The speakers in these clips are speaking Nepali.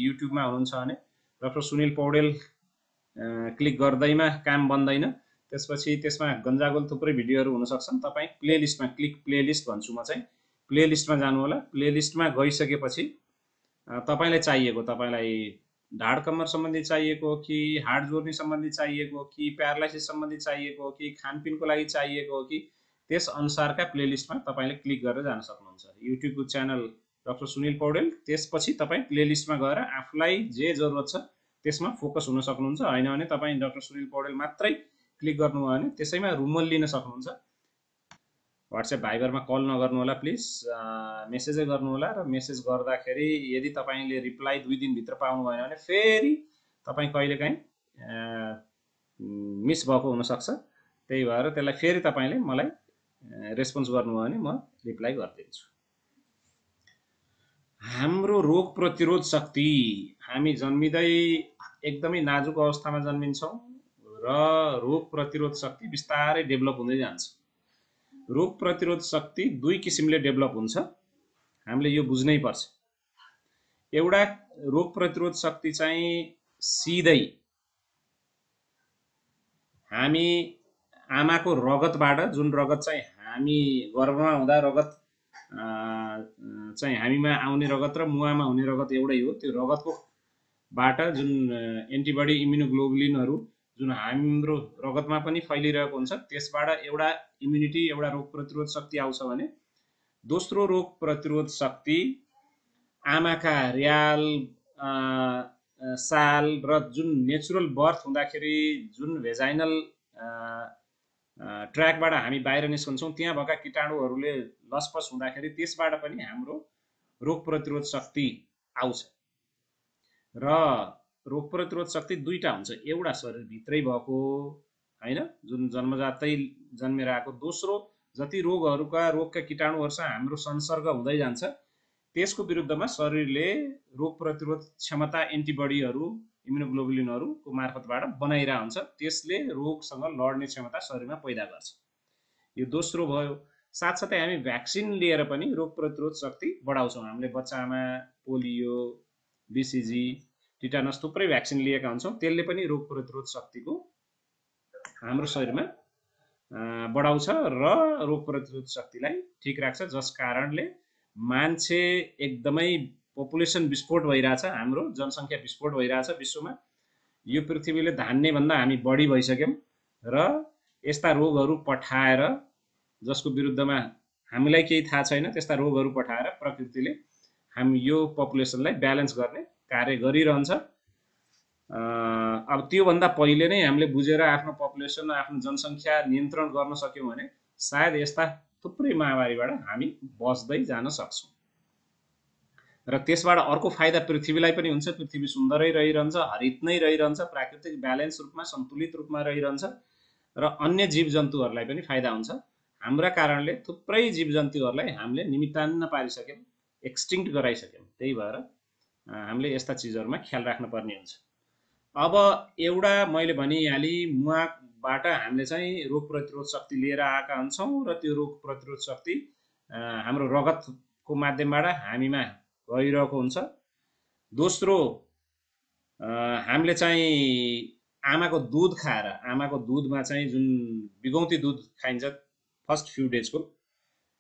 युट्युबमा हुनुहुन्छ भने डाक्टर सुनिल पौडेल क्लिक गर्दैमा काम बन्दैन। त्यसपछि त्यसमा गन्जागोल थुप्रै भिडियोहरू हुन सक्छन्। तपाईँ प्लेलिस्टमा क्लिक प्लेलिस्ट भन्छु म चाहिँ, प्लेलिस्टमा जानु होला। प्लेलिस्टमा गइसकेपछि तपाईलाई चाहिएको, तपाईलाई ढाड कम्मर सम्बन्धी चाहिएको हो कि हार्ट जोर्नी सम्बन्धी चाहिएको हो कि प्यारालाइसिस सम्बन्धी चाहिएको हो कि खानपिनको लागि चाहिएको हो कि त्यस अनुसारका प्लेलिस्टमा तपाईले क्लिक गरेर जान सक्नुहुन्छ। युट्युबको च्यानल डाक्टर सुनिल पौडेल, त्यसपछि तपाईँ प्लेलिस्टमा गएर आफूलाई जे जरुरत छ त्यसमा फोकस हुन सक्नुहुन्छ। हैन भने तपाईँ डाक्टर सुनिल पौडेल मात्रै क्लिक गर्नुभयो भने त्यसैमा रुमल लिन सक्नुहुन्छ। व्हाट्सएप भाइबरमा कल नगर्नु होला प्लिज, मेसेजै गर्नु होला। र मेसेज गर्दाखेरि यदि तपाईले रिप्लाई 2 दिनभित्र पाउनु भएन भने फेरि तपाईँ कहिलेकाहीँ मिस भएको हुनसक्छ। त्यही भएर त्यसलाई फेरि तपाईँले मलाई रेस्पोन्स गर्नुभयो भने म रिप्लाई गरिदिन्छु। हाम्रो रोग प्रतिरोध शक्ति, हामी जन्मिँदै एकदमै नाजुक अवस्थामा जन्मिन्छौँ र रोग प्रतिरोध शक्ति बिस्तारै डेभलप हुँदै जान्छ। रोग प्रतिरोध शक्ति 2 किसिमले डेभलप हुन्छ, हामीले यो बुझ्नै पर्छ। एउटा रोग प्रतिरोध शक्ति चाहिँ सिधै हामी आमाको रगतबाट, जुन रगत चाहिँ हामी गर्भमा हुँदा रगत चाहिँ हामीमा आउने रगत र मुवामा हुने रगत एउटै हो। त्यो रगतको बाट जुन एन्टिबडी इम्युनोग्लोबुलिनहरू जुन हाम्रो रगतमा पनि फैलिरहेको हुन्छ, त्यसबाट एउटा इम्युनिटी, एउटा रोग प्रतिरोध शक्ति आउँछ भने दोस्रो रोग प्रतिरोध शक्ति आमाका र्याल, साल र जुन नेचुरल बर्थ हुँदाखेरि जुन भेजाइनल ट्र्याकबाट हामी बाहिर निस्कन्छौँ त्यहाँ भएका कीटाणुहरूले लसपस हुँदाखेरि त्यसबाट पनि हाम्रो रोग प्रतिरोध शक्ति आउँछ। र रोग प्रतिरोध शक्ति 2टा हुन्छ, एउटा शरीरभित्रै भएको हैन जुन जन्मजातै जन्मेर आएको, दोस्रो जति रोगका कीटाणुहरूसँग हाम्रो संसर्ग हुँदै जान्छ त्यसको विरुद्धमा शरीरले रोग प्रतिरोध क्षमता एन्टिबडीहरू इम्युनोग्लोबुलिनहरूको मार्फतबाट बनाइरहेको हुन्छ। त्यसले रोगसँग लड्ने क्षमता शरीरमा पैदा गर्छ। यो दोस्रो भयो। साथसाथै हामी भ्याक्सिन लिएर पनि रोग प्रतिरोध शक्ति बढाउँछौँ। हामीले बच्चामा पोलियो, बीसीजी, टिटानस थुप्रै भ्याक्सिन लिएका हुन्छौँ। त्यसले पनि रोग प्रतिरोध शक्तिको हाम्रो शरीरमा बढाउँछ र रोग प्रतिरोध शक्तिलाई ठिक राख्छ, जस कारणले मान्छे एकदमै पपुलेसन विस्फोट भइरहेछ, हाम्रो जनसङ्ख्या विस्फोट भइरहेछ विश्वमा। यो पृथ्वीले धान्ने भन्दा हामी बढी भइसक्यौँ र यस्ता रोगहरू पठाएर, जसको विरुद्धमा हामीलाई केही थाहा छैन, त्यस्ता रोगहरू पठाएर प्रकृतिले हामी यो पपुलेसनलाई ब्यालेन्स गर्ने कार्य गरिरहन्छ। अब त्योभन्दा पहिले नै हामीले बुझेर आफ्नो पपुलेसन, आफ्नो जनसङ्ख्या नियन्त्रण गर्न सक्यौँ भने सायद यस्ता थुप्रै महामारीबाट हामी बच्दै जान सक्छौँ। र त्यसबाट अर्को फाइदा पृथ्वीलाई पनि हुन्छ। पृथ्वी सुन्दरै रहिरहन्छ, हरित नै रहिरहन्छ, प्राकृतिक ब्यालेन्स रूपमा, सन्तुलित रूपमा रहिरहन्छ र अन्य जीवजन्तुहरूलाई पनि फाइदा हुन्छ। हाम्रा कारणले थुप्रै जीवजन्तुहरूलाई हामीले निमित्तान्न पारिसक्यौँ, एक्सटिङ्क्ट गराइसक्यौँ। त्यही भएर हामीले यस्ता चिजहरूमा ख्याल राख्नुपर्ने हुन्छ। अब एउटा मैले भनिहालेँ, मुवाबाट हामीले चाहिँ रोग प्रतिरोध शक्ति लिएर आएका हुन्छौँ र त्यो रोग प्रतिरोध शक्ति हाम्रो रगतको माध्यमबाट हामीमा गइरहेको हुन्छ। दोस्रो, हामीले चाहिँ आमाको दुध खाएर, आमाको दुधमा चाहिँ जुन बिगौती दुध खाइन्छ फर्स्ट फ्यु डेजको,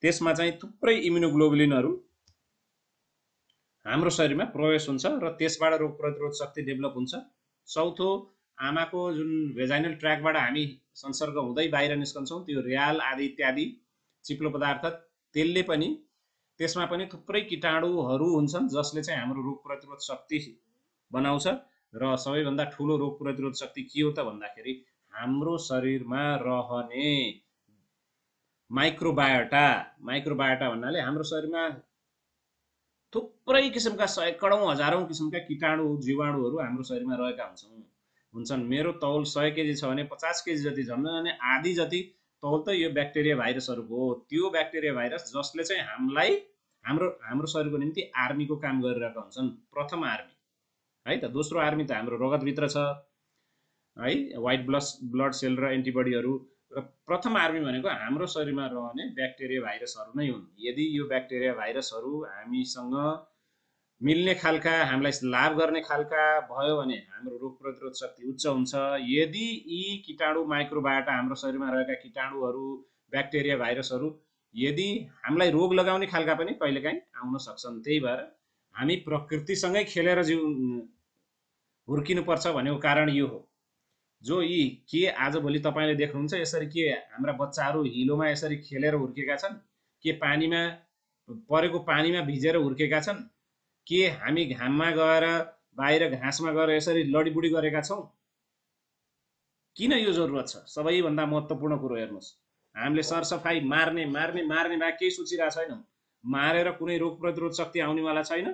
त्यसमा चाहिँ थुप्रै इम्युनोग्लोबुलिनहरू हाम्रो शरीरमा प्रवेश हुन्छ र त्यसबाट रोग प्रतिरोध शक्ति डेभलप हुन्छ। चौथो, आमाको जुन भेजाइनल ट्र्याकबाट हामी संसर्ग हुँदै बाहिर निस्कन्छौँ, त्यो र्याल आदि इत्यादि चिप्लो पदार्थ, त्यसले पनि, त्यसमा पनि थुप्रै कीटाणुहरू हुन्छन् जसले चाहिँ हाम्रो रोग प्रतिरोध शक्ति बनाउँछ। र सबैभन्दा ठुलो रोग प्रतिरोध शक्ति के हो त भन्दाखेरि हाम्रो शरीरमा रहने माइक्रोबायोटा। माइक्रोबायोटा भन्नाले हाम्रो शरीरमा थुप्रै किसिमका सैकडौँ हजारौँ किसिमका कीटाणु जीवाणुहरू हाम्रो शरीरमा रहेका हुन्छन्। मेरो तौल 100 केजी छ भने 50 केजी जति झन् अनि आधी जति तौल त यो ब्याक्टेरिया भाइरसहरूको हो। त्यो ब्याक्टेरिया भाइरस जसले चाहिँ हामीलाई हाम्रो शरीरको निम्ति आर्मीको काम गरिरहेका हुन्छन्। प्रथम आर्मी है त, दोस्रो आर्मी त हाम्रो रगतभित्र छ है, व्हाइट ब्लड सेल र एन्टिबडीहरू। र प्रथम आर्मी भनेको हाम्रो शरीरमा रहने ब्याक्टेरिया भाइरसहरू नै हुन्। यदि यो ब्याक्टेरिया भाइरसहरू हामीसँग मिल्ने खालका हामीलाई लाभ गर्ने खालका भयो भने हाम्रो रोग प्रतिरोध शक्ति उच्च हुन्छ। यदि यी कीटाणु माइक्रोबायोटा हाम्रो शरीरमा रहेका कीटाणुहरू ब्याक्टेरिया भाइरसहरू यदि हामीलाई रोग लगाउने खालका पनि कहिलेकाहीँ आउन सक्छन्। त्यही भएर हामी प्रकृतिसँगै खेलेर हुर्किनुपर्छ भनेको कारण यो हो। जो यी के आजभोलि तपाईँले देख्नुहुन्छ यसरी के हाम्रा बच्चाहरू हिलोमा यसरी खेलेर हुर्केका छन्, के पानीमा परेको पानीमा भिजेर हुर्केका छन्, के हामी घाममा गएर बाहिर घाँसमा गएर यसरी लडीबुडी गरेका छौँ? किन यो जरुरत छ? सबैभन्दा महत्त्वपूर्ण कुरो हेर्नुहोस्, हामीले सरसफाइ मार्ने मार्ने मार्ने बाहेक केही सोचिरहेको छैनौँ। मारेर कुनै रोग प्रतिरोध शक्ति आउनेवाला छैन।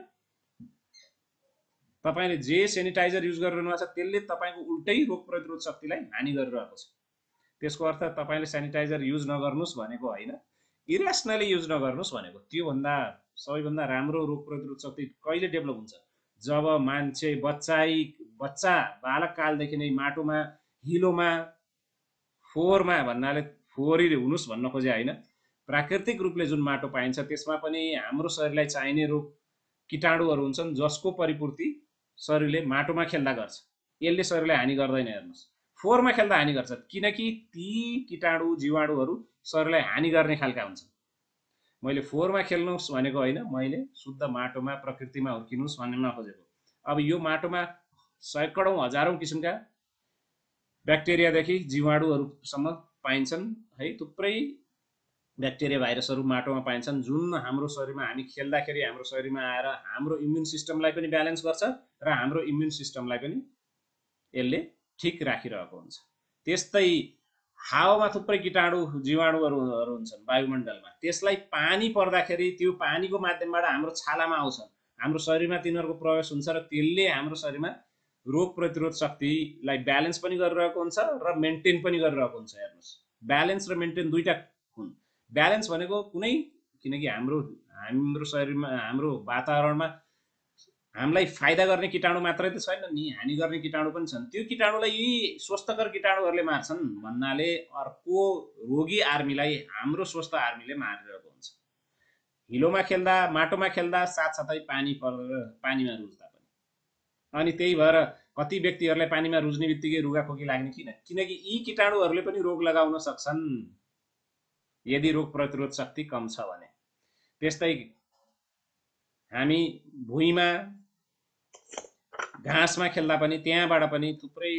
तपाईँले जे सेनिटाइजर युज गरिरहनु भएको छ त्यसले तपाईँको उल्टै रोग प्रतिरोध शक्तिलाई हानि गरिरहेको छ। त्यसको अर्थ तपाईँले सेनिटाइजर युज नगर्नुहोस् भनेको होइन, इरेसनली युज नगर्नुहोस् भनेको। त्योभन्दा सबैभन्दा राम्रो रोग प्रतिरोध शक्ति कहिले डेभलप हुन्छ? जब मान्छे बच्चा बालककालदेखि नै माटोमा हिलोमा फोहोरमा भन्नाले फोहोरी हुनुहोस् भन्न खोजे होइन, प्राकृतिक रूपले जुन माटो पाइन्छ त्यसमा पनि हाम्रो शरीरलाई चाहिने रोग कीटाणुहरू हुन्छन् जसको परिपूर्ति शरीरले माटोमा खेल्दा गर्छ। यसले शरीरलाई हानि गर्दैन। हेर्नुहोस्, फोहोरमा खेल्दा हानि गर्छ किनकि ती कीटाणु जीवाणुहरू शरीरलाई हानि गर्ने खालका हुन्छन्। मैले फोहोरमा खेल्नुहोस् भनेको होइन, मैले शुद्ध माटोमा प्रकृतिमा हुर्किनुहोस् भन्न खोजेको। अब यो माटोमा सैकडौँ हजारौँ किसिमका ब्याक्टेरियादेखि जीवाणुहरूसम्म पाइन्छन् है। थुप्रै ब्याक्टेरिया भाइरसहरू माटोमा पाइन्छन् जुन हाम्रो शरीरमा हामी खेल्दाखेरि हाम्रो शरीरमा आएर हाम्रो इम्युन सिस्टमलाई पनि ब्यालेन्स गर्छ र हाम्रो इम्युन सिस्टमलाई पनि यसले ठिक राखिरहेको हुन्छ। त्यस्तै हावामा थुप्रै कीटाणु जीवाणुहरू हुन्छन् वायुमण्डलमा, त्यसलाई पानी पर्दाखेरि त्यो पानीको माध्यमबाट हाम्रो छालामा आउँछन्, हाम्रो शरीरमा तिनीहरूको प्रवेश हुन्छ र त्यसले हाम्रो शरीरमा रोग प्रतिरोध शक्तिलाई ब्यालेन्स पनि गरिरहेको हुन्छ र मेन्टेन पनि गरिरहेको हुन्छ। हेर्नुहोस्, ब्यालेन्स र मेन्टेन दुईटा हुन्। ब्यालेन्स भनेको कुनै किनकि हाम्रो शरीरमा हाम्रो वातावरणमा हामीलाई फाइदा गर्ने कीटाणु मात्रै त छैन नि, हानि गर्ने कीटाणु पनि छन्। त्यो कीटाणुलाई यी स्वस्थकर कीटाणुहरूले मार्छन् भन्नाले अर्को रोगी आर्मीलाई हाम्रो स्वस्थ आर्मीले मारिरहेको हुन्छ। हिलोमा खेल्दा माटोमा खेल्दा साथसाथै पानीमा रुच्दा पनि। अनि त्यही भएर कति व्यक्तिहरूलाई पानीमा रुच्ने बित्तिकै रुगाखोकी लाग्ने किन? किनकि यी कीटाणुहरूले पनि रोग लगाउन सक्छन् यदि रोग प्रतिरोध शक्ति कम छ भने। त्यस्तै हामी भुइँमा घाँसमा खेल्दा पनि त्यहाँबाट पनि थुप्रै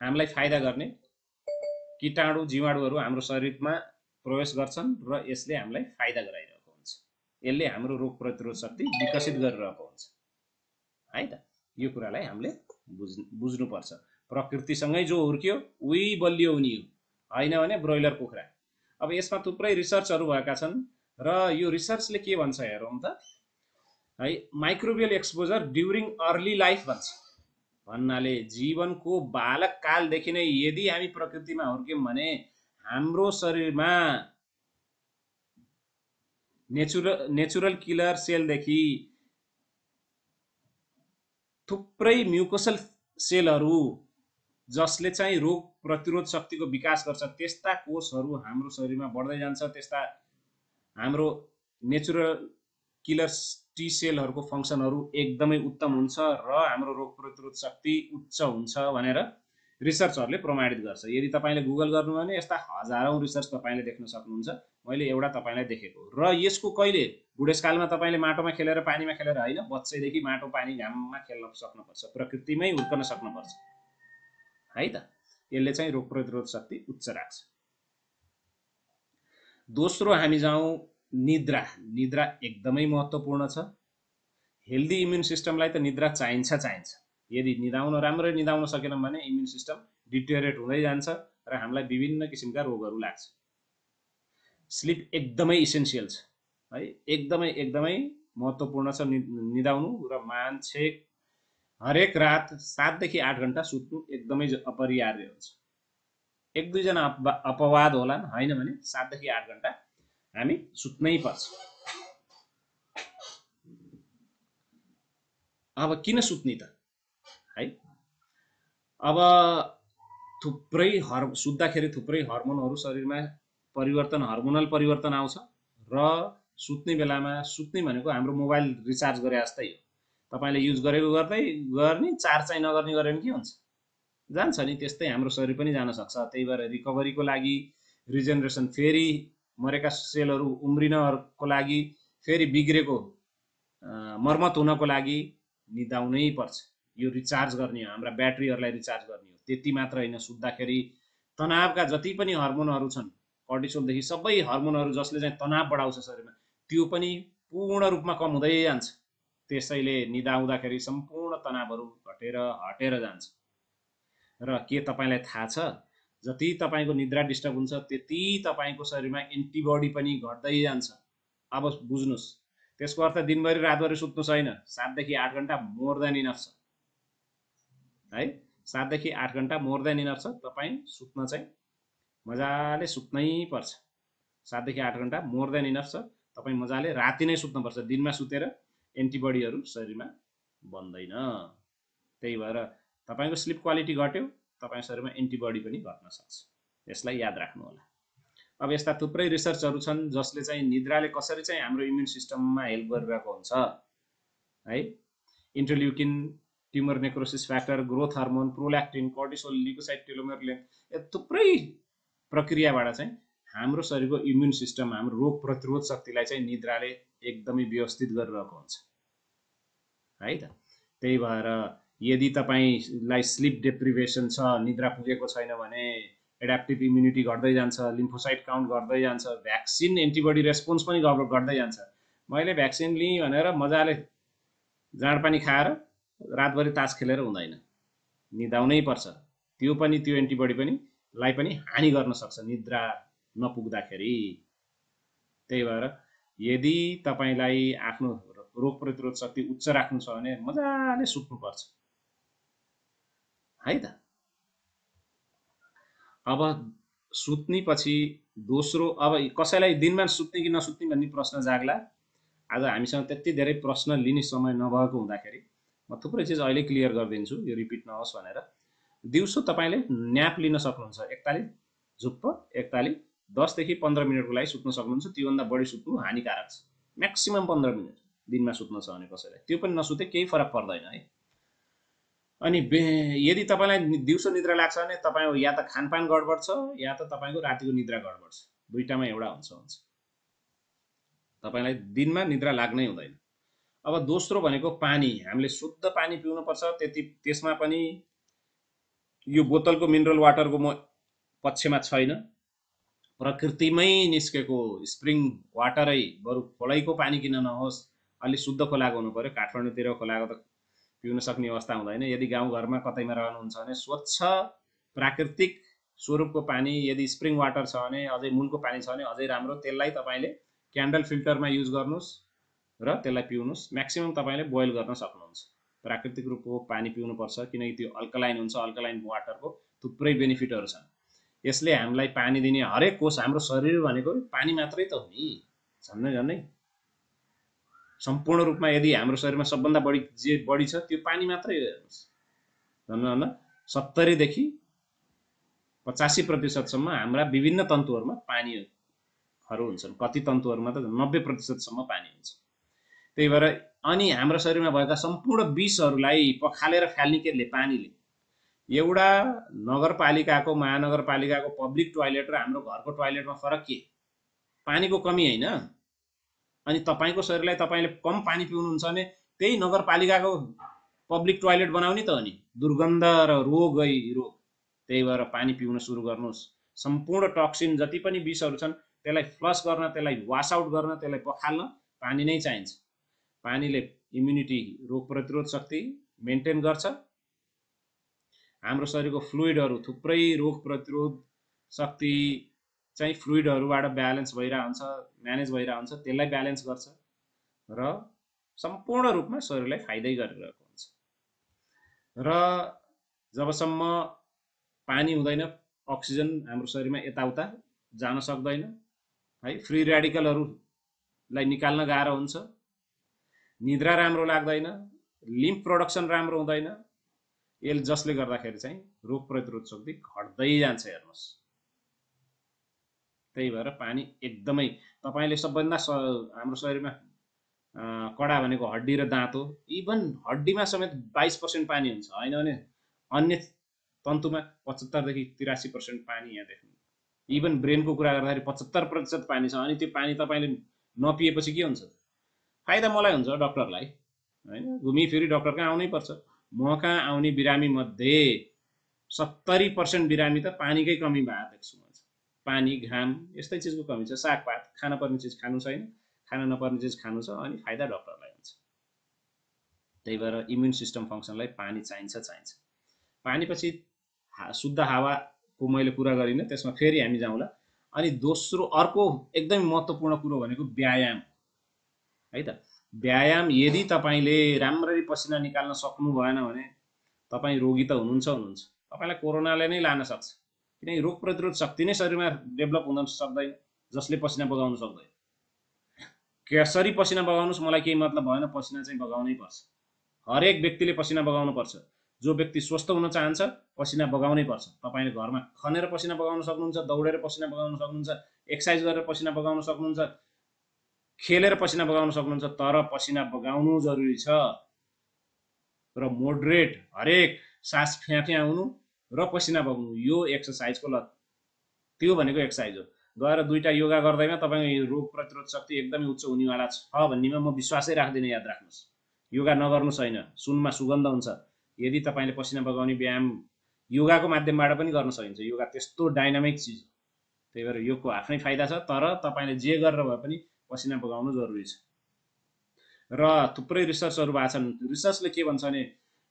हामीलाई फाइदा गर्ने कीटाणु जीवाणुहरू हाम्रो शरीरमा प्रवेश गर्छन् र यसले हामीलाई फाइदा गराइरहेको हुन्छ। यसले हाम्रो रोग प्रतिरोध शक्ति विकसित गरिरहेको हुन्छ है त। यो कुरालाई हामीले बुझ्नुपर्छ। प्रकृतिसँगै जो हुर्क्यो उही बलियो हुने हो, होइन भने ब्रोइलर कुखुरा। अब यसमा थुप्रै रिसर्चहरू भएका छन् र यो रिसर्चले के भन्छ हेरौँ त है। Microbial exposure during early life भन्छ। भन्नाले जीवनको बालक कालदेखि नै यदि हामी प्रकृतिमा हुर्क्यौँ भने हाम्रो शरीरमा नेचुरल किलर सेलदेखि थुप्रै म्युकोसल सेलहरू जसले चाहिँ रोग प्रतिरोध शक्तिको विकास गर्छ त्यस्ता कोषहरू हाम्रो शरीरमा बढ्दै जान्छ। त्यस्ता हाम्रो नेचुरल किलर टी सेलहरूको फङ्सनहरू एकदमै उत्तम हुन्छ र हाम्रो रोग प्रतिरोध शक्ति उच्च हुन्छ भनेर रिसर्चहरूले प्रमाणित गर्छ। यदि तपाईँले गुगल गर्नु भने यस्ता हजारौँ रिसर्च तपाईँले देख्न सक्नुहुन्छ। मैले एउटा तपाईँलाई देखेको र यसको कहिले बुढेसकालमा तपाईँले माटोमा खेलेर पानीमा खेलेर होइन, बच्चैदेखि माटो पानी घाममा खेल्न सक्नुपर्छ, प्रकृतिमै हुर्कन सक्नुपर्छ है त। यसले चाहिँ रोग प्रतिरोध शक्ति उच्च राख्छ। दोस्रो हामी जाउँ निद्रा। निद्रा एकदमै महत्त्वपूर्ण छ। हेल्दी इम्युन सिस्टमलाई त निद्रा चाहिन्छ। यदि राम्ररी निदाउन सकेनौँ भने इम्युन सिस्टम डिटेरियोरेट हुँदै जान्छ र हामीलाई विभिन्न किसिमका रोगहरू लाग्छ। स्लिप एकदमै इसेन्सियल छ है, एकदमै महत्त्वपूर्ण छ निदाउनु। र मान्छे हरेक रात 7 देखि 8 घण्टा सुत्नु एकदमै अपरिहार्य हुन्छ। 1-2 जना अपवाद होलान्, होइन भने 7 देखि 8 घण्टा हामी सुत्नै पर्छ। अब किन सुत्ने त है? अब थुप्रै सुत्दाखेरि थुप्रै हर्मोनहरू शरीरमा हर्मोनल परिवर्तन आउँछ र सुत्ने बेलामा सुत्ने भनेको हाम्रो मोबाइल रिचार्ज गरे जस्तै हो। तपाईँले युज गरेको गर्दै गर्ने, चार्ज चाहिँ नगर्ने गऱ्यो भने के हुन्छ? जान्छ नि। त्यस्तै हाम्रो शरीर पनि जान सक्छ। त्यही भएर रिकभरीको लागि, रिजेनरेसन, फेरि मरेका सेलहरू उम्रिनको लागि, फेरि बिग्रेको मर्मत हुनको लागि निदाउनै पर्छ। यो रिचार्ज गर्ने हो, हाम्रा ब्याट्रीहरूलाई रिचार्ज गर्ने हो। त्यति मात्र होइन, सुत्दाखेरि तनावका जति पनि हर्मोनहरू छन्, कर्टिसोलदेखि सबै हर्मोनहरू जसले चाहिँ तनाव बढाउँछ शरीरमा, त्यो पनि पूर्ण रूपमा कम हुँदै जान्छ। त्यसैले निदाउँदाखेरि सम्पूर्ण तनावहरू घटेर हटेर जान्छ। र के तपाईँलाई थाहा छ, जति तपाईँको निद्रा डिस्टर्ब हुन्छ त्यति तपाईँको शरीरमा एन्टिबडी पनि घट्दै जान्छ। अब बुझ्नुहोस्, त्यसको अर्थ दिनभरि रातभरि सुत्नु छैन। 7 देखि 8 घण्टा मोर देन इनफ छ है। 7 देखि 8 घण्टा मोर देन इनफ छ। तपाईँ सुत्न चाहिँ मजाले सुत्नै पर्छ। 7 देखि 8 घण्टा मोर देन इनफ छ। तपाईँ मजाले राति नै सुत्नुपर्छ। दिनमा सुतेर एन्टिबडीहरू शरीरमा बन्दैन। त्यही भएर तपाईँको स्लिप क्वालिटी घट्यो, तपाईँ शरीरमा एन्टिबडी पनि घट्न सक्छ। यसलाई याद राख्नु होला। अब यस्ता थुप्रै रिसर्चहरू छन् जसले चाहिँ निद्राले कसरी चाहिँ हाम्रो इम्युन सिस्टममा हेल्प गरिरहेको हुन्छ है। Interleukin, tumour necrosis factor, growth hormone, prolactin, cortisol, leukocyte, telomere length, यो थुप्रै प्रक्रियाबाट चाहिँ हाम्रो शरीरको इम्युन सिस्टम, हाम्रो रोग प्रतिरोध शक्तिलाई चाहिँ निद्राले एकदमै व्यवस्थित गरिरहेको हुन्छ है त। त्यही भएर यदि तपाईँलाई स्लिप डेप्रिभेसन छ, निद्रा पुगेको छैन भने एडाप्टिभ इम्युनिटी घट्दै जान्छ, लिम्फोसाइट काउन्ट घट्दै जान्छ, भ्याक्सिन एन्टिबडी रेस्पोन्स पनि घट्दै जान्छ। मैले भ्याक्सिन लिएँ भनेर मजाले जाँड पानी खाएर रातभरि तास खेलेर हुँदैन, निदाउनै पर्छ। त्यो पनि, त्यो एन्टिबडी पनि लाई पनि हानि गर्न सक्छ निद्रा नपुग्दाखेरि। त्यही भएर यदि तपाईँलाई आफ्नो रोग प्रतिरोध शक्ति उच्च राख्नु छ भने मजाले सुत्नुपर्छ है त। अब सुत्ने पछि दोस्रो, अब कसैलाई दिनमा सुत्ने कि नसुत्ने भन्ने प्रश्न जाग्ला। आज हामीसँग त्यति धेरै प्रश्न लिने समय नभएको हुँदाखेरि म थुप्रै चिज अहिले क्लियर गरिदिन्छु, यो रिपिट नहोस् भनेर। दिउँसो तपाईँले न्याप लिन सक्नुहुन्छ। एकताली झुप्प, एकताली 10 देखि 15 मिनटको लागि सुत्न सक्नुहुन्छ। त्योभन्दा बढी सुत्नु हानिकारक छ। म्याक्सिमम 15 मिनट दिनमा सुत्न छ भने कसैलाई, त्यो पनि नसुते केही फरक पर्दैन है। अनि यदि तपाईँलाई दिउँसो निद्रा लाग्छ भने तपाईँ या त खानपान गडबड छ या त तपाईँको रातिको निद्रा गडबड छ। दुईटामा एउटा हुन्छ। तपाईँलाई दिनमा निद्रा लाग्नै हुँदैन। अब दोस्रो भनेको पानी। हामीले शुद्ध पानी पिउनुपर्छ। त्यसमा पनि यो बोतलको मिनरल वाटरको म पक्षमा छैन। प्रकृतिमै निस्केको स्प्रिङ वाटरै, बरु खोलाइको पानी किन नहोस्, अलि शुद्ध खोलाको हुनु पर्यो। काठमाडौँतिर खोलाको त पिउन सक्ने अवस्था हुँदैन। यदि गाउँघरमा कतैमा रहनुहुन्छ भने स्वच्छ प्राकृतिक स्वरूपको पानी, यदि स्प्रिङ वाटर छ भने, अझै मुलको पानी छ भने अझै राम्रो। त्यसलाई तपाईँले क्यान्डल फिल्टरमा युज गर्नुहोस् र त्यसलाई पिउनुहोस्। म्याक्सिमम तपाईँले बोइल गर्न सक्नुहुन्छ। प्राकृतिक रूपको पानी पिउनुपर्छ, किनकि त्यो अल्कलाइन हुन्छ। अल्कलाइन वाटरको थुप्रै बेनिफिटहरू छन्। यसले हामीलाई पानी दिने हरेक कोष, हाम्रो शरीर भनेको पानी मात्रै त हो नि, झन्नै सम्पूर्ण रूपमा। यदि हाम्रो शरीरमा सबभन्दा बढी जे बढी छ त्यो पानी मात्रै हो। हेर्नुहोस्, झन् 70 देखि 85% हाम्रा विभिन्न तन्तुहरूमा पानीहरू हुन्छन्। कति तन्तुहरूमा त 90% पानी हुन्छ। त्यही भएर अनि हाम्रो शरीरमा भएका सम्पूर्ण विषहरूलाई पखालेर फाल्ने केले, पानीले। एउटा नगरपालिकाको, महानगरपालिकाको पब्लिक टोयलेट र हाम्रो घरको टोयलेटमा फरक के? पानीको कमी होइन। अनि तपाईँको शरीरलाई तपाईँले कम पानी पिउनुहुन्छ भने त्यही नगरपालिकाको पब्लिक टोयलेट बनाउने त हो नि, दुर्गन्ध र रोगै रोग। त्यही भएर पानी पिउन सुरु गर्नुहोस्। सम्पूर्ण टक्सिन जति पनि विषहरू छन् त्यसलाई फ्लस गर्न, त्यसलाई वास आउट गर्न, त्यसलाई पखाल्न पानी नै चाहिन्छ। पानीले इम्युनिटी, रोग प्रतिरोध शक्ति मेन्टेन गर्छ। हाम्रो शरीरको फ्लुइडहरू, थुप्रै रोग प्रतिरोध शक्ति चाहिँ फ्लुइडहरूबाट ब्यालेन्स भइरहेको हुन्छ, म्यानेज भइरहेको हुन्छ। त्यसलाई ब्यालेन्स गर्छ र सम्पूर्ण रूपमा शरीरलाई फाइदै गरिरहेको हुन्छ। र जबसम्म पानी हुँदैन, अक्सिजन हाम्रो शरीरमा यताउता जान सक्दैन है। फ्री रेडिकलहरूलाई निकाल्न गाह्रो हुन्छ। निद्रा राम्रो लाग्दैन, लिम्फ प्रोडक्सन राम्रो हुँदैन। जसले गर्दाखेरि चाहिँ रोग प्रतिरोध शक्ति घट्दै जान्छ। हेर्नुहोस्, त्यही भएर पानी एकदमै तपाईले सबभन्दा हाम्रो शरीरमा कडा भनेको हड्डी र दाँत हो। इभन हड्डीमा समेत 22% पानी हुन्छ, होइन भने अन्य तन्तुमा 75 देखि 83% पानी यहाँ देख्नु। इभन ब्रेनको कुरा गर्दाखेरि 75% पानी छ, अनि त्यो पानी तपाईँले नपिएपछि के हुन्छ? फाइदा मलाई हुन्छ, डक्टरलाई होइन, घुमिफिरी डक्टर कहाँ आउनै पर्छ। म कहाँ आउने बिरामी मध्ये 70% बिरामी त पानीकै कमी भएको देख्छु म। पानी, घाम यस्तै चिजको कमी छ। सागपात खान पर्ने चिज खानु छैन, खान नपर्ने चिज खानु छ, अनि फाइदा डक्टरलाई हुन्छ। त्यही भएर इम्युन सिस्टम फङ्सनलाई पानी चाहिन्छ। पानी पछि शुद्ध हावाको मैले कुरा गरिनँ, त्यसमा फेरि हामी जाउँला। अनि दोस्रो अर्को एकदमै महत्त्वपूर्ण कुरो भनेको व्यायाम है त। व्यायाम यदि तपाईँले राम्ररी पसिना निकाल्न सक्नु भएन भने तपाईँ रोगी त हुनुहुन्छ। तपाईँलाई कोरोनाले नै लान सक्छ, किनकि रोग प्रतिरोध शक्ति नै शरीरमा डेभलप हुन सक्दैन जसले पसिना बगाउन सक्दैन। कसरी पसिना बगाउनुस् मलाई केही मतलब भएन, पसिना चाहिँ बगाउनै पर्छ। हरेक व्यक्तिले पसिना बगाउनु पर्छ। जो व्यक्ति स्वस्थ हुन चाहन्छ पसिना बगाउनै पर्छ। तपाईँले घरमा खनेर पसिना बगाउन सक्नुहुन्छ, दौडेर पसिना बगाउन सक्नुहुन्छ, एक्सर्साइज गरेर पसिना बगाउन सक्नुहुन्छ, खेलेर पसिना बगाउन सक्नुहुन्छ, तर पसिना बगाउनु जरुरी छ। र मोडरेट हरेक सास फ्याफ्या हुनु र पसिना बगाउनु, यो एक्सर्साइजको लत, त्यो भनेको एक्सर्साइज हो। गएर 2टा योगा गर्दैमा तपाईँको रोग प्रतिरोध शक्ति एकदमै उच्च हुनेवाला छ भन्नेमा म विश्वासै राख्दिनँ। याद राख्नुहोस्, योगा नगर्नुहोस् होइन, सुनमा सुगन्ध हुन्छ। यदि तपाईँले पसिना बगाउने व्यायाम योगाको माध्यमबाट पनि गर्न सकिन्छ। योगा त्यस्तो डाइनामिक चिज, त्यही भएर योगको आफ्नै फाइदा छ, तर तपाईँले जे गरेर भए पनि पसिना बगाउनु जरुरी छ। र थुप्रै रिसर्चहरू भएको छन्। रिसर्चले के भन्छ भने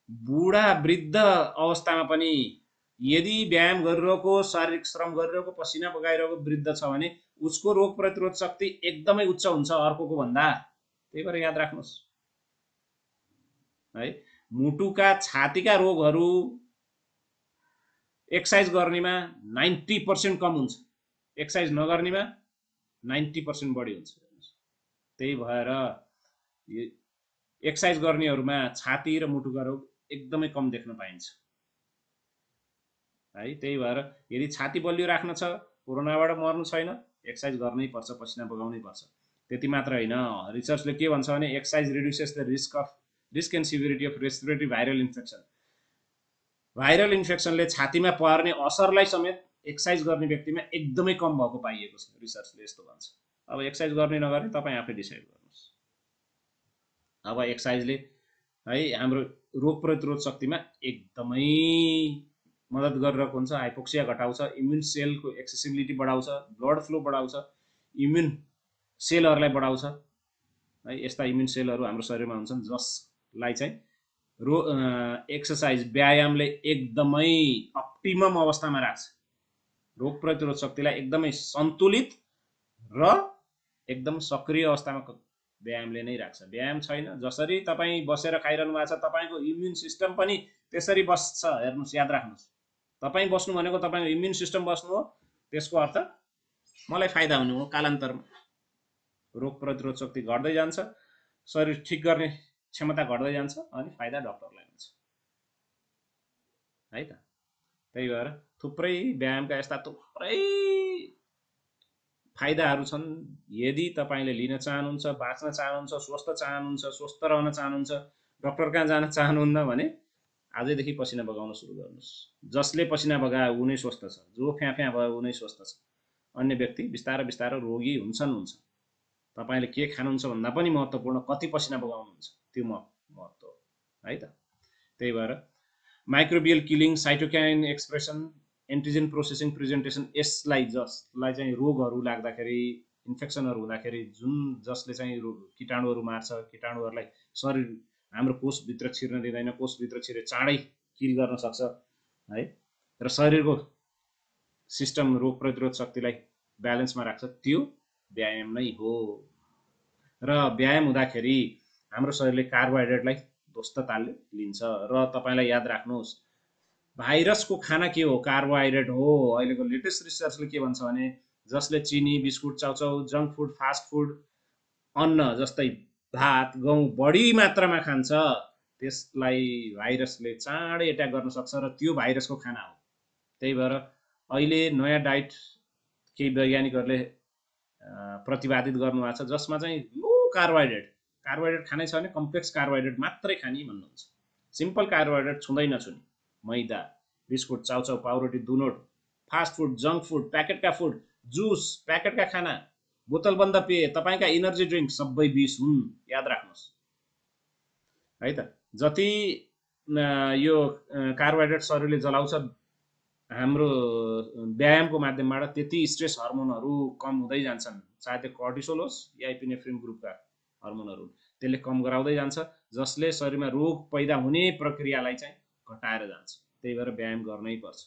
बुढा वृद्ध अवस्थामा पनि यदि व्यायाम गरिरहेको, शारीरिक श्रम गरिरहेको, पसिना बगाइरहेको वृद्ध छ भने उसको रोग प्रतिरोध शक्ति एकदमै उच्च हुन्छ अर्कोको भन्दा। त्यही भएर याद राख्नुहोस् है, मुटुका छातीका रोगहरू एक्सर्साइज गर्नेमा 90% कम हुन्छ, एक्सर्साइज नगर्नेमा 90% बढी हुन्छ। त्यही भएर एक्सर्साइज गर्नेहरूमा छाती र मुटुका रोग एकदमै कम देख्न पाइन्छ है। त्यही भएर यदि छाती बलियो राख्न छ, कोरोनाबाट मर्नु छैन, एक्सर्साइज गर्नै पर्छ, पसिना बगाउनै पर्छ। त्यति मात्र होइन, रिसर्चले के भन्छ भने exercise reduces the risk and severity of respiratory viral infection. Viral इन्फेक्सनले छातीमा पर्ने असरलाई समेत एक्सर्साइज गर्ने व्यक्तिमा एकदमै कम भएको पाइएको छ। रिसर्चले यस्तो भन्छ। अब एक्सर्साइज गर्ने नगर्ने तपाईँ आफै डिसाइड गर्नुहोस्। अब एक्सर्साइजले है हाम्रो रोग प्रतिरोध शक्तिमा एकदमै मद्दत गरिरहेको हुन्छ। हाइपोक्सिया घटाउँछ, इम्युन सेलको एक्सेसिबिलिटी बढाउँछ, ब्लड फ्लो बढाउँछ, इम्युन सेलहरूलाई बढाउँछ है। यस्ता इम्युन सेलहरू हाम्रो शरीरमा हुन्छन् जसलाई चाहिँ एक्सर्साइज व्यायामले एकदमै अप्टिमम अवस्थामा राख्छ। रोग प्रतिरोध शक्तिलाई एकदमै सन्तुलित र एकदम सक्रिय अवस्थामा व्यायामले नै राख्छ। व्यायाम छैन, जसरी तपाईँ बसेर खाइरहनु भएको छ तपाईँको इम्युन सिस्टम पनि त्यसरी बस्छ। हेर्नुहोस्, याद राख्नुहोस्, तपाईँ बस्नु भनेको तपाईँको इम्युन सिस्टम बस्नु हो। त्यसको अर्थ मलाई फाइदा हुनु हो। कालान्तरमा रोग प्रतिरोध शक्ति घट्दै जान्छ, शरीर ठिक गर्ने क्षमता घट्दै जान्छ, अनि फाइदा डक्टरलाई हुन्छ है त। त्यही भएर थुप्रै व्यायामका यस्ता थुप्रै फाइदाहरू छन्। यदि तपाईँले लिन चाहनुहुन्छ, बाँच्न चाहनुहुन्छ, स्वस्थ चाहनुहुन्छ, स्वस्थ रहन चाहनुहुन्छ, डक्टर कहाँ जान चाहनुहुन्न भने आजैदेखि पसिना बगाउन सुरु गर्नुहोस्। जसले पसिना बगायो ऊ नै स्वस्थ छ, जो फ्याँ भयो ऊ नै स्वस्थ छ। अन्य व्यक्ति बिस्तारै बिस्तारै रोगी हुन्छ। तपाईँले के खानुहुन्छ भन्दा पनि महत्त्वपूर्ण कति पसिना बगाउनुहुन्छ त्यो महत्त्व है त। त्यही भएर microbial killing, cytokine expression, antigen processing, presentation, जसलाई चाहिँ रोगहरू लाग्दाखेरि, इन्फेक्सनहरू हुँदाखेरि जसले चाहिँ कीटाणुहरू मार्छ, कीटाणुहरूलाई शरीर हाम्रो कोषभित्र छिर्न दिँदैन, कोषभित्र छिरे चाँडै किल गर्न सक्छ है। र शरीरको सिस्टम रोग प्रतिरोध शक्तिलाई ब्यालेन्समा राख्छ, त्यो व्यायाम नै हो। र व्यायाम हुँदाखेरि हाम्रो शरीरले कार्बोहाइड्रेटलाई ध्वस्त तालले लिन्छ। र तपाईँलाई याद राख्नुहोस्, भाइरसको खाना के हो? कार्बोहाइड्रेट हो। अहिलेको लेटेस्ट रिसर्चले के भन्छ भने जसले चिनी, biscuit, chow chow, junk food, fast food, अन्न जस्तै भात, गहुँ बढी मात्रामा खान्छ, त्यसलाई भाइरसले चाँडै एट्याक गर्न सक्छ र त्यो भाइरसको खाना हो। त्यही भएर अहिले नयाँ डाइट केही वैज्ञानिकहरूले प्रतिपादित गर्नुभएको छ, जसमा चाहिँ लो कार्बोहाइड्रेट खानै छ भने कम्प्लेक्स कार्बोहाइड्रेट मात्रै खाने भन्नुहुन्छ। सिम्पल कार्बोहाइड्रेट छुँदै नछुने, मैदा, बिस्कुट, चाउचाउ, पाउरोटी, दुनोट, फास्ट फुड, जङ्क फुड, प्याकेटका फुड, जुस, प्याकेटका खाना, बोतलबन्द पेय, तपाईँका इनर्जी ड्रिङ्क सबै विष हुन्, याद राख्नुहोस् है त। जति यो कार्बोहाइड्रेट शरीरले जलाउँछ हाम्रो व्यायामको माध्यमबाट, त्यति स्ट्रेस हर्मोनहरू कम हुँदै जान्छन्, चाहे त्यो कर्टिसोल होस् या एपिनेफ्रिन ग्रुपका हर्मोनहरू, त्यसले कम गराउँदै जान्छ, जसले शरीरमा रोग पैदा हुने प्रक्रियालाई चाहिँ घटाएर जान्छ। त्यही भएर व्यायाम गर्नै पर्छ।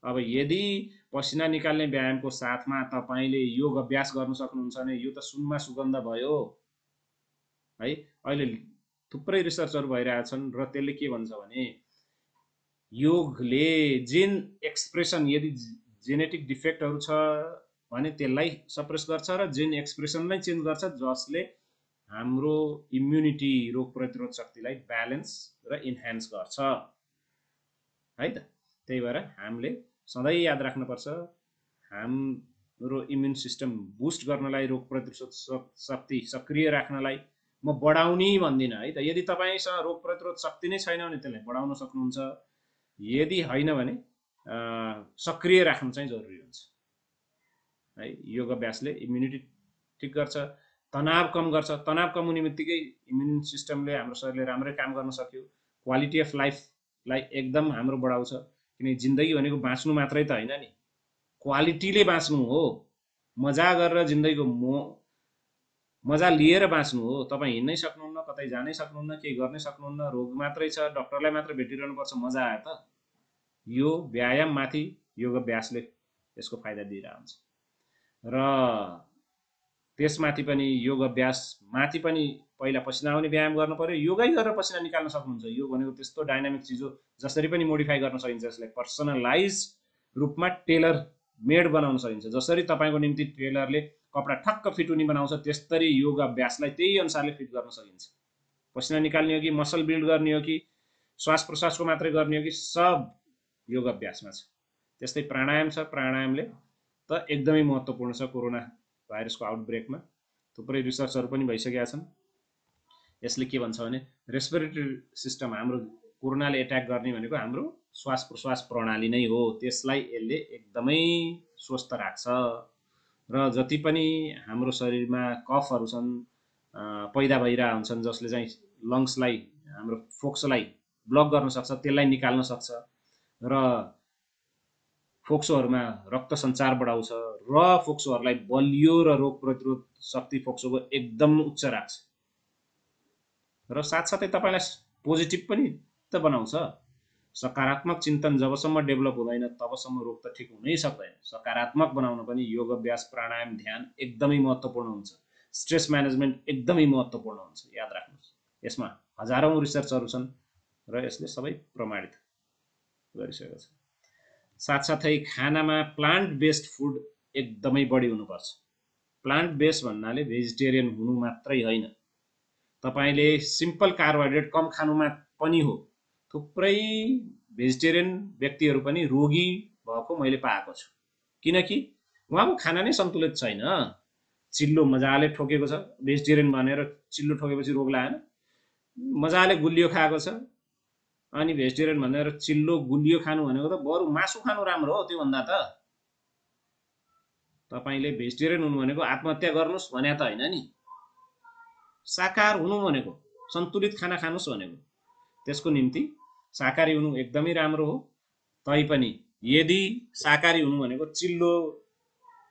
अब यदि पसिना निकाल्ने व्यायामको साथमा तपाईँले योग अभ्यास गर्न सक्नुहुन्छ भने यो त सुनमा सुगन्ध भयो है। अहिले थुप्रै रिसर्चहरू भइरहेछन् र त्यसले के भन्छ भने योगले जिन एक्सप्रेसन, यदि जेनेटिक डिफेक्टहरू छ भने त्यसलाई सप्रेस गर्छ र जिन एक्सप्रेसनलाई चेन्ज गर्छ, जसले हाम्रो इम्युनिटी, रोग प्रतिरोध शक्तिलाई ब्यालेन्स र इन्हान्स गर्छ है त। त्यही भएर हामीले सधैँ याद राख्नुपर्छ, हाम्रो इम्युन सिस्टम बुस्ट गर्नलाई, रोग प्रतिरोध शक्ति सक्रिय राख्नलाई म बढाउने भन्दिनँ है त। यदि तपाईँसँग रोग प्रतिरोध शक्ति नै छैन भने त्यसलाई बढाउन सक्नुहुन्छ, यदि होइन भने सक्रिय राख्नु चाहिँ जरुरी हुन्छ है। योग अभ्यासले इम्युनिटी ठिक गर्छ, तनाव कम गर्छ। तनाव कम हुने बित्तिकै इम्युन सिस्टमले, हाम्रो शरीरले राम्रै काम गर्न सक्यो, क्वालिटी अफ लाइफलाई एकदम हाम्रो बढाउँछ। किनकि जिन्दगी भनेको बाँच्नु मात्रै त होइन नि, क्वालिटीले बाँच्नु हो, मजा गरेर जिन्दगीको मजा लिएर बाँच्नु हो। तपाईँ हिँड्नै सक्नुहुन्न, कतै जानै सक्नुहुन्न, केही गर्नै सक्नुहुन्न, रोग मात्रै छ, डक्टरलाई मात्रै भेटिरहनु पर्छ, मजा आयो त। यो व्यायाम माथि योग अभ्यासले यसको फाइदा दिइरहेको हुन्छ र त्यसमाथि पनि योग अभ्यास माथि पनि पहिला पसिना आउने व्यायाम गर्नु पर्यो। योगै गरेर पसिना निकाल्न सक्नुहुन्छ। योग भनेको त्यस्तो डाइनामिक चिज हो, जसरी पनि मोडिफाई गर्न सकिन्छ। यसलाई पर्सनलाइज रूपमा टेलर मेड बनाउन सकिन्छ। जसरी तपाईँको निम्ति टेलरले कपडा ठक्क फिट हुने बनाउँछ, त्यस्तरी योग अभ्यासलाई त्यही अनुसारले फिट गर्न सकिन्छ। पसिना निकाल्ने हो कि मसल बिल्ड गर्ने हो कि श्वास प्रश्वासको मात्रै गर्ने हो कि सब योग अभ्यासमा छ। त्यस्तै प्राणायाम छ, प्राणायामले त एकदमै महत्त्वपूर्ण छ। कोरोना भाइरसको आउटब्रेकमा थुप्रै रिसर्चहरू पनि भइसकेका छन्। यसले के भन्छ भने रेस्पिरेटरी सिस्टम, हाम्रो कोरोनाले एट्याक गर्ने भनेको हाम्रो श्वास प्रश्वास प्रणाली नै हो, त्यसलाई यसले एकदमै स्वस्थ राख्छ। र जति पनि हाम्रो शरीरमा कफहरू छन्, पैदा भइरहेका हुन्छन्, जसले चाहिँ लङ्सलाई, हाम्रो फोक्सोलाई ब्लक गर्न सक्छ, त्यसलाई निकाल्न सक्छ र फोक्सोहरूमा रक्त सञ्चार बढाउँछ र फोक्सोहरूलाई बलियो र रोग प्रतिरोध शक्ति फोक्सोको एकदम उच्च राख्छ र साथसाथै तपाईँलाई पोजिटिभ पनि त बनाउँछ। सकारात्मक चिन्तन जबसम्म डेभलप हुँदैन तबसम्म रोग त ठिक हुनै सक्दैन। सकारात्मक बनाउन पनि योग अभ्यास, प्राणायाम, ध्यान एकदमै महत्त्वपूर्ण हुन्छ। स्ट्रेस म्यानेजमेन्ट एकदमै महत्त्वपूर्ण हुन्छ, याद राख्नुहोस्। यसमा हजारौँ रिसर्चहरू छन् र यसले सबै प्रमाणित गरिसकेको छ। साथसाथै खानामा प्लान्ट बेस्ड फुड एकदमै बढी हुनुपर्छ। प्लान्ट बेस्ड भन्नाले भेजिटेरियन हुनु मात्रै होइन, तपाईँले सिम्पल कार्बोहाइड्रेट कम खानुमा पनि हो। थुप्रै भेजिटेरियन व्यक्तिहरू पनि रोगी भएको मैले पाएको छु, किनकि उहाँको खाना नै सन्तुलित छैन। चिल्लो मजाले ठोकेको छ, भेजिटेरियन भनेर चिल्लो ठोकेपछि रोग लागेन। मजाले गुलियो खाएको छ, अनि भेजिटेरियन भनेर चिल्लो गुलियो खानु भनेको त बरु मासु खानु राम्रो हो त्योभन्दा त। तपाईँले भेजिटेरियन हुनु भनेको आत्महत्या गर्नुहोस् भने त होइन नि, शाकाहार हुनु भनेको सन्तुलित खाना खानुहोस् भनेको। त्यसको निम्ति शाकाहारी हुनु एकदमै राम्रो हो। तैपनि यदि शाकाहारी हुनु भनेको चिल्लो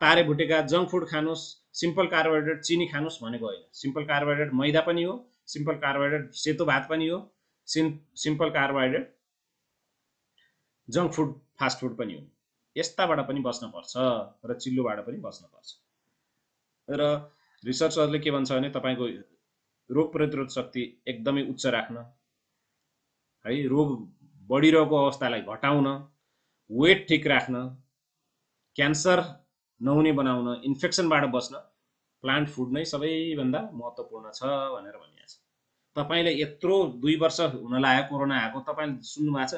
तारे भुटेका जङ्क फुड खानुहोस्, सिम्पल कार्बोहाइड्रेट चिनी खानुहोस् भनेको होइन। सिम्पल कार्बोहाइड्रेट मैदा पनि हो, सिम्पल कार्बोहाइड्रेट सेतो भात पनि हो, simple carbohydrate junk food fast food पनि हो। यस्ताबाट पनि बस्नुपर्छ र चिल्लोबाट पनि बस्नुपर्छ। र रिसर्चरले के भन्छ भने तपाईँको रोग प्रतिरोध शक्ति एकदमै उच्च राख्न है, रोग बढिरहेको अवस्थालाई घटाउन, वेट ठिक राख्न, क्यान्सर नहुने बनाउन, इन्फेक्सनबाट बस्न प्लान्ट फुड नै सबैभन्दा महत्त्वपूर्ण छ भनेर भनिएको छ। तपाईँले यत्रो 2 वर्ष हुन लाग्यो कोरोना आएको, तपाईँले सुन्नु भएको छ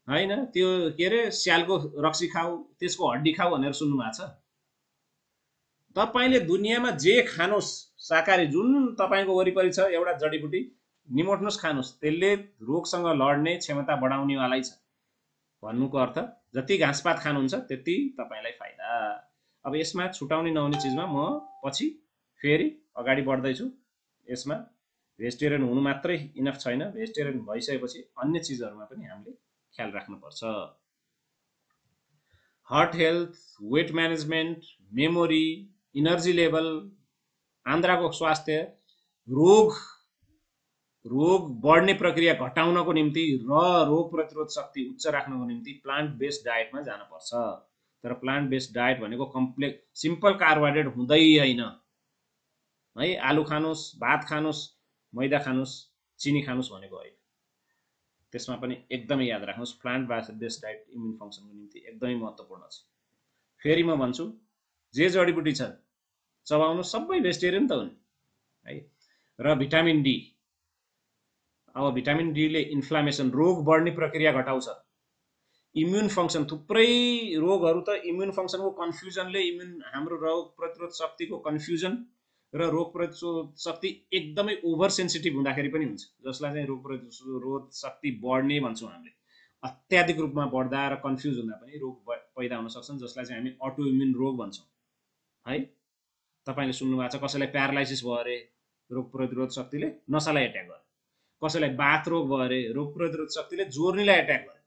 होइन? त्यो के अरे स्यालको रक्सी खाऊ, त्यसको हड्डी खाऊ भनेर सुन्नु भएको छ? तपाईले दुनियाँमा जे खानुस् शाकाहारी जुन तपाईको वरिपरि छ एउटा जडीबुटी निमोट्नुस् खानुस् त्यसले रोगसँग लड्ने क्षमता बढाउनेवालै छ भन्नुको अर्थ जति घाँसपात खानुहुन्छ त्यति तपाईलाई फाइदा। अब यसमा छुटाउने नहुने चिजमा म पछि फेरि अगाडि बढ्दैछु। यसमा भेजिटेरियन हुनु मात्रै इनफ छैन, भेजिटेरियन भइसकेपछि अन्य चिजहरुमा पनि हामीले ख्याल राख्नुपर्छ। Heart health, weight management, memory, energy level, आन्द्राको स्वास्थ्य, रोग बढ्ने प्रक्रिया घटाउनको निम्ति र रोग प्रतिरोध शक्ति उच्च राख्नको निम्ति प्लान्ट बेस्ड डायटमा जानुपर्छ। तर प्लान्ट बेस्ड डायट भनेको कम्प्लेक्स सिम्पल कार्बोहाइड्रेट हुँदै हैन है। आलु खानुस्, भात खानुस्, मैदा खानुस्, चिनी खानुस् भनेको होइन। त्यसमा पनि एकदमै याद राख्नुस् प्लान्ट बेस्ड डायट इम्युन फङ्सनको निम्ति एकदमै महत्त्वपूर्ण छ। फेरि म भन्छु जे जडीबुटी छ चबाउनु सबै भेजिटेरियन त हुन् है। र भिटामिन डी, अब भिटामिन डी ले इन्फ्लामेसन रोग बढ्ने प्रक्रिया घटाउँछ। इम्युन फङ्सन थुप्रै रोगहरु त इम्युन फङ्सनको कन्फ्युजनले हाम्रो रोग प्रतिरोध शक्तिको कन्फ्युजन र रोग प्रतिरोध शक्ति एकदमै ओभर सेन्सिटिभ हुँदाखेरि पनि हुन्छ, जसलाई चाहिँ रोग प्रतिरोध शक्ति बढ्ने भन्छौँ हामीले। अत्याधिक रूपमा बढ्दा र कन्फ्युज हुँदा पनि रोग पैदा हुन सक्छन्, जसलाई चाहिँ हामी अटो इम्युन रोग भन्छौँ है। तपाईले सुन्नु भएको छ कसैलाई प्यारालाइसिस भयो अरे रोग प्रतिरोध शक्तिले नसालाई एट्याक गर्यो, कसैलाई बाथ रोग भयो अरे रोग प्रतिरोध शक्तिले जोर्नीलाई एट्याक गर्यो।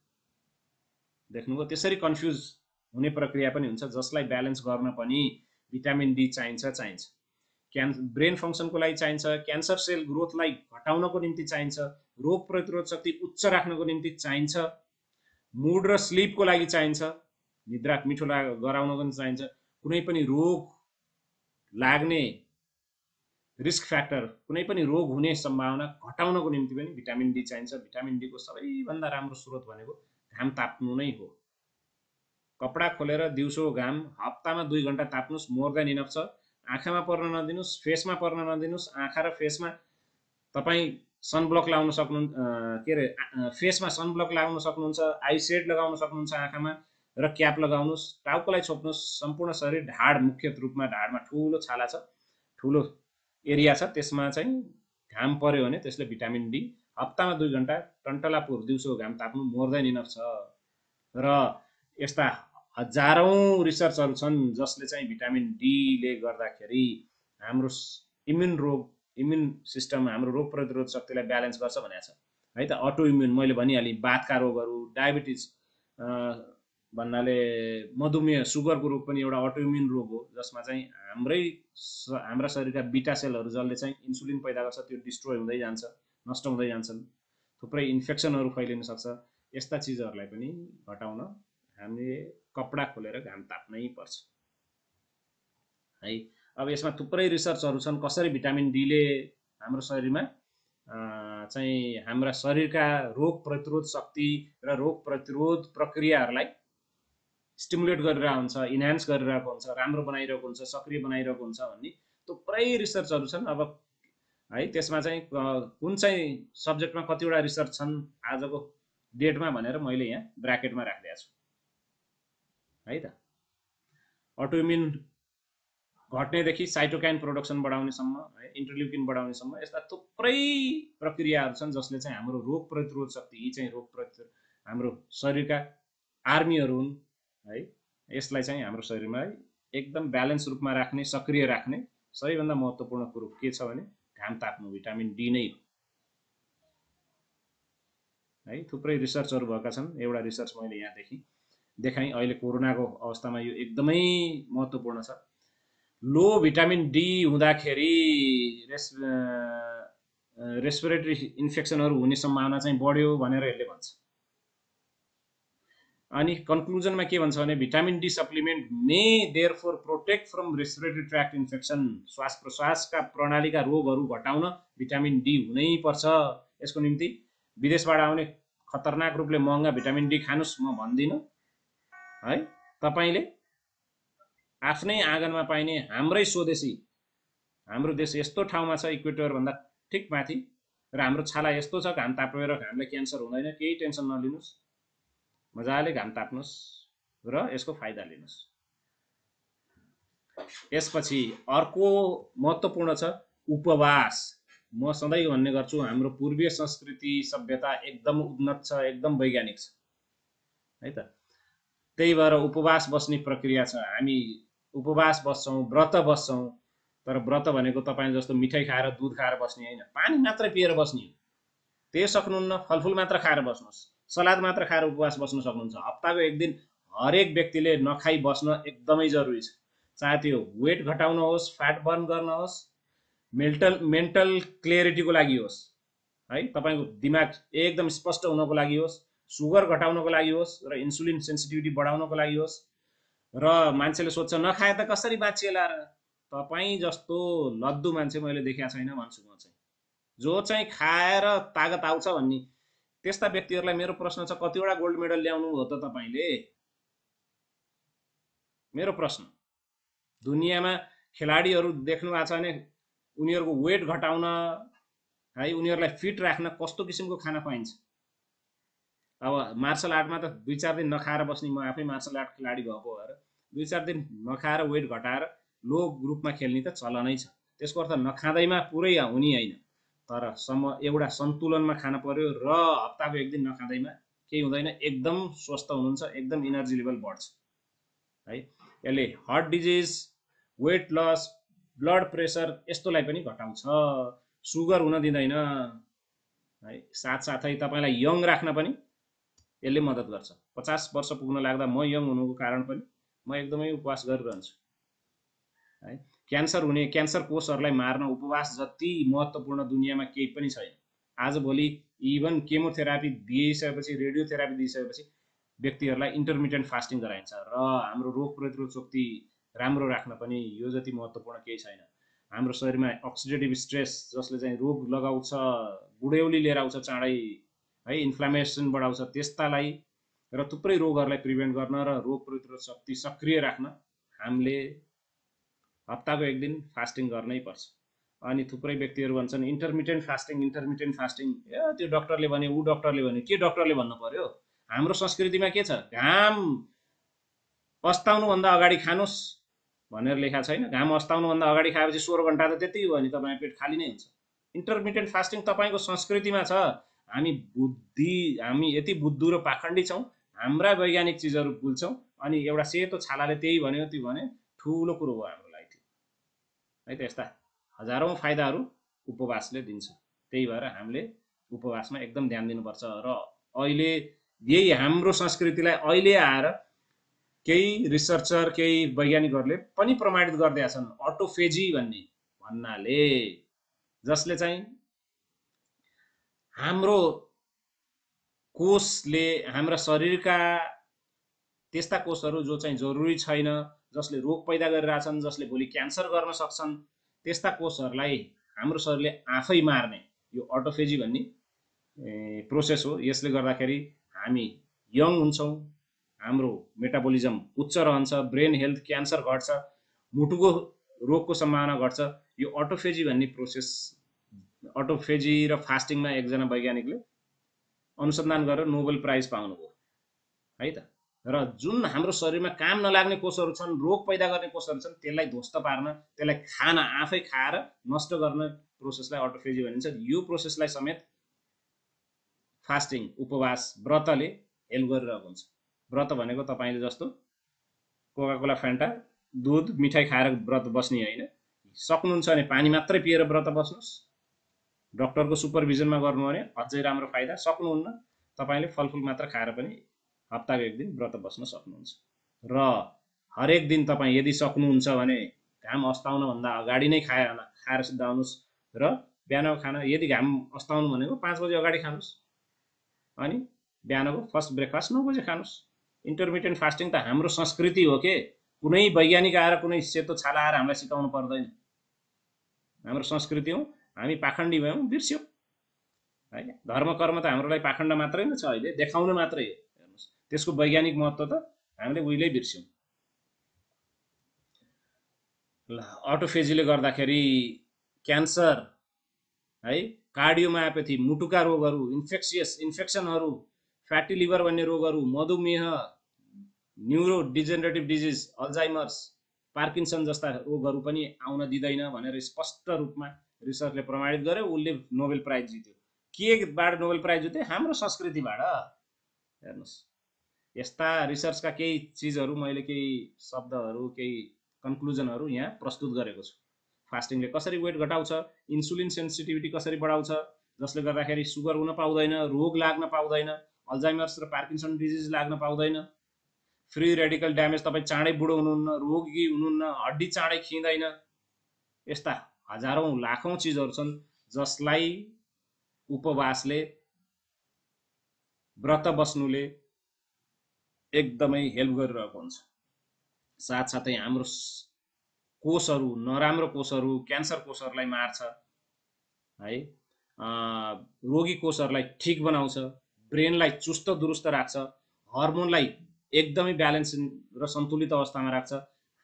देख्नुभयो, त्यसरी कन्फ्युज हुने प्रक्रिया पनि हुन्छ, जसलाई ब्यालेन्स गर्न पनि भिटामिन डी चाहिन्छ। ब्रेन फङ्सनको लागि चाहिन्छ, क्यान्सर सेल ग्रोथलाई घटाउनको निम्ति चाहिन्छ, रोग प्रतिरोध शक्ति उच्च राख्नको निम्ति चाहिन्छ, मुड र स्लिपको लागि चाहिन्छ, निद्रा मिठो गराउनको निम्ति चाहिन्छ, कुनै पनि रोग लाग्ने रिस्क फ्याक्टर, कुनै पनि रोग हुने सम्भावना घटाउनको निम्ति पनि भिटामिन डी चाहिन्छ। भिटामिन डी को सबैभन्दा राम्रो स्रोत भनेको घाम ताप्नु नै हो। कपडा खोलेर दिउँसो घाम हप्तामा 2 घण्टा ताप्नुस्, मोर देन इनफ छ। आँखामा पर्न नदिनुस्, फेसमा पर्न नदिनुस्। आँखा र फेसमा तपाई सनब्लक लाउन सक्नु के रे फेसमा सनब्लक लगाउन सक्नुहुन्छ, आई शेड लगाउन सक्नुहुन्छ आँखामा, र क्याप लगाउनुस्। टाउकोलाई छोप्नुस्। सम्पूर्ण शरीर ढाड, मुख्य रूपमा ढाडमा ठूलो छाला छ, ठूलो एरिया छ, त्यसमा चाहिँ घाम पर्यो भने त्यसले भिटामिन डी हप्तामा 2 घण्टा टन्टलापुर दिउँसो घाम ताप्नु मोर देन इनफ छ। र यस्ता हजारौं रिसर्चहरु छन् जसले चाहिँ भिटामिन डी ले गर्दाखेरि हाम्रो इम्युन सिस्टम, हाम्रो रोग प्रतिरोध शक्तिलाई ब्यालेन्स गर्छ भनेको छ है त। अटो इम्युन मैले भनिहालेँ, बाथका रोगहरु, डायबिटिज भन्नाले मधुमेह, सुगरको रोग पनि एउटा अटो इम्युन रोग हो, जसमा चाहिँ हाम्रा शरीरका बिटा सेलहरु जसले चाहिँ इन्सुलिन पैदा गर्छ त्यो डिस्ट्रोय हुँदै जान्छ, नष्ट हुँदै जान्छन्। थुप्रै इन्फेक्सनहरु फैलिन सक्छ। यस्ता चिजहरुलाई पनि घटाउन हामीले कपडा खोलेर घाम ताप्नै पर्छ है। अब यसमा थुप्रै रिसर्चहरु छन् कसरी भिटामिन डी ले हाम्रो शरीरमा चाहिँ हाम्रा शरीरका रोग प्रतिरोध शक्ति र रोग प्रतिरोध प्रक्रियाहरुलाई स्टिमुलेट गरिरहेको हुन्छ, इन्हान्स गरिरहेको हुन्छ, राम्रो बनाइरहेको हुन्छ, सक्रिय बनाइरहेको हुन्छ भन्ने थुप्रै रिसर्चहरु छन्। अब है त्यसमा चाहिँ कुन चाहिँ सब्जेक्टमा कतिवटा रिसर्च छन् आजको डेटमा भनेर मैले यहाँ ब्र्याकेटमा राखिदिएको छु है त। अटो इम्युन घट्नेदेखि साइटोकाइन प्रोडक्सन बढाउनेसम्म है, इन्टरल्युकिन बढाउनेसम्म यस्ता थुप्रै प्रक्रियाहरु छन् जसले चाहिँ हाम्रो रोग प्रतिरोध शक्ति, यी चाहिँ रोग प्रतिरोध हाम्रो शरीरका आर्मीहरु हुन् है। यसलाई चाहिँ हाम्रो शरीरमा एकदम ब्यालेन्स रूपमा राख्ने, सक्रिय राख्ने सबैभन्दा महत्त्वपूर्ण कुरो के छ भने घाम ताप्नु, भिटामिन डी नै हो है। थुप्रै रिसर्चहरु भएका छन्। एउटा रिसर्च मैले यहाँ देखाएँ, अहिले कोरोनाको अवस्थामा यो एकदमै महत्त्वपूर्ण छ। लो भिटामिन डी हुँदाखेरि रेस्पिरेटरी इन्फेक्सनहरु हुने सम्भावना चाहिँ बढ्यो भनेर यसले भन्छ। अनि कन्क्लुजनमा के भन्छ भने vitamin D supplement may therefore protect from respiratory ट्र्याक्ट infection, श्वास प्रश्वासका प्रणालीका रोगहरु घटाउन भिटामिन डी हुनै पर्छ। यसको निम्ति विदेशबाट आउने खतरनाक रूपले महँगा भिटामिन डी खानुस् म भन्दिनँ है। तपाईले आफ्नै आँगनमा पाइने हाम्रै स्वदेशी, हाम्रो देश यस्तो ठाउँमा छ इक्वेटर भन्दा ठिक माथि, र हाम्रो छाला यस्तो छ घाम तापेर हामीलाई क्यान्सर हुँदैन, केही टेन्सन नलिनुस्, मजाले घाम ताप्नुस् र यसको फाइदा लिनुस्। यसपछि अर्को महत्त्वपूर्ण छ उपवास। म सधैँ भन्ने गर्छु हाम्रो पूर्वीय संस्कृति सभ्यता एकदम उन्नत छ, एकदम वैज्ञानिक छ है त। त्यही भएर उपवास बस्ने प्रक्रिया छ। हामी उपवास बस्छौँ, व्रत बस्छौँ। तर व्रत भनेको तपाईँ जस्तो मिठाई खाएर दुध खाएर बस्ने होइन, पानी मात्रै पिएर बस्ने हो। त्यही सक्नुहुन्न, फलफुल मात्र खाएर बस्नुहोस्, सलाद मात्र खाएर उपवास बस्न सक्नुहुन्छ। हप्ताको एक दिन हरेक व्यक्तिले नखाई बस्न एकदमै जरुरी छ। चाहे त्यो वेट घटाउन होस्, फ्याट बर्न गर्न होस्, मेन्टल क्लियरिटीको लागि होस् है, तपाईँको दिमाग एकदम स्पष्ट हुनको लागि होस्, सुगर घटाउनको लागि होस्, र इन्सुलिन सेन्सिटिभिटी बढाउनको लागि होस्। र मान्छेले सोध्छ नखाए त कसरी बाँचिएला र? तपाईँ जस्तो लद्दु मान्छे मैले देखेको छैन भन्छु म चाहिँ। जो चाहिँ खाएर तागत आउँछ भन्ने त्यस्ता व्यक्तिहरूलाई मेरो प्रश्न छ, कतिवटा गोल्ड मेडल ल्याउनु हो त तपाईँले? मेरो प्रश्न। दुनियाँमा खेलाडीहरू देख्नु भएको छ भने उनीहरूको वेट घटाउन है, उनीहरूलाई फिट राख्न कस्तो किसिमको खाना पाइन्छ। अब मार्सल आर्टमा त 2-4 दिन नखाएर बस्ने, म आफै मार्सल आर्ट खेलाडी भएको भएर 2-4 दिन नखाएर वेट घटाएर लो ग्रुपमा खेल्ने त चलनै छ। त्यसको अर्थ नखाँदैमा पुरै हुने होइन, तर एउटा सन्तुलनमा खान पर्यो र हप्ताको एक दिन नखाँदैमा केही हुँदैन, एकदम स्वस्थ हुनुहुन्छ, एकदम इनर्जी लेभल बढ्छ है। यसले heart disease, weight loss, blood pressure यस्तोलाई पनि घटाउँछ, सुगर हुन दिँदैन है। साथसाथै तपाईँलाई यङ राख्न पनि यसले मद्दत गर्छ। 50 वर्ष पुग्न लाग्दा म यङ हुनुको कारण पनि म एकदमै उपवास गरिरहन्छु है। क्यान्सर कोषहरूलाई मार्न उपवास जति महत्त्वपूर्ण दुनियाँमा केही पनि छैन। आजभोलि इभन केमोथेरापी दिइसकेपछि, रेडियोथेरापी दिइसकेपछि व्यक्तिहरूलाई इन्टरमिटेन्ट फास्टिङ गराइन्छ। र हाम्रो रोग प्रतिरोध शक्ति राम्रो राख्न पनि यो जति महत्त्वपूर्ण केही छैन। हाम्रो शरीरमा अक्सिडेटिभ स्ट्रेस जसले चाहिँ रोग लगाउँछ, बुढ्यौली लिएर आउँछ चाँडै है, इन्फ्लामेसन बढाउँछ, त्यस्तालाई र थुप्रै रोगहरूलाई प्रिभेन्ट गर्न र रोग प्रतिरोध शक्ति सक्रिय राख्न हामीले हप्ताको एक दिन फास्टिङ गर्नै पर्छ। अनि थुप्रै व्यक्तिहरू भन्छन् इन्टरमिटेन्ट फास्टिङ, त्यो डक्टरले भने, ऊ डक्टरले भने, के डक्टरले भन्नु पर्यो? हाम्रो संस्कृतिमा के छ, घाम अस्ताउनुभन्दा अगाडि खानुहोस् भनेर लेखा छैन? घाम अस्ताउनुभन्दा अगाडि खाएपछि 16 घन्टा त त्यति हो भने तपाईँ पेट खाली नै हुन्छ। इन्टरमिटेन्ट फास्टिङ तपाईँको संस्कृतिमा छ। हामी यति बुद्धु र पाखण्डी छौँ, हाम्रा वैज्ञानिक चिजहरू भुल्छौँ, अनि एउटा सेतो छालाले त्यही भन्यो त्यो भने ठुलो कुरो हो हाम्रो लागि है त। यस्ता हजारौँ फाइदाहरू उपवासले दिन्छ। त्यही भएर हामीले उपवासमा एकदम ध्यान दिनुपर्छ। र अहिले यही हाम्रो संस्कृतिलाई अहिले आएर केही रिसर्चर, केही वैज्ञानिकहरूले पनि प्रमाणित गर्दै छन्, अटोफेजी भन्नाले, जसले चाहिँ हाम्रो कोषले, हाम्रा शरीरका त्यस्ता कोषहरू जो चाहिँ जरुरी छैन, जसले रोग पैदा गरिरहेछन्, जसले भोलि क्यान्सर गर्न सक्छन्, त्यस्ता कोषहरूलाई हाम्रो शरीरले आफै मार्ने यो अटोफेजी भन्ने प्रोसेस हो। यसले गर्दाखेरि हामी यङ हुन्छौँ, हाम्रो मेटाबोलिजम उच्च रहन्छ, ब्रेन हेल्थ, क्यान्सर घट्छ, मुटुको रोगको सम्भावना घट्छ। यो अटोफेजी भन्ने प्रोसेस, अटोफेजी र फास्टिङमा एकजना वैज्ञानिकले अनुसन्धान गरेर नोबेल प्राइज पाउनुभयो है त। र जुन हाम्रो शरीरमा काम नलाग्ने कोषहरू छन्, रोग पैदा गर्ने कोषहरू छन्, त्यसलाई ध्वस्त पार्न, त्यसलाई खान, आफै खाएर नष्ट गर्ने प्रोसेसलाई अटोफेजी भनिन्छ। यो प्रोसेसलाई समेत फास्टिङ, उपवास, व्रतले हेल्प गरिरहेको हुन्छ। व्रत भनेको तपाईँले जस्तो कोकाकोला, फ्यान्टा, दुध, मिठाई खाएर व्रत बस्ने होइन। सक्नुहुन्छ भने पानी मात्रै पिएर व्रत बस्नुहोस्, डक्टरको सुपरभिजनमा गर्नु भने अझै राम्रो फाइदा। सक्नुहुन्न, तपाईँले फलफुल मात्र खाएर पनि हप्ताको एक दिन व्रत बस्न सक्नुहुन्छ। र हरेक दिन तपाईँ यदि सक्नुहुन्छ भने घाम अस्ताउनुभन्दा अगाडि नै खाएर सिद्ध आउनुहोस्। र बिहानको खाना यदि घाम अस्ताउनु भनेको 5 बजे अगाडि खानुहोस्, अनि बिहानको फर्स्ट ब्रेकफास्ट 9 बजे खानुहोस्। इन्टरमिटेन्ट फास्टिङ त हाम्रो संस्कृति हो के, कुनै वैज्ञानिक आएर कुनै सेतो छाला आएर हामीलाई सिकाउनु पर्दैन। हाम्रो संस्कृति हो, हामी पाखण्डी भयौँ, बिर्स्यौँ है। धर्म कर्म त हाम्रो लागि पाखण्ड मात्रै नै छ, अहिले देखाउन मात्रै हो। हेर्नुहोस्, त्यसको वैज्ञानिक महत्त्व त हामीले उहिल्यै बिर्स्यौँ। ल, अटोफेजीले गर्दाखेरि क्यान्सर है, कार्डियोमायोपेथी, मुटुका रोगहरू, इन्फेक्सनहरू, फ्याटी लिभर भन्ने रोगहरू, मधुमेह, neuro degenerative disease, Alzheimer's, Parkinson जस्ता रोगहरू पनि आउन दिँदैन भनेर स्पष्ट रूपमा रिसर्चले प्रमाणित गर्यो। उसले नोबेल प्राइज जित्यो। केबाट नोबेल प्राइज जित्यो? हाम्रो संस्कृतिबाट। हेर्नुहोस्, यस्ता रिसर्चका केही चिजहरू, मैले केही शब्दहरू, केही कन्क्लुजनहरू यहाँ प्रस्तुत गरेको छु। फास्टिङले कसरी वेट घटाउँछ, इन्सुलिन सेन्सिटिभिटी कसरी बढाउँछ, जसले गर्दाखेरि सुगर हुन पाउँदैन, रोग लाग्न पाउँदैन, अल्जाइमर्स र पार्किन्सन डिजिज लाग्न पाउँदैन, फ्री रेडिकल ड्यामेज, तपाईँ चाँडै बुढो हुनुहुन्न, रोगी हुनुहुन्न, हड्डी चाँडै खिँदैन। यस्ता हजारौं लाखौं चिजहरू छन् जसलाई उपवासले, व्रत बस्नुले एकदमै हेल्प गरिरहेको हुन्छ। साथसाथै हाम्रो कोषहरू, नराम्रो कोषहरू, क्यान्सर कोषहरूलाई मार्छ है, रोगी कोषहरूलाई ठिक बनाउँछ, ब्रेनलाई चुस्त दुरुस्त राख्छ, हर्मोनलाई एकदमै ब्यालेन्स र सन्तुलित अवस्थामा राख्छ।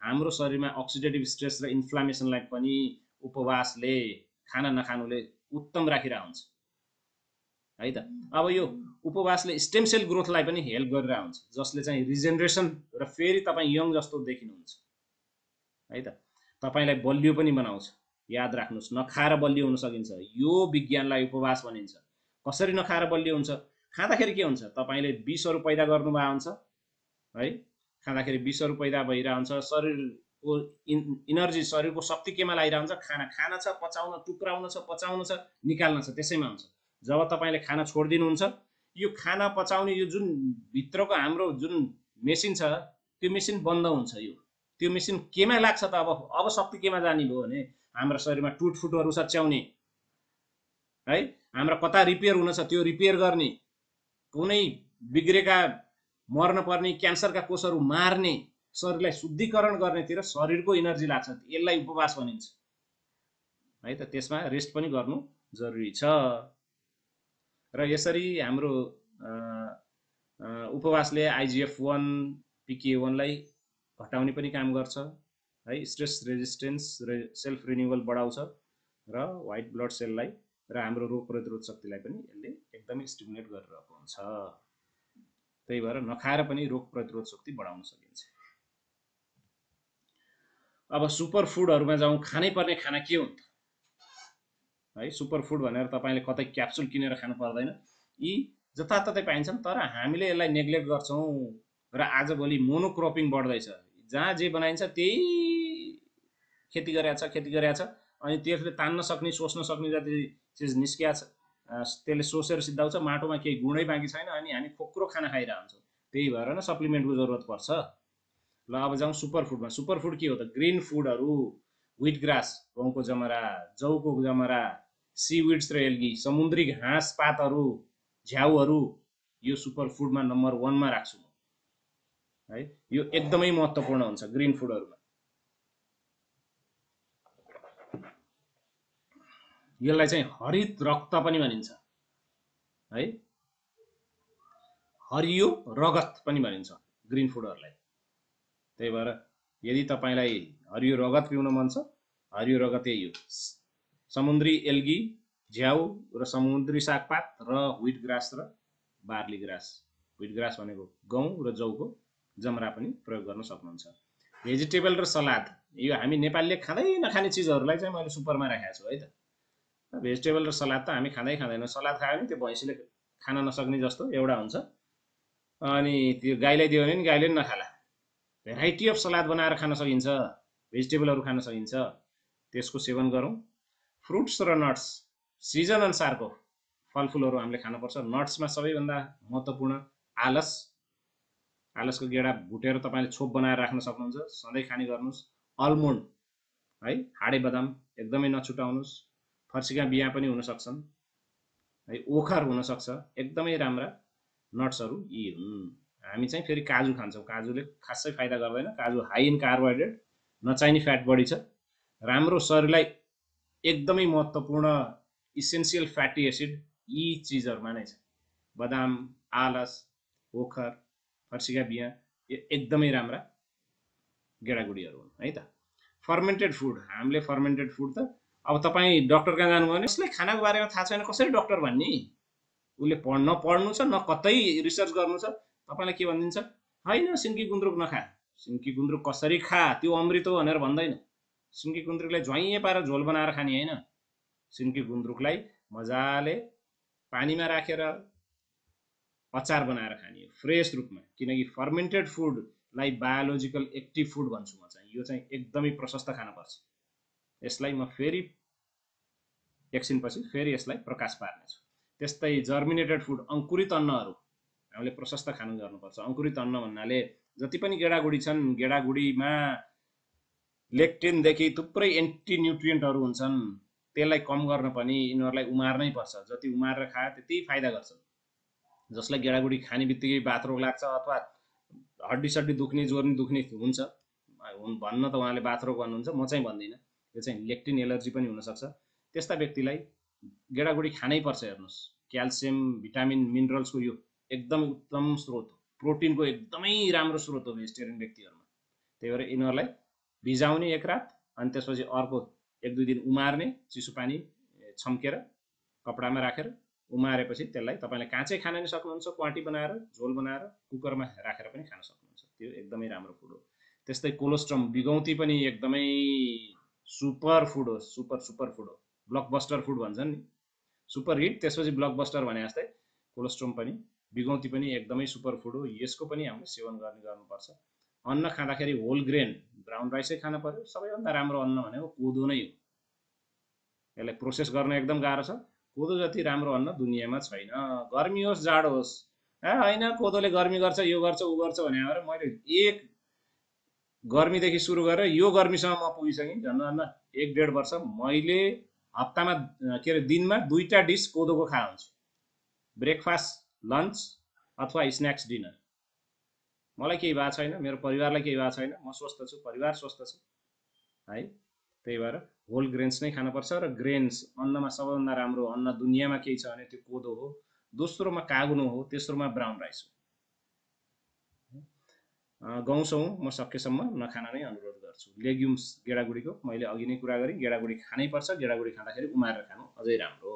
हाम्रो शरीरमा अक्सिडेटिभ स्ट्रेस र इन्फ्लामेसनलाई पनि उपवासले, खाना नखानुले उत्तम राखिरहेको हुन्छ है त। अब यो उपवासले स्टेम सेल ग्रोथलाई पनि हेल्प गरिरहेको हुन्छ, जसले चाहिँ रिजेनरेसन र फेरि तपाईँ यङ जस्तो देखिनुहुन्छ है त। तपाईँलाई बलियो पनि बनाउँछ। याद राख्नुहोस्, नखाएर बलियो हुन सकिन्छ। यो विज्ञानलाई उपवास भनिन्छ। कसरी नखाएर बलियो हुन्छ? खाँदाखेरि के हुन्छ? तपाईँले विषहरू पैदा गर्नुभएको हुन्छ है, खाँदाखेरि विषहरू पैदा भइरहेको हुन्छ। शरीरको इनर्जी, शरीरको शक्ति केमा लागिरहेको हुन्छ? खाना छ, पचाउन, टुक्राउन छ, पचाउन छ, निकाल्न छ, त्यसैमा हुन्छ। जब तपाईँले खाना छोडिदिनुहुन्छ, यो खाना पचाउने यो जुन भित्रको हाम्रो जुन मेसिन छ, त्यो मेसिन बन्द हुन्छ। त्यो मेसिन केमा लाग्छ त? अब शक्ति केमा जाने भयो भने हाम्रो शरीरमा टुटफुटहरू सच्याउने है, हाम्रो कता रिपेयर हुन छ त्यो रिपेयर गर्ने, कुनै बिग्रेका मर्न पर्ने क्यान्सरका कोषहरू मार्ने, शरीरलाई शुद्धिकरण गर्नेतिर शरीरको इनर्जी लाग्छ। यसलाई उपवास भनिन्छ है त। त्यसमा रेस्ट पनि गर्नु जरुरी छ। र यसरी हाम्रो उपवासले IGF-1, PKA-1 लाई घटाउने पनि काम गर्छ है, स्ट्रेस रेजिस्टेन्स र सेल्फ रिन्युअल बढाउँछ, र व्हाइट ब्लड सेललाई र हाम्रो रोग प्रतिरोध शक्तिलाई पनि यसले एकदमै स्टिमुलेट गरिरहेको हुन्छ। त्यही भएर नखाएर पनि रोग प्रतिरोध शक्ति बढाउन सकिन्छ। अब सुपर फुडहरुमा जाउँ। खानै पर्ने खाना के हो त है? सुपर फुड भनेर तपाईले कतै क्याप्सुल किनेर खानु पर्दैन। यी जताततै पाइन्छन्, तर हामीले यसलाई नेग्लेक्ट गर्छौं र आजभोलि मोनोक्रपिङ बढ्दैछ। जहाँ जे बनाइन्छ त्यही खेती गरेछ अनि त्यसले तान्न सक्ने, सोच्न सक्ने जति चीज निस्किया छ, त्यसले सोचेर सिद्धाउँछ। माटोमा केही गुणै बाँकी छैन अनि हामी खोक्रो खाना खाइरहन्छौं। त्यही भएर न सप्लिमेन्टको जरुरत पर्छ। ल अब जाउँ सुपर फुडमा। सुपर फुड के हो त? ग्रीन फुडहरु, व्हीट ग्रास, गहुँको जमरा, जौको जमरा, सीविड्स र एल्गी, समुद्री घाँस पातहरु, झ्याउहरु, यो सुपर फुडमा नम्बर 1 मा राख्छु म है। यो एकदमै महत्त्वपूर्ण हुन्छ ग्रीन फुडहरुमा। यसलाई चाहिँ हरित रक्त पनि भनिन्छ है, हरियो रगत पनि भनिन्छ ग्रीन फुडहरुलाई। त्यही भएर यदि तपाईलाई हरियो रगत पिउन मन छ, हरियो रगत यही हो। समुद्री एल्गी, झ्याउ र समुद्री सागपात र व्हीट ग्रास र बार्ली ग्रास। व्हीट ग्रास भनेको गहुँ र जौको जमरा पनि प्रयोग गर्न सक्नुहुन्छ। भेजिटेबल र सलाद, यो हामी नेपालीले खाँदै नखाने चीजहरुलाई चाहिँ मैले सुपरमा राखेको छु है त। भेजिटेबल र सलाद त हामी खाँदै खाँदैनौं। सलाद खायो भने त्यो भैँसीले खान नसक्ने जस्तो एउटा हुन्छ, अनि त्यो गाईलाई दियो भने गाईले पनि नखाला। भेराइटी अफ सलाद बनाएर खान सकिन्छ, भेजिटेबलहरु खान सकिन्छ, त्यसको सेवन गरौँ। फ्रुट्स र नट्स, सिजन अनुसारको फलफुलहरु हामीले खानुपर्छ। नट्समा सबैभन्दा महत्त्वपूर्ण आलस, आलसको गेडा भुटेर तपाईले छोप बनाएर राख्न सक्नुहुन्छ, सधैँ खाने गर्नुस्। अलमोन्ड है, हाडे बदाम एकदमै नछुटाउनुस्। फर्सीका बिया पनि हुन सक्छन् है, ओखर हुन सक्छ, एकदमै राम्रा नट्सहरु यी हुन्। हामी चाहिँ फेरि काजु खान्छौं। काजुले खासै फाइदा गर्दैन। काजु हाई इन कार्बोहाइड्रेट, नचाहिने फ्याट बढी छ। राम्रो शरीरलाई एकदमै महत्त्वपूर्ण इसेन्शियल फ्याटी एसिड यी चीजहरुमा नै छ। बदाम, आलस, ओखर, फर्सीका बिया एकदमै राम्रा गेडागुडीहरु हुन् है त। फर्मेन्टेड फुड, हामीले फर्मेन्टेड फुड त अब तपाई डाक्टर कहाँ जानुभयो भने उसले खानाको बारेमा थाहा छैन, कसरी डाक्टर भन्ने? उले पढ्नु छ न कतै रिसर्च गर्नु छ, तपाईलाई के भनिदिन्छ? हैन सिन्की गुन्द्रुक नखा, सिन्की गुन्द्रुक कसरी खा त्यो अमृत हो भनेर भन्दैन। सिन्की गुन्द्रुकलाई ज्वाइँ पारेर झोल बनाएर खाने होइन। सिन्की गुन्द्रुकलाई मजाले पानीमा राखेर अचार बनाएर खाने फ्रेस रूपमा, किनकि फर्मेन्टेड फुडलाई बायोलोजिकल एक्टिभ फुड भन्छु म चाहिँ। यो चाहिँ एकदमै प्रशस्त खानुपर्छ। यसलाई म फेरि एकछिनपछि फेरि यसलाई प्रकाश पार्नेछु। त्यस्तै जर्मिनेटेड फुड, अङ्कुरित अन्नहरू हामीले प्रशस्त खानु गर्नुपर्छ। अङ्कुरित अन्न भन्नाले जति पनि गेडागुडी छन्, गेडागुडीमा लेक्टिनदेखि थुप्रै एन्टी न्युट्रियन्टहरू हुन्छन्। त्यसलाई कम गर्न पनि यिनीहरूलाई उमार्नै पर्छ। जति उमारेर खाए त्यति फाइदा गर्छ। जसलाई गेडागुडी खाने बित्तिकै बाथरोग लाग्छ अथवा हड्डी सड्डी दुख्ने, जोर्नी दुख्ने हुन्छ भन्न त उहाँले बाथरोग भन्नुहुन्छ, म चाहिँ भन्दिनँ। यो चाहिँ लेक्टिन एलर्जी पनि हुनसक्छ। त्यस्ता व्यक्तिलाई गेडागुडी खानै पर्छ। हेर्नुहोस्, क्याल्सियम, भिटामिन, मिनरल्सको यो एकदम उत्तम स्रोत हो। प्रोटिनको एकदमै राम्रो स्रोत हो भेजिटेरियन व्यक्तिहरूमा। त्यही भएर यिनीहरूलाई भिजाउने एक रात, अनि त्यसपछि अर्को 1-2 दिन उमार्ने, चिसो पानी छम्केर कपडामा राखेर उमारेपछि त्यसलाई तपाईँले काँचै खान नि सक्नुहुन्छ, क्वाटी बनाएर, झोल बनाएर, कुकरमा राखेर पनि खान सक्नुहुन्छ। त्यो एकदमै राम्रो फुड हो। त्यस्तै कोलोस्ट्रम, बिगौती पनि एकदमै सुपर फुड हो। सुपर फुड हो। ब्लकबस्टर फुड भन्छन् नि, सुपर हिट त्यसपछि ब्लकबस्टर भने जस्तै कोलोस्ट्रम पनि, बिगौती पनि एकदमै सुपर फुड हो। यसको पनि हामीले सेवन गर्नुपर्छ। अन्न खाँदाखेरि होल ग्रेन ब्राउन राइसै खान पर्यो। सबैभन्दा राम्रो अन्न भनेको कोदो नै हो। यसलाई प्रोसेस गर्न एकदम गाह्रो छ। कोदो जति राम्रो अन्न दुनियाँमा छैन। गर्मी होस् जाडो होस्, होइन कोदोले गर्मी गर्छ, यो गर्छ, ऊ गर्छ भने मैले एक गर्मीदेखि सुरु गरेर यो गर्मीसम्म म पुगिसकेँ। झन् 1-1.5 वर्ष मैले हप्तामा के अरे दिनमा 2टा डिस कोदोको खा हुन्छु। ब्रेकफास्ट, लन्च अथवा स्न्याक्स, डिनर। मलाई केही भएको छैन, मेरो परिवारलाई केही भएको छैन, म स्वस्थ छु, परिवार स्वस्थ छ है। त्यही भएर होल ग्रेन्स नै खानुपर्छ। र ग्रेन्स अन्नमा सबैभन्दा राम्रो अन्न दुनियाँमा केही छ भने त्यो कोदो हो। दोस्रोमा कागुनो हो, तेस्रोमा ब्राउन राइस हो। गहुँ म सकेसम्म नखान नै अनुरोध गर्छु। लेग्युम्स गेडागुडीको मैले अघि नै कुरा गरेँ, गेडागुडी खानै पर्छ। गेडागुडी खाँदाखेरि उमारेर खानु अझै राम्रो।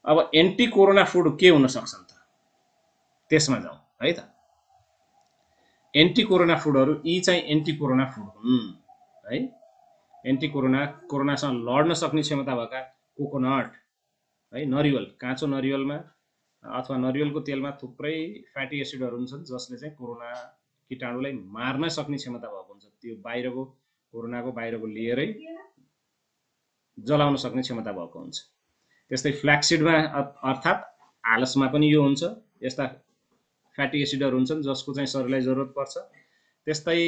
अब एन्टी कोरोना फुड के हुन सक्छन् त, त्यसमा जाउँ है त। एन्टी कोरोना फुडहरू यी चाहिँ एन्टी कोरोना फुड हुन् है। एन्टी कोरोनासँग लड्न सक्ने क्षमता भएका कोकोनट है, नरिवल, काँचो नरिवलमा अथवा नरिवलको तेलमा थुप्रै फ्याटी एसिडहरू हुन्छन् जसले चाहिँ कोरोना कीटाणुलाई मार्न सक्ने क्षमता भएको हुन्छ। त्यो बाहिरको कोरोनाको बाहिरको लेयरै जलाउन सक्ने क्षमता भएको हुन्छ। त्यस्तै फ्ल्याक्सिडमा अर्थात् आलसमा पनि यो हुन्छ। यस्ता फ्याटी एसिडहरू हुन्छन् जसको चाहिँ शरीरलाई जरुरत पर्छ। त्यस्तै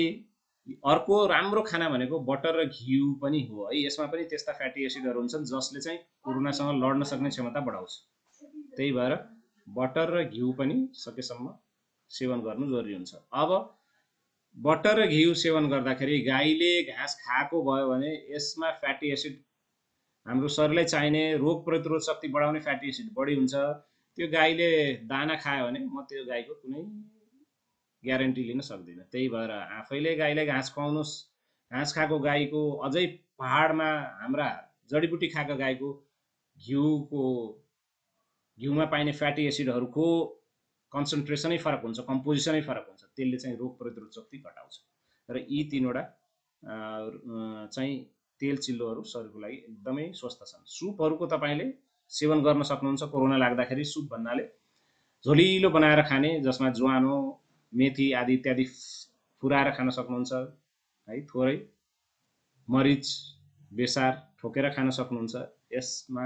अर्को राम्रो खाना भनेको बटर र घिउ पनि हो है। यसमा पनि त्यस्ता फ्याटी एसिडहरू हुन्छन् जसले चाहिँ कोरोनासँग लड्न सक्ने क्षमता बढाउँछ। त्यही भएर बटर र घिउ पनि सकेसम्म सेवन गर्नु जरुरी हुन्छ। अब बटर र घिउ सेवन गर्दाखेरि गाईले घाँस खाएको भयो भने यसमा फ्याटी एसिड, हाम्रो शरीरलाई चाहिने रोग प्रतिरोध शक्ति बढाउने फ्याटी एसिड बढी हुन्छ। त्यो गाईले दाना खायो भने म त्यो गाईको कुनै ग्यारेन्टी लिन सक्दिनँ। त्यही भएर आफैले गाईलाई घाँस खुवाउनुहोस्। घाँस खाएको गाईको, अझै पहाडमा हाम्रा जडीबुटी खाएको गाईको घिउमा पाइने फ्याटी एसिडहरूको कन्सन्ट्रेसनै फरक हुन्छ, कम्पोजिसनै फरक हुन्छ। त्यसले चाहिँ रोग प्रतिरोध शक्ति घटाउँछ। र यी 3वटा चाहिँ तेल चिल्लोहरू शरीरको लागि एकदमै स्वस्थ छन्। सुपहरूको तपाईँले सेवन गर्न सक्नुहुन्छ। कोरोना लाग्दाखेरि सुप भन्नाले झोलिलो बनाएर खाने, जसमा ज्वानो, मेथी आदि इत्यादि फुराएर खान सक्नुहुन्छ है। थोरै मरिच, बेसार ठोकेर खान सक्नुहुन्छ। यसमा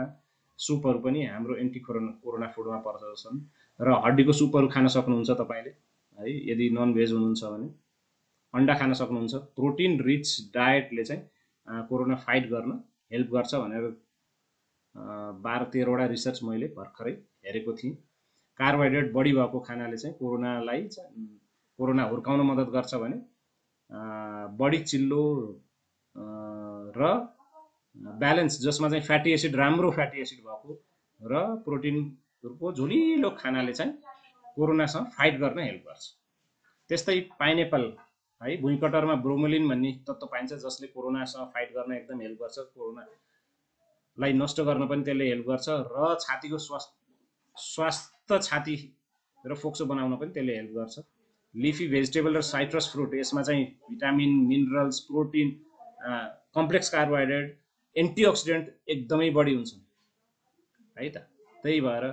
सुपहरू पनि हाम्रो एन्टी कोरोना फुडमा पर्छन्। र हड्डीको सुपहरू खान सक्नुहुन्छ तपाईँले है, यदि नन भेज हुनुहुन्छ भने। अन्डा खान सक्नुहुन्छ। प्रोटिन रिच डायटले चाहिँ कोरोना फाइट गर्न हेल्प गर्छ भनेर 12-13वटा रिसर्च मैले भर्खरै हेरेको थिएँ। कार्बोहाइड्रेट बढी भएको खानाले चाहिँ कोरोना हुर्काउन मद्दत गर्छ भने बढी चिल्लो र ब्यालेन्स, जसमा चाहिँ फ्याटी एसिड, राम्रो फ्याटी एसिड भएको र प्रोटिनको झोलिलो खानाले चाहिँ कोरोनासँग फाइट गर्न हेल्प गर्छ। त्यस्तै पाइनएप्पल है, भुइँकटरमा ब्रोमोलिन भन्ने तत्त्व पाइन्छ जसले कोरोनासँग फाइट गर्न एकदम हेल्प गर्छ। कोरोनालाई नष्ट गर्न पनि त्यसले हेल्प गर्छ। र छातीको स्वास्थ्य छाती र फोक्सो बनाउन पनि त्यसले हेल्प गर्छ। लिफी भेजिटेबल र साइट्रस फ्रुट, यसमा चाहिँ vitamin, minerals, protein, complex carbohydrate, antioxidant एकदमै बढी हुन्छन् है त। त्यही भएर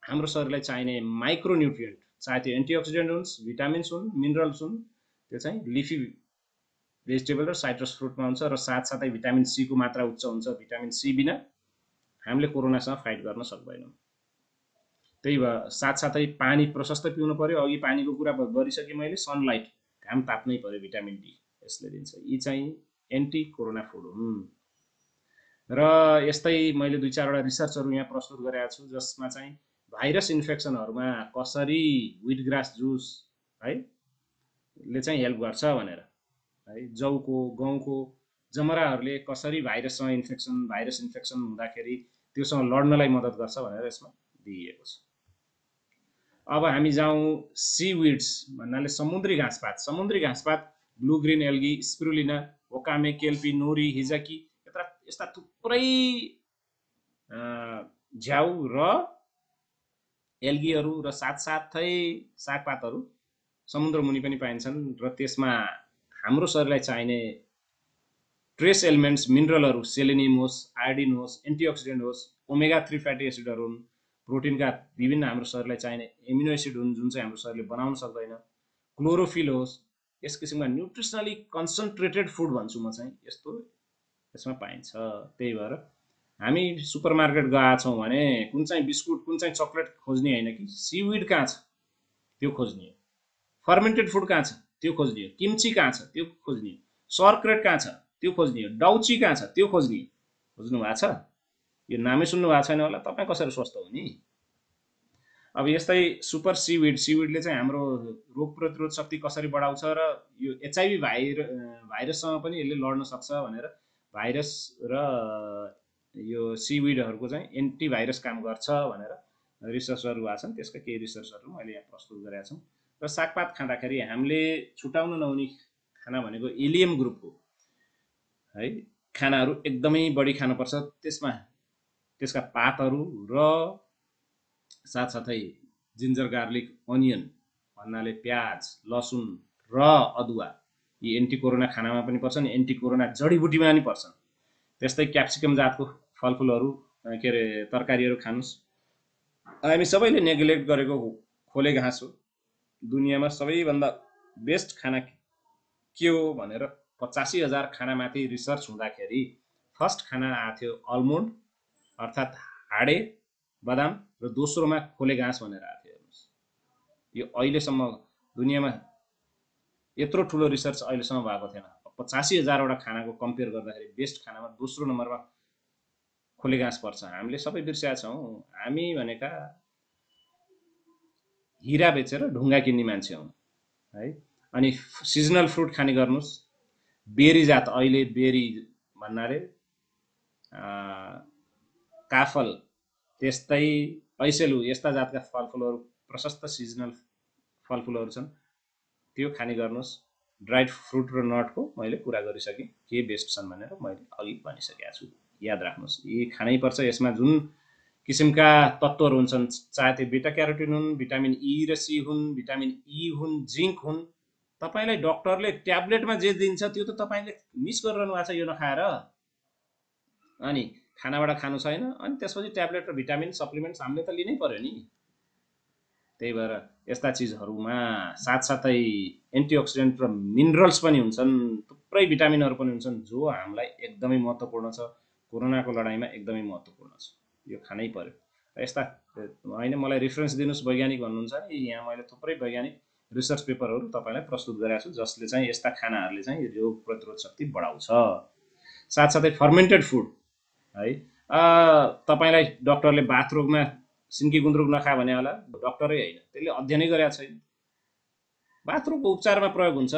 हाम्रो शरीरलाई चाहिने माइक्रोन्युट्रिएन्ट, चाहे त्यो एन्टिअक्सिडेन्ट हुन्, भिटामिन्स हुन्, मिनरल्स हुन्, त्यो चाहिँ लिफी भेजिटेबल र साइट्रस फ्रुटमा हुन्छ। र साथसाथै भिटामिन सी को मात्रा उच्च हुन्छ। भिटामिन सी बिना हामीले कोरोनासँग फाइट गर्न सक्दैनौँ। त्यही भएर साथसाथै पानी प्रशस्त पिउनु पर्यो। अघि पानीको कुरा गरिसकेँ मैले। सनलाइट, घाम ताप्नै पर्यो, भिटामिन डी यसले दिन्छ। यी चाहिँ एन्टी कोरोना फुड हुन्। र यस्तै मैले 2-4वटा रिसर्चहरू यहाँ प्रस्तुत गरेका छु, जसमा चाहिँ भाइरस इन्फेक्सनहरूमा कसरी व्हिट ग्रास जुस है ले चाहिँ हेल्प गर्छ भनेर है। जौको, गहुँको जमराहरूले कसरी भाइरस इन्फेक्सन हुँदाखेरि त्योसँग लड्नलाई मद्दत गर्छ भनेर यसमा दिइएको छ। अब हामी जाउँ सीविड्स भन्नाले समुद्री घाँसपात। समुद्री घाँसपात ब्लू ग्रीन एल्गी, स्पिरुलिना, ओकामे, केल्पी, नोरी, हिजाकी, यस्ता थुप्रै झ्याउ र एल्गीहरू र साथसाथै सागपातहरू समुद्र मुनि पनि पाइन्छन्। र त्यसमा हाम्रो शरीरलाई चाहिने ट्रेस एलिमेन्ट्स, मिनरलहरू, सेलेनियम होस्, आयोडिन होस्, एन्टिअक्सिडेन्ट होस्, ओमेगा 3 फ्याटी एसिडहरू हुन्, प्रोटिनका विभिन्न हाम्रो शरीरलाई चाहिने एमिनो एसिड हुन् जुन चाहिँ हाम्रो शरीरले बनाउन सक्दैन, क्लोरोफिल होस्। यस किसिमका न्युट्रिसनली कन्सन्ट्रेटेड फुड भन्छु म चाहिँ, यस्तो यसमा पाइन्छ। त्यही भएर हामी सुपरमार्केट गएका छौँ भने कुन चाहिँ बिस्कुट, कुन चाहिँ चक्लेट खोज्ने होइन कि सीविड कहाँ छ त्यो खोज्ने हो, फर्मेन्टेड फुड कहाँ छ त्यो खोज्ने हो, किम्ची कहाँ छ त्यो खोज्ने हो, सर्क्रेट कहाँ छ त्यो खोज्ने हो, डाउची कहाँ छ त्यो खोज्ने हो। खोज्नु भएको छ? यो नामै सुन्नु भएको छैन होला, तपाईँ कसरी स्वस्थ हुने? अब यस्तै सुपर सीविडले चाहिँ हाम्रो रोग प्रतिरोध शक्ति कसरी बढाउँछ र यो एचआइभी भाइरससँग पनि यसले लड्न सक्छ भनेर भाइरस र यो सीविडहरूको चाहिँ एन्टिभाइरस काम गर्छ भनेर रिसर्चहरू भएको छन्। त्यसका केही रिसर्चहरू मैले यहाँ प्रस्तुत गरेका छौँ। र सागपात खाँदाखेरि हामीले छुटाउन नहुने खाना भनेको इलियम ग्रुपको है खानाहरू एकदमै बढी खानुपर्छ। त्यसका पातहरू र साथसाथै जिन्जर, गार्लिक, अनियन भन्नाले प्याज, लसुन र अदुवा, यी एन्टी कोरोना खानामा पनि पर्छन्, एन्टी कोरोना जडीबुटीमा पनि पर्छन्। त्यस्तै क्याप्सिकम जातको फलफुलहरू, के अरे तरकारीहरू खानुहोस्। हामी सबैले नेग्लेक्ट गरेको खोले घाँस हो। दुनियाँमा सबैभन्दा बेस्ट खाना के हो भनेर 85,000 खानामाथि रिसर्च हुँदाखेरि फर्स्ट खाना आएको थियो अलमोन्ड अर्थात् हाडे बदाम, र दोस्रोमा खोले घाँस भनेर आएको थियो। हेर्नुहोस्, यो अहिलेसम्म दुनियाँमा यत्रो ठुलो रिसर्च अहिलेसम्म भएको थिएन। 85,000वटा खानाको कम्पेयर गर्दाखेरि बेस्ट खानामा दोस्रो नम्बरमा खोले घाँस पर्छ। हामीले सबै बिर्सेका छौँ। हामी भनेका हिरा बेचेर ढुङ्गा किन्ने मान्छे हौँ है। अनि सिजनल फ्रुट खाने गर्नुहोस्। बेरी जात, अहिले बेरी भन्नाले काफल, त्यस्तै ऐसेलु यस्ता जातका फलफुलहरू, प्रशस्त सिजनल फलफुलहरू छन्, त्यो खाने गर्नुहोस्। ड्राइड फ्रुट र नटको मैले कुरा गरिसकेँ के बेस्ट छन् भनेर मैले अघि भनिसकेको छु। याद राख्नुहोस्, यी खानै पर्छ। यसमा जुन किसिमका तत्त्वहरू हुन्छन्, चाहे त्यो बेटा क्यारोटिन हुन्, भिटामिन ई र सी हुन्, भिटामिन ई हुन्, जिङ्क हुन्, तपाईँलाई डक्टरले ट्याब्लेटमा जे दिन्छ त्यो त तपाईँले मिस गरिरहनु भएको छ यो नखाएर। अनि खानाबाट खानु छैन, अनि त्यसपछि ट्याब्लेट र भिटामिन सप्लिमेन्ट्स हामीले त लिनै पर्यो नि। त्यही भएर यस्ता चिजहरूमा साथसाथै एन्टिअक्सिडेन्ट र मिनरल्स पनि हुन्छन्, थुप्रै भिटामिनहरू पनि हुन्छन् जो हामीलाई एकदमै महत्त्वपूर्ण छ, कोरोनाको लडाइँमा एकदमै महत्त्वपूर्ण छ। यो खानै पर्यो। यस्ता होइन, मलाई रेफरेन्स दिनुहोस् वैज्ञानिक भन्नुहुन्छ नि, यहाँ मैले थुप्रै वैज्ञानिक रिसर्च पेपरहरू तपाईँलाई प्रस्तुत गरेको छु जसले चाहिँ यस्ता खानाहरूले चाहिँ रोग प्रतिरोध शक्ति बढाउँछ। साथसाथै फर्मेन्टेड फुड है। तपाईँलाई डक्टरले बाथरोगमा सिन्की गुन्द्रुक नखा भने होला, डक्टरै होइन, त्यसले अध्ययनै गरेको छैन। बाथरोगको उपचारमा प्रयोग हुन्छ।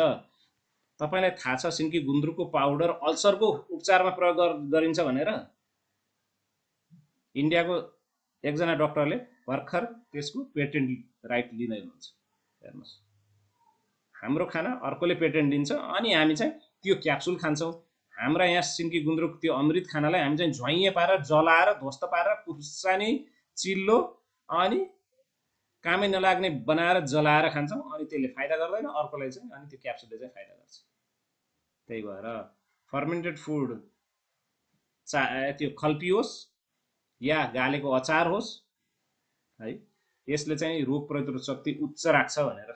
तपाईँलाई थाहा छ सिन्की गुन्द्रुकको पाउडर अल्सरको उपचारमा प्रयोग गरिन्छ भनेर? इन्डियाको एकजना डक्टरले भर्खर त्यसको पेटेन्ट राइट लिँदै हुनुहुन्छ। हेर्नुहोस्, हाम्रो खाना अर्कोले पेटेन्ट दिन्छ अनि हामी चाहिँ त्यो क्याप्सुल खान्छौँ। हाम्रा यहाँ सिन्की गुन्द्रुक त्यो अमृत खानालाई हामी चाहिँ झ्वाइए पारेर, जलाएर, ध्वस्त पारेर, खुर्सानी, चिल्लो अनि कामै नलाग्ने बनाएर जलाएर खान्छौँ अनि त्यसले फाइदा गर्दैन, अर्कोलाई चाहिँ अनि त्यो क्याप्सुलले चाहिँ फाइदा गर्छ। त्यही भएर फर्मेन्टेड फुड त्यो खल्पियोस् या गालेको अचार होस् है, यसले चाहिँ रोग प्रतिरोध शक्ति उच्च राख्छ भनेर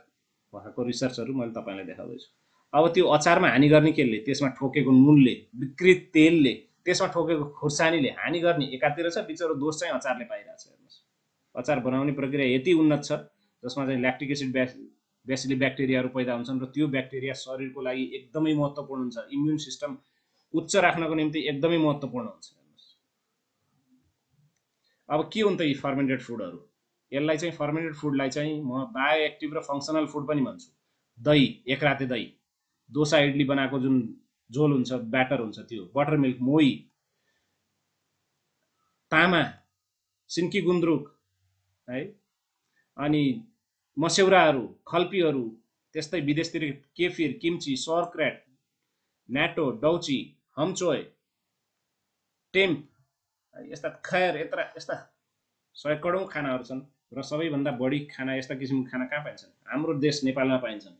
भएको रिसर्चहरू मैले तपाईँलाई देखाउँदैछु। अब त्यो अचारमा हानि गर्ने केले, त्यसमा ठोकेको नुनले, विकृत तेलले, त्यसमा ठोकेको खुर्सानीले हानि गर्ने एकातिर छ, बिचरो दोष चाहिँ अचारले पाइरहेको छ। हेर्नुहोस्, अचार बनाउने प्रक्रिया यति उन्नत छ जसमा चाहिँ ल्याक्टिक एसिड बेसिली ब्याक्टेरियाहरू पैदा हुन्छन् र त्यो ब्याक्टेरिया शरीरको लागि एकदमै महत्त्वपूर्ण हुन्छ, इम्युन सिस्टम उच्च राख्नको निम्ति एकदमै महत्त्वपूर्ण हुन्छ। अब के हुन् त यी फर्मेन्टेड फुडहरू? यसलाई चाहिँ फर्मेन्टेड फुडलाई चाहिँ म बायोएक्टिभ र फङ्सनल फुड पनि भन्छु। दही, एक राते दही, डोसा इडली बनाएको जुन झोल हुन्छ, ब्याटर हुन्छ, त्यो बटर मिल्क, मोही, तामा, सिन्की गुन्द्रुक है, अनि मस्यौराहरू, खल्पीहरू, त्यस्तै विदेशतिर केफिर, किम्ची, सौरक्रेट, न्याटो, डौची, हमचोय, टेम्प, यस्ता खैर यस्ता सैकडौँ खानाहरू छन् र सबैभन्दा बढी खाना, यस्ता किसिमको खाना कहाँ पाइन्छन्? हाम्रो देश नेपालमा पाइन्छन्।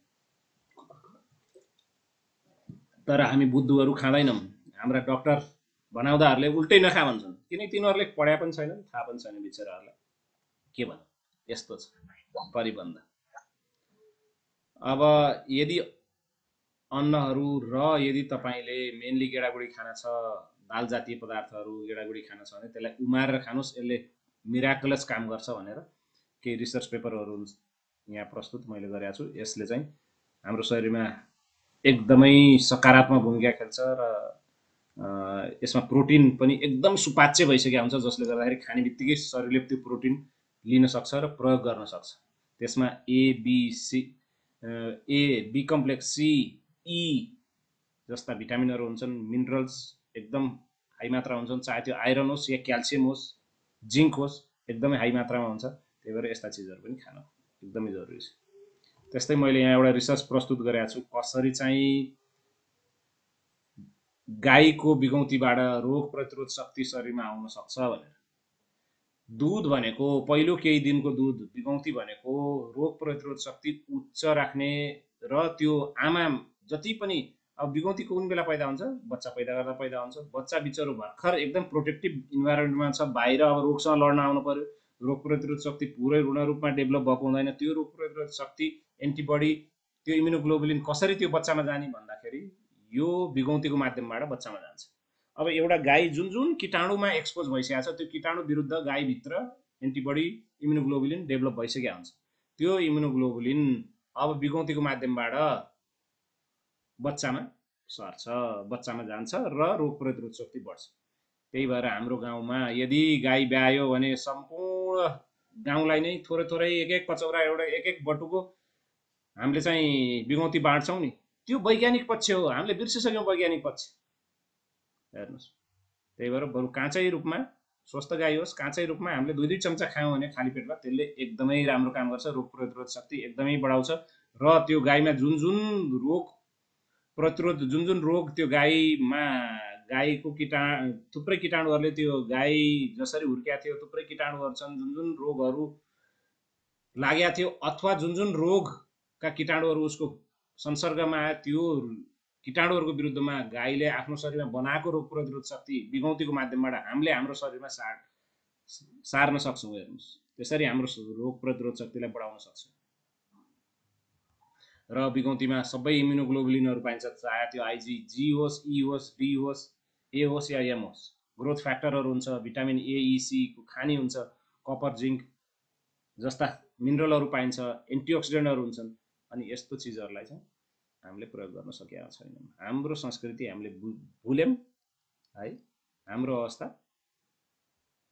तर हामी बुद्धुहरू खाँदैनौँ। हाम्रा डक्टर भनाउँदाहरूले उल्टै नखा भन्छन्, किनकि तिनीहरूले पढ्या पनि छैनन्, थाहा पनि छैन बिचराहरूलाई। के भनौँ, यस्तो छ परिबन्ध। अब यदि अन्नहरू र यदि तपाईँले मेनली गेडागुडी खाना छ, दाल जातीय पदार्थहरू गेडागुडी खाना छ भने त्यसलाई उमारेर खानुहोस्, यसले मिराकलस काम गर्छ भनेर केही रिसर्च पेपरहरू यहाँ प्रस्तुत मैले गरेको छु। यसले चाहिँ हाम्रो शरीरमा एकदमै सकारात्मक भूमिका खेल्छ र यसमा प्रोटिन पनि एकदम सुपाच्य भइसकेको हुन्छ, जसले गर्दाखेरि खाने बित्तिकै शरीरले त्यो प्रोटिन लिन सक्छ र प्रयोग गर्न सक्छ। त्यसमा ए बी कम्प्लेक्स, सी, ई जस्ता भिटामिनहरू हुन्छन्, मिनरल्स एकदम हाई मात्रा हुन्छन्, चाहे त्यो आइरन होस् या क्याल्सियम होस्, जिङ्क होस्, एकदमै हाई मात्रामा हुन्छ। त्यही भएर यस्ता चिजहरू पनि खान एकदमै जरुरी छ। त्यस्तै मैले यहाँ एउटा रिसर्च प्रस्तुत गरेको छु, कसरी चाहिँ गाईको बिगौतीबाट रोग प्रतिरोध शक्ति शरीरमा आउन सक्छ भनेर। दुध भनेको, पहिलो केही दिनको दुध, बिगौती भनेको रोग प्रतिरोध शक्ति उच्च राख्ने र त्यो आमा जति पनि, अब बिगौती कुन बेला पैदा हुन्छ? बच्चा पैदा गर्दा पैदा हुन्छ। बच्चा बिचरो भर्खर एकदम प्रोटेक्टिभ इन्भाइरोमेन्टमा छ, बाहिर अब रोगसँग लड्न आउनु पर्यो, रोग प्रतिरोध शक्ति पुरै पूर्ण रूपमा डेभलप भएको हुँदैन। त्यो रोग प्रतिरोध शक्ति, एन्टिबडी, त्यो इम्युनोग्लोबुलिन कसरी त्यो बच्चामा जाने भन्दाखेरि यो बिगौतीको माध्यमबाट बच्चामा जान्छ। अब एउटा गाई जुन जुन किटाणुमा एक्सपोज भइसकेको छ, त्यो किटाणु विरुद्ध गाईभित्र एन्टिबडी, इम्युनोग्लोबुलिन डेभलप भइसकेको हुन्छ। त्यो इम्युनोग्लोबुलिन अब बिगौतीको माध्यमबाट बच्चामा सर्छ, बच्चामा जान्छ र रोग प्रतिरोध शक्ति बढ्छ। त्यही भएर हाम्रो गाउँमा यदि गाई ब्यायो भने सम्पूर्ण गाउँलाई नै थोरै थोरै एक एक कचौरा, एउटा एक एक बटुको हामीले चाहिँ बिगौती बाँड्छौँ नि, त्यो वैज्ञानिक पक्ष हो। हामीले बिर्सिसक्यौँ वैज्ञानिक पक्ष। हेर्नुहोस्, त्यही भएर बरु काँचै रूपमा, स्वस्थ गाई होस्, काँचै रूपमा हामीले 2-2 चम्चा खायौँ भने खाली पेटमा त्यसले एकदमै राम्रो काम गर्छ, रोग प्रतिरोध शक्ति एकदमै बढाउँछ। र त्यो गाईमा जुन जुन रोग प्रतिरोध, जुन जुन रोग त्यो गाईमा, गाईको थुप्रै किटाणुहरूले, त्यो गाई जसरी हुर्किया थियो थुप्रै किटाणुहरू छन्, जुन जुन रोगहरू लागेको थियो अथवा जुन जुन रोगका किटाणुहरू उसको संसर्गमा आयो, त्यो किटाणुहरूको विरुद्धमा गाईले आफ्नो शरीरमा बनाएको रोग प्रतिरोध शक्ति बिगौतीको माध्यमबाट हामीले हाम्रो शरीरमा सार्न सक्छौँ। हेर्नुहोस्, त्यसरी हाम्रो रोग प्रतिरोध शक्तिलाई बढाउन सक्छौँ। र बिगौतीमा सबै इम्युनोग्लोबुलिनहरू पाइन्छ, चाहे त्यो आइजी, जी होस्, ई होस्, डी होस्, ए होस् या एम होस्। ग्रोथ फ्याक्टरहरू हुन्छ, भिटामिन ए, ई, सी को खानी हुन्छ, कपर, जिङ्क जस्ता मिनरलहरू पाइन्छ, एन्टिअक्सिडेन्टहरू हुन्छन्। अनि यस्तो चिजहरूलाई चाहिँ हामीले प्रयोग गर्न सकेका छैनौँ। हाम्रो संस्कृति हामीले भुल्यौँ है। हाम्रो अवस्था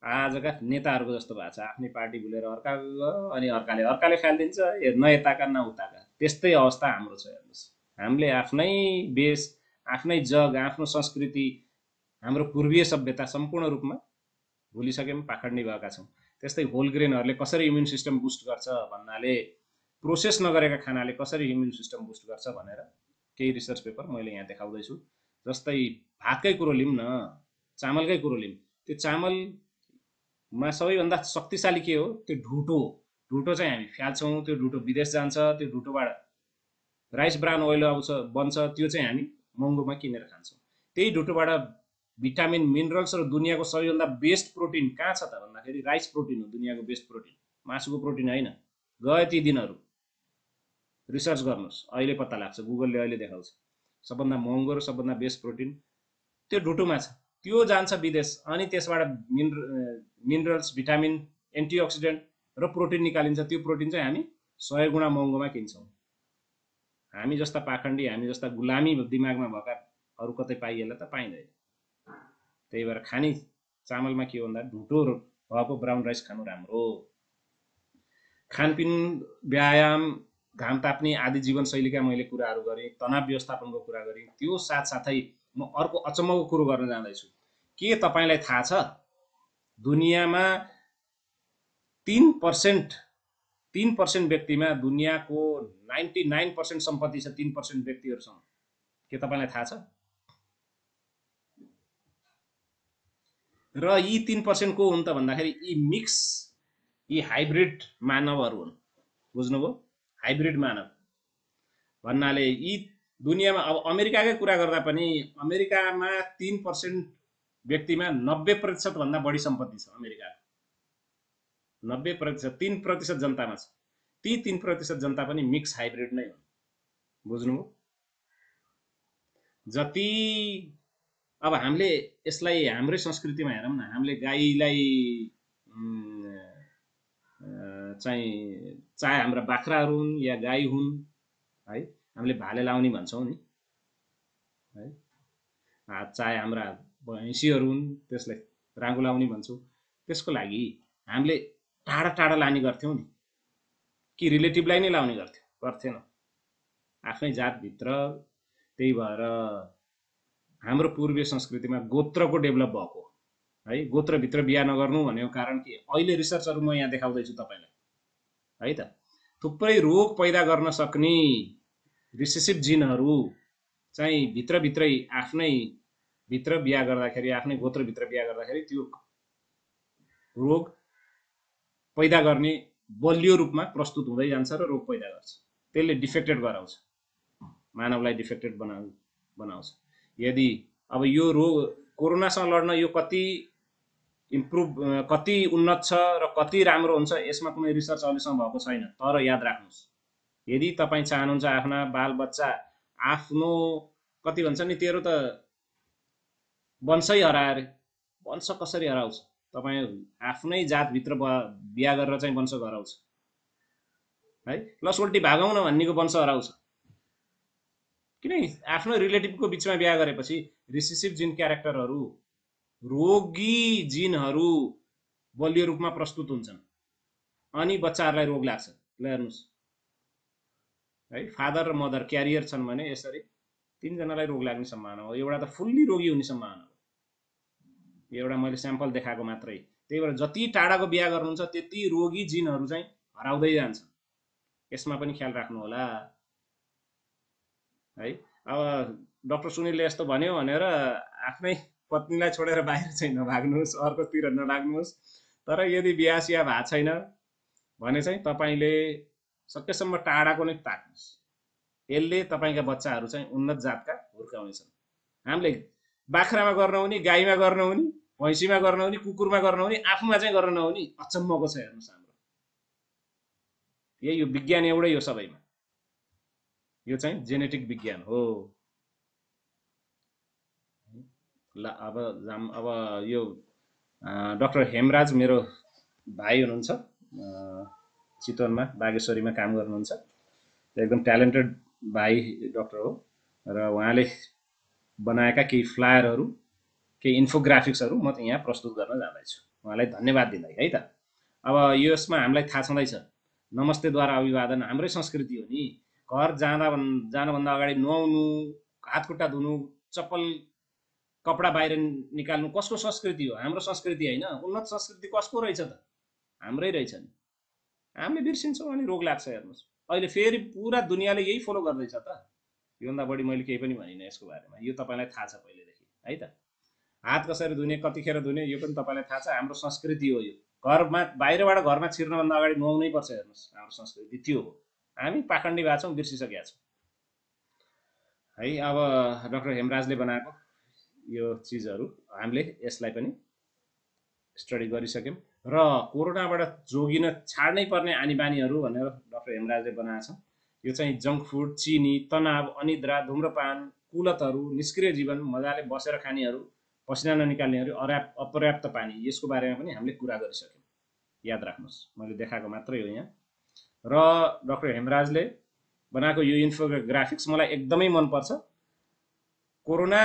आजका नेताहरूको जस्तो भएको छ, आफ्नै पार्टी भुलेर अर्काको गयो अनि अर्काले फालिदिन्छ, न यताका न उताका। त्यस्तै अवस्था हाम्रो छ। हेर्नुहोस्, हामीले आफ्नै देश, आफ्नै जग, आफ्नो संस्कृति, हाम्रो पूर्वीय सभ्यता सम्पूर्ण रूपमा भुलिसक्यौँ, पाखण्डी भएका छौँ। त्यस्तै होल ग्रेनहरूले कसरी इम्युन सिस्टम बुस्ट गर्छ भन्नाले, प्रोसेस नगरेका खानाले कसरी इम्युन सिस्टम बुस्ट गर्छ भनेर केही रिसर्च पेपर मैले यहाँ देखाउँदैछु। जस्तै भातकै कुरो लिउँ न, चामलकै कुरो लिउँ। त्यो चामलमा सबैभन्दा शक्तिशाली के हो? त्यो ढुटो ढुटो चाहिँ हामी फ्याल्छौँ, त्यो ढुटो विदेश जान्छ, त्यो ढुटोबाट राइस ब्रान ओइल आउँछ बन्छ, त्यो चाहिँ हामी महँगोमा किनेर खान्छौँ। त्यही ढुटोबाट भिटामिन मिनरल्स र दुनियाँको सबैभन्दा बेस्ट प्रोटिन कहाँ छ त भन्दाखेरि राइस प्रोटिन हो दुनियाँको बेस्ट प्रोटिन, मासुको प्रोटिन होइन। गए ती दिनहरू रिसर्च गर्नुहोस्, अहिले पत्ता लाग्छ, गुगलले अहिले देखाउँछ सबभन्दा महँगो र सबभन्दा बेस्ट प्रोटिन त्यो ढुटोमा छ। त्यो जान्छ विदेश, अनि त्यसबाट मिनरल्स, भिटामिन, एन्टिअक्सिडेन्ट र प्रोटिन निकालिन्छ। त्यो प्रोटिन चाहिँ हामी 100 गुणा महँगोमा किन्छौँ। हामी जस्ता पाखण्डी, हामी जस्ता गुलामी दिमागमा भएका अरू कतै पाइएला त? पाइँदैन। त्यही भएर खाने चामलमा के हो भन्दा ढुटो भएको ब्राउन राइस खानु राम्रो। खानपिन, व्यायाम, घाम ताप्ने आदि जीवनशैलीका मैले कुराहरू गरेँ, तनाव व्यवस्थापनको कुरा गरेँ। त्यो साथसाथै म अर्को अचम्मको कुरो गर्न जाँदैछु। के तपाईँलाई थाहा छ दुनियाँमा 3% व्यक्तिमा दुनियाँको 99% सम्पत्ति छ 3% व्यक्तिहरूसँग? के तपाईँलाई थाहा छ? र यी 3% को हुन् त भन्दाखेरि यी मिक्स, यी हाइब्रिड मानवहरू हुन्। बुझ्नुभयो? हाइब्रिड मानव भन्नाले यी दुनियाँमा, अब अमेरिकाकै कुरा गर्दा पनि अमेरिकामा 3% व्यक्तिमा 90% भन्दा बढी सम्पत्ति छ। अमेरिकाको 90%, 3% जनतामा छ। ती 3% जनता पनि मिक्स हाइब्रिड नै हुन्। बुझ्नुभयो? जति अब हामीले यसलाई हाम्रै संस्कृतिमा हेरौँ न, हामीले गाईलाई चाहिँ चाहे हाम्रा बाख्राहरू हुन् या गाई हुन् है, हामीले भाले लाउने भन्छौँ नि है, चाहे हाम्रा भैँसीहरू हुन् त्यसलाई राँगो लाउने भन्छौँ। त्यसको लागि हामीले टाढा टाढा लाने गर्थ्यौँ नि, कि रिलेटिभलाई नै लाउने गर्थेनौँ आफ्नै जातभित्र। त्यही भएर हाम्रो पूर्वीय संस्कृतिमा गोत्रको डेभलप भएको है, गोत्रभित्र बिहा नगर्नु भनेको कारण के? अहिले रिसर्चहरू म यहाँ देखाउँदैछु तपाईँलाई है त। थुप्रै रोग पैदा गर्न सक्ने रिसेसिभ जिनहरू चाहिँ भित्रभित्रै आफ्नै भित्र बिहा गर्दाखेरि, आफ्नै गोत्रभित्र बिहा गर्दाखेरि त्यो रोग पैदा गर्ने बलियो रूपमा प्रस्तुत हुँदै जान्छ र रोग पैदा गर्छ। त्यसले डिफेक्टेड गराउँछ, मानवलाई डिफेक्टेड बनाउँछ। यदि अब यो रोग कोरोनासँग लड्न यो कति उन्नत छ र कति राम्रो हुन्छ यसमा कुनै रिसर्च अहिलेसम्म भएको छैन। तर याद राख्नुहोस्, यदि तपाईँ चाहनुहुन्छ आफ्ना बालबच्चा आफ्नो, कति भन्छ नि, तेरो त वंशै हराएर, वंश कसरी हराउँछ? तपाईँ आफ्नै जातभित्र बिहा गरेर चाहिँ वंश हराउँछ है। लसोल्टी भागौँ न भन्नेको वंश हराउँछ। किन? आफ्नो रिलेटिभको बिचमा बिहा गरेपछि रिसेसिभ जिन क्यारेक्टरहरू, रोगी जिनहरू बलियो रूपमा प्रस्तुत हुन्छन् अनि बच्चाहरूलाई रोग लाग्छ। ल हेर्नुहोस् है, फादर र मदर क्यारियर छन् भने यसरी तीनजनालाई रोग लाग्ने सम्भावना हो। एउटा त फुल्ली रोगी हुने सम्भावना हो। एउटा मैले स्याम्पल देखाएको मात्रै। त्यही भएर जति टाढाको बिहा गर्नुहुन्छ त्यति रोगी जिनहरू चाहिँ हराउँदै जान्छन्। यसमा पनि ख्याल राख्नु होला है। अब डाक्टर सुनिलले यस्तो भन्यो भनेर आफ्नै पत्नीलाई छोडेर बाहिर चाहिँ नभाग्नुहोस्, अर्कोतिर नलाग्नुहोस्। तर यदि बिहा सिया भएको छैन भने चाहिँ तपाईँले सकेसम्म टाढाको नै ताक्नुहोस्। यसले तपाईँका बच्चाहरू चाहिँ उन्नत जातका हुर्काउनेछन्। हामीले बाख्रामा गर्न हुने, गाईमा गर्न हुने, भैँसीमा गर्न हुने, कुकुरमा गर्न हुने, आफूमा चाहिँ गर्न नहुने अचम्मको छ। हेर्नुहोस्, हाम्रो यही यो विज्ञान एउटै हो सबैमा। यो चाहिँ जेनेटिक विज्ञान हो। ल अब यो डाक्टर हेमराज मेरो भाइ हुनुहुन्छ, चितवनमा बागेश्वरीमा काम गर्नुहुन्छ। एकदम ट्यालेन्टेड भाइ डाक्टर हो र उहाँले बनाएका केही फ्लायरहरू, केही इन्फोग्राफिक्सहरू म यहाँ प्रस्तुत गर्न जाँदैछु, उहाँलाई धन्यवाद दिँदै है त। अब यसमा हामीलाई थाहा छँदैछ नमस्तेद्वारा अभिवादन हाम्रै संस्कृति हो नि। घर जानुभन्दा अगाडि नुहाउनु, हात खुट्टा धुनु, चप्पल कपडा बाहिर निकाल्नु कसको संस्कृति हो? हाम्रो संस्कृति होइन। उन्नत संस्कृति कसको रहेछ त? हाम्रै रहेछ नि। हामीले बिर्सिन्छौँ अनि रोग लाग्छ। हेर्नुहोस्, अहिले फेरि पुरा दुनियाँले यही फलो गर्दैछ त। योभन्दा बढी मैले केही पनि भनिनँ यसको बारेमा। यो तपाईँलाई थाहा छ पहिलेदेखि है त। हात कसरी धुने, कतिखेर धुने, यो पनि तपाईँलाई थाहा छ। हाम्रो संस्कृति हो यो। घरमा बाहिरबाट घरमा छिर्नभन्दा अगाडि नुहाउनै पर्छ। हेर्नुहोस् हाम्रो संस्कृति त्यो हो। हामी पाखण्डी भएको छौँ, बिर्सिसकेका छौँ है। अब डाक्टर हेमराजले बनाएको यो चिजहरू हामीले यसलाई पनि स्टडी गरिसक्यौँ र कोरोनाबाट जोगिन छाड्नै पर्ने आनी बानीहरू भनेर डाक्टर हेमराजले बनाएको छ। यो चाहिँ जङ्क फुड, चिनी, तनाव, अनिद्रा, धुम्रपान, कुलतहरू, निष्क्रिय जीवन, मजाले बसेर खानेहरू, पसिना ननिकाल्नेहरू, अपर्याप्त पानी, यसको बारेमा पनि हामीले कुरा गरिसक्यौँ। याद राख्नुहोस्, मैले देखाएको मात्रै हो यहाँ। र डाक्टर हेमराजले बनाएको यो इन्फोग्राफिक्स मलाई एकदमै मनपर्छ। कोरोना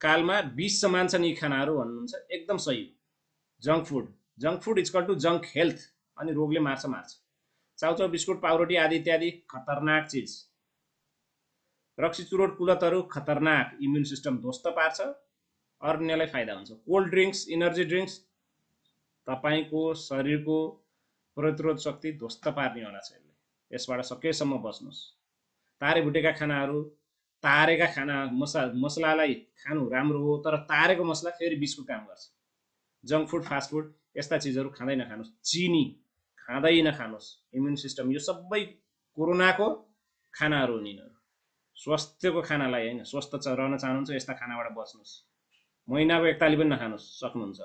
कालमा विष समान्छन् यी खानाहरू भन्नुहुन्छ, एकदम सही हो। Junk food is equal to junk health, अनि रोगले मार्छ। चाउचाउ, बिस्कुट, पाउरोटी आदि इत्यादि खतरनाक चिज। रक्सी, चुरोट, कुलतहरू खतरनाक, इम्युन सिस्टम ध्वस्त पार्छ, अन्यलाई फाइदा हुन्छ। कोल्ड ड्रिङ्क्स, इनर्जी ड्रिङ्क्स तपाईँको शरीरको प्रतिरोध शक्ति ध्वस्त पार्नेवाला छ। यसबाट सकेसम्म बस्नुहोस्। तारे भुटेका खानाहरू, तारेका खाना, मसलालाई खानु राम्रो हो, तर तारेको मसला फेरि विषको काम गर्छ। जङ्क फुड, फास्ट फुड यस्ता चिजहरू खाँदै नखानुहोस्। चिनी खाँदै नखानुहोस्। इम्युन सिस्टम, यो सबै कोरोनाको खानाहरू हुन्। यिनीहरू स्वास्थ्यको खानालाई होइन, स्वस्थ रहन चाहनुहुन्छ यस्ता खानाबाट बस्नुहोस्। महिनाको 1 ताली पनि नखानुहोस् सक्नुहुन्छ।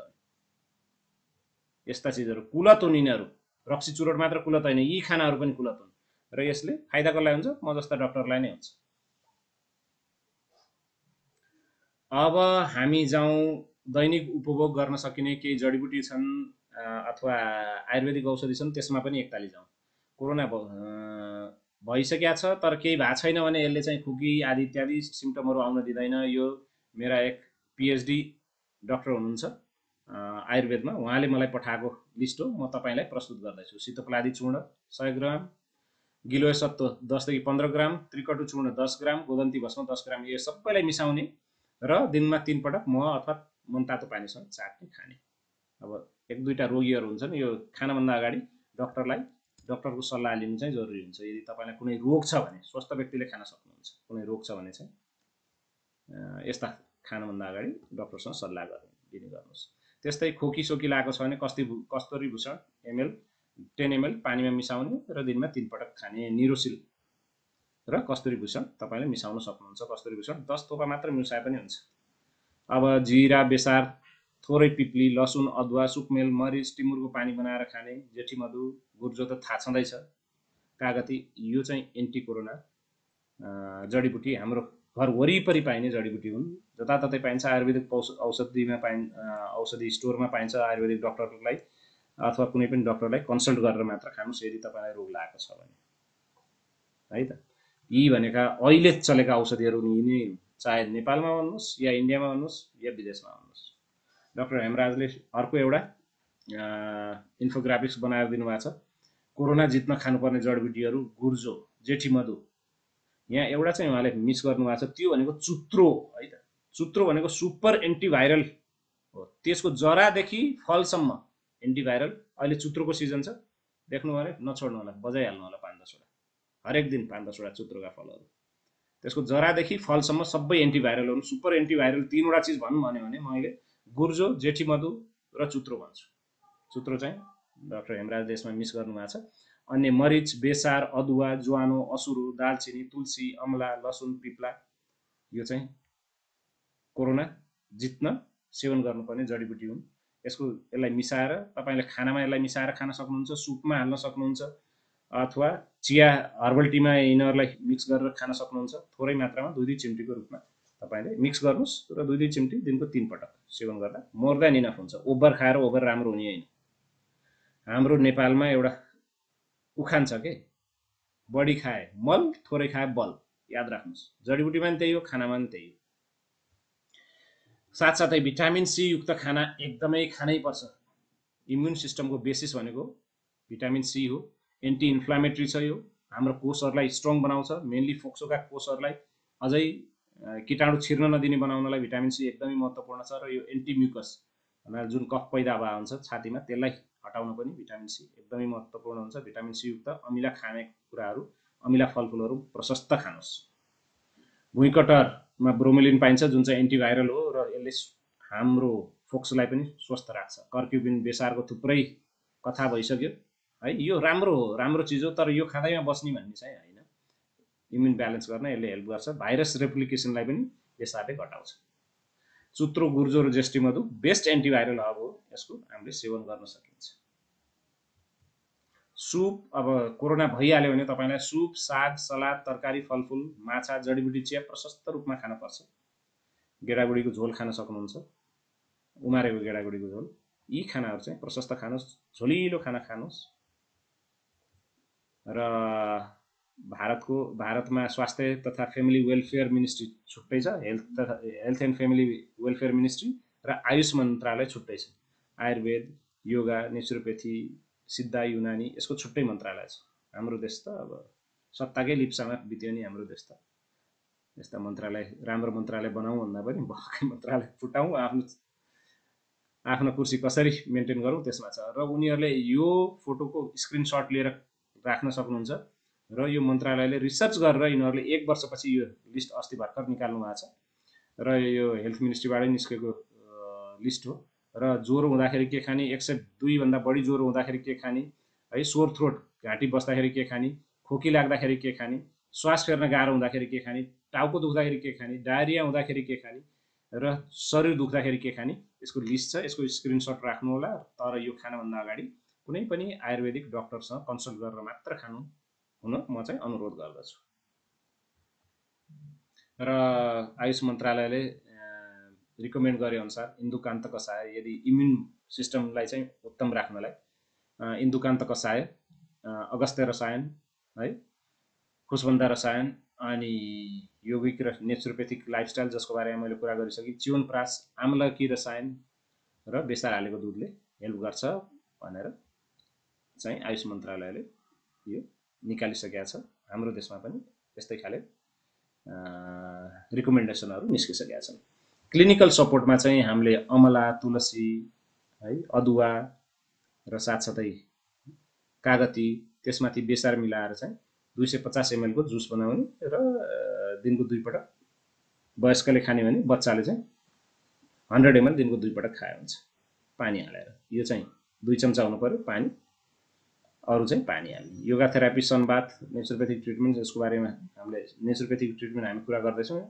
यस्ता चिजहरू कुलत हुन्। यिनीहरू रक्सी चुरोट मात्र कुलत होइन, यी खानाहरू पनि कुलत हुन् र यसले फाइदा कसलाई हुन्छ? म जस्ता डाक्टरलाई नै हुन्छ। अब हामी जाउँ दैनिक उपभोग गर्न सकिने केही जडीबुटी छन् अथवा आयुर्वेदिक औषधि छन्, त्यसमा पनि एकताली जाउँ। कोरोना भइसकेको छ तर केही भएको छैन भने यसले चाहिँ खुकी आदि इत्यादि सिम्टमहरू आउन दिँदैन। यो मेरा एक पिएचडी डाक्टर हुनुहुन्छ आयुर्वेदमा, उहाँले मलाई पठाएको लिस्ट हो, म तपाईँलाई प्रस्तुत गर्दैछु। सितोपलादी चूर्ण 100 ग्राम, गिलोय सत्व 10 देखि 15 ग्राम, त्रिकटु चूर्ण 10 ग्राम, गोदन्ती भस्म 10 ग्राम, यो सबैलाई मिसाउने र दिनमा 3 पटक मह अथवा मनतातो पानीसँग चाट्ने खाने। अब 1-2टा रोगीहरू हुन्छन्, यो खानभन्दा अगाडि डक्टरको सल्लाह लिनु चाहिँ जरुरी हुन्छ। यदि तपाईँलाई कुनै रोग छ भने स्वस्थ व्यक्तिले खान सक्नुहुन्छ, कुनै रोग छ भने चाहिँ यस्ता खानभन्दा अगाडि डक्टरसँग सल्लाह लिने गर्नुहोस्। त्यस्तै खोकी सोकी लागेको छ भने कस्तुरी भूषण 10 ml पानीमा मिसाउने र दिनमा 3 पटक खाने। निरोसिल र कस्तुरी भूषण तपाईँले मिसाउन सक्नुहुन्छ। कस्तुरी भूषण 10 थोपा मात्र मिसाए पनि हुन्छ। अब जिरा, बेसार, थोरै पिप्ली, लसुन, अदुवा, सुकमेल, मरिच, टिमुरको पानी बनाएर खाने। जेठी मधु, गुर्जो त थाहा छँदैछ। कागती, यो चाहिँ एन्टी कोरोना जडीबुटी, हाम्रो घर वरिपरि पाइने जडीबुटी हुन्। जताततै पाइन्छ। आयुर्वेदिक औषधि स्टोरमा पाइन्छ। आयुर्वेदिक डक्टरलाई अथवा कुनै पनि डक्टरलाई कन्सल्ट गरेर मात्र खानुहोस् यदि तपाईँलाई रोग लागेको छ भने, है त। यी भनेका अहिले चलेका औषधिहरू यिनै, चाहे नेपालमा भन्नुहोस् या इन्डियामा भन्नुहोस् या विदेशमा भन्नुहोस्। डाक्टर हेमराजले अर्को एउटा इन्फोग्राफिक्स बनाएर दिनुभएको छ। कोरोना जित्न खानुपर्ने जडीबुटीहरू, गुर्जो, जेठी मधु, यहाँ एउटा चाहिँ उहाँले मिस गर्नुभएको छ, त्यो भनेको चुत्रो, है त। चुत्रो भनेको सुपर एन्टिभाइरल हो। त्यसको जरादेखि फलसम्म एन्टिभाइरल। अहिले चुत्रोको सिजन छ, देख्नु भने नछोड्नु होला, बजाइहाल्नु होला 5-10 वटा, हरेक दिन 5-10 वटा चुत्रोका फलहरू। त्यसको जरादेखि फलसम्म सबै एन्टिभाइरल हुन्। सुपर एन्टिभाइरल 3 वटा चिज भन्नु भन्यो भने मैले गुर्जो, जेठी मधु र चुत्रो भन्छु। चुत्रो चाहिँ डाक्टर हेमराजले यसमा मिस गर्नुभएको छ। अन्य मरिच, बेसार, अदुवा, ज्वानो, असुरु, दालचिनी, तुलसी, अमला, लसुन, पिप्ला, यो चाहिँ कोरोना जित्न सेवन गर्नुपर्ने जडीबुटी हुन्। यसलाई मिसाएर तपाईँले खानामा यसलाई मिसाएर खान सक्नुहुन्छ, सुपमा हाल्न सक्नुहुन्छ, अथवा चिया हर्बल टीमा यिनीहरूलाई मिक्स गरेर खान सक्नुहुन्छ। थोरै मात्रामा 2-2 चिम्टीको रूपमा तपाईँले मिक्स गर्नुहोस् र 2-2 चिम्टी दिनको 3 पटक सेवन गर्दा मोर देन इनफ हुन्छ। ओभर खाएर ओभर राम्रो हुने होइन। हाम्रो नेपालमा एउटा उखान छ के, बढी खाए मल, थोरै खाए बल। याद राख्नुहोस्, जडीबुटीमा पनि त्यही हो, खानामा पनि त्यही हो। साथसाथै भिटामिन सी युक्त खाना एकदमै खानै पर्छ। इम्युन सिस्टमको बेसिस भनेको भिटामिन सी हो। एन्टी इन्फ्लामेटरी छ यो, हाम्रो कोषहरूलाई स्ट्रङ बनाउँछ। मेनली फोक्सोका कोषहरूलाई अझै कीटाणु छिर्न नदिने बनाउनलाई भिटामिन सी एकदमै महत्त्वपूर्ण छ। र यो एन्टी म्युकस जुन कफ पैदा भए हुन्छ छातीमा, त्यसलाई हटाउन पनि भिटामिन सी एकदमै महत्त्वपूर्ण हुन्छ। भिटामिन सी युक्त अमिला खाने कुराहरू, अमिला फलफुलहरू प्रशस्त खानुहोस्। भुइँकटरमा ब्रोमेलिन पाइन्छ जुन चाहिँ एन्टिभाइरल हो र यसले हाम्रो फोक्सोलाई पनि स्वस्थ राख्छ। कर्क्युमिन बेसारको थुप्रै कथा भइसक्यो है। यो राम्रो चिज हो, तर यो खाँदैमा बस्ने भन्ने चाहिँ होइन। इम्युन ब्यालेन्स गर्न यसले हेल्प गर्छ। भाइरस रेप्लिकेसनलाई पनि बेसारले घटाउँछ। चुत्रो, गुर्जो र जेस्टी मधु बेस्ट एन्टिभाइरल हब हो। यसको हामीले सेवन गर्न सकिन्छ। सुप, अब कोरोना भइहाल्यो भने तपाईलाई सुप, साग, सलाद, तरकारी, फलफुल, माछा, जडीबुटी, चिया प्रशस्त रूपमा खान पर्छ। गेडागुडीको झोल खान सक्नुहुन्छ, उमारेको गेडागुडीको झोल। यी खानाहरू चाहिँ प्रशस्त खानुहोस्, झोलिलो खाना खानुहोस्। र भारतमा स्वास्थ्य तथा फ्यामिली वेलफेयर मिनिस्ट्री छुट्टै छ, health and family welfare ministry, र आयुष मन्त्रालय छुट्टै छ। आयुर्वेद, योगा, नेचुरोपेथी, सिद्धा, युनानी यसको छुट्टै मन्त्रालय छ। हाम्रो देश त अब सत्ताकै लिप्सामा बित्यो नि हाम्रो देश त। यस्ता मन्त्रालय, राम्रो मन्त्रालय बनाऊ भन्दा पनि भएकै मन्त्रालय फुटाउँ, आफ्नो कुर्सी कसरी मेन्टेन गरौँ त्यसमा छ। र उनीहरूले यो फोटोको स्क्रिनसट लिएर राख्न सक्नुहुन्छ। र यो मन्त्रालयले रिसर्च गरेर यिनीहरूले 1 वर्षपछि यो लिस्ट अस्ति भर्खर निकाल्नु भएको छ। र यो हेल्थ मिनिस्ट्रीबाटै निस्केको लिस्ट हो। र ज्वरो हुँदाखेरि के खाने, 102 भन्दा बढी ज्वरो हुँदाखेरि के खाने है, सोर थ्रोट घाँटी बस्दाखेरि के खाने, खोकी लाग्दाखेरि के खाने, श्वास फेर्न गाह्रो हुँदाखेरि के खाने, टाउको दुख्दाखेरि के खाने, डायरिया हुँदाखेरि के खाने, र शरीर दुख्दाखेरि के खाने, यसको लिस्ट छ। यसको स्क्रिनसट राख्नु होला। तर यो खानभन्दा अगाडि कुनै पनि आयुर्वेदिक डाक्टरसँग कन्सल्ट गरेर मात्र खानु हुन म चाहिँ अनुरोध गर्दछु। र आयुष मन्त्रालयले रिकमेन्ड गरे अनुसार इन्दुकान्त कषाय, यदि इम्युन सिस्टमलाई चाहिँ उत्तम राख्नलाई इन्दुकान्त कषाय, अगस्त्य रसायन है, खुसबन्दा रसायन, अनि यौगिक र नेचुरोपेथिक लाइफस्टाइल जसको बारेमा मैले कुरा गरिसकेँ, च्यवनप्रास, आम्लकी रसायन र बेसार हालेको दुधले हेल्प गर्छ भनेर चाहिँ आयुष मन्त्रालयले यो निकालिसकेको छ। हाम्रो देशमा पनि त्यस्तै खाले रिकमेन्डेसनहरू निस्किसकेका छन्। क्लिनिकल सपोर्टमा चाहिँ हामीले अमला, तुलसी है, अदुवा र साथसाथै कागती, त्यसमाथि बेसार मिलाएर चाहिँ 250 ml को जुस बनाउने र दिनको 2 पटक, वयस्कले खाने भने बच्चाले चाहिँ 100 ml दिनको 2 पटक खाए हुन्छ पानी हालेर। यो चाहिँ 2 चम्चा हुनु पर्यो पानी, अरु चाहिँ पानी हाल्ने। योगा थेरापी, सनबाथ, नेचुरोपेथिक ट्रिटमेन्ट, यसको बारेमा हामीले नेचुरोपेथिक ट्रिटमेन्ट हामी कुरा गर्दैछौँ।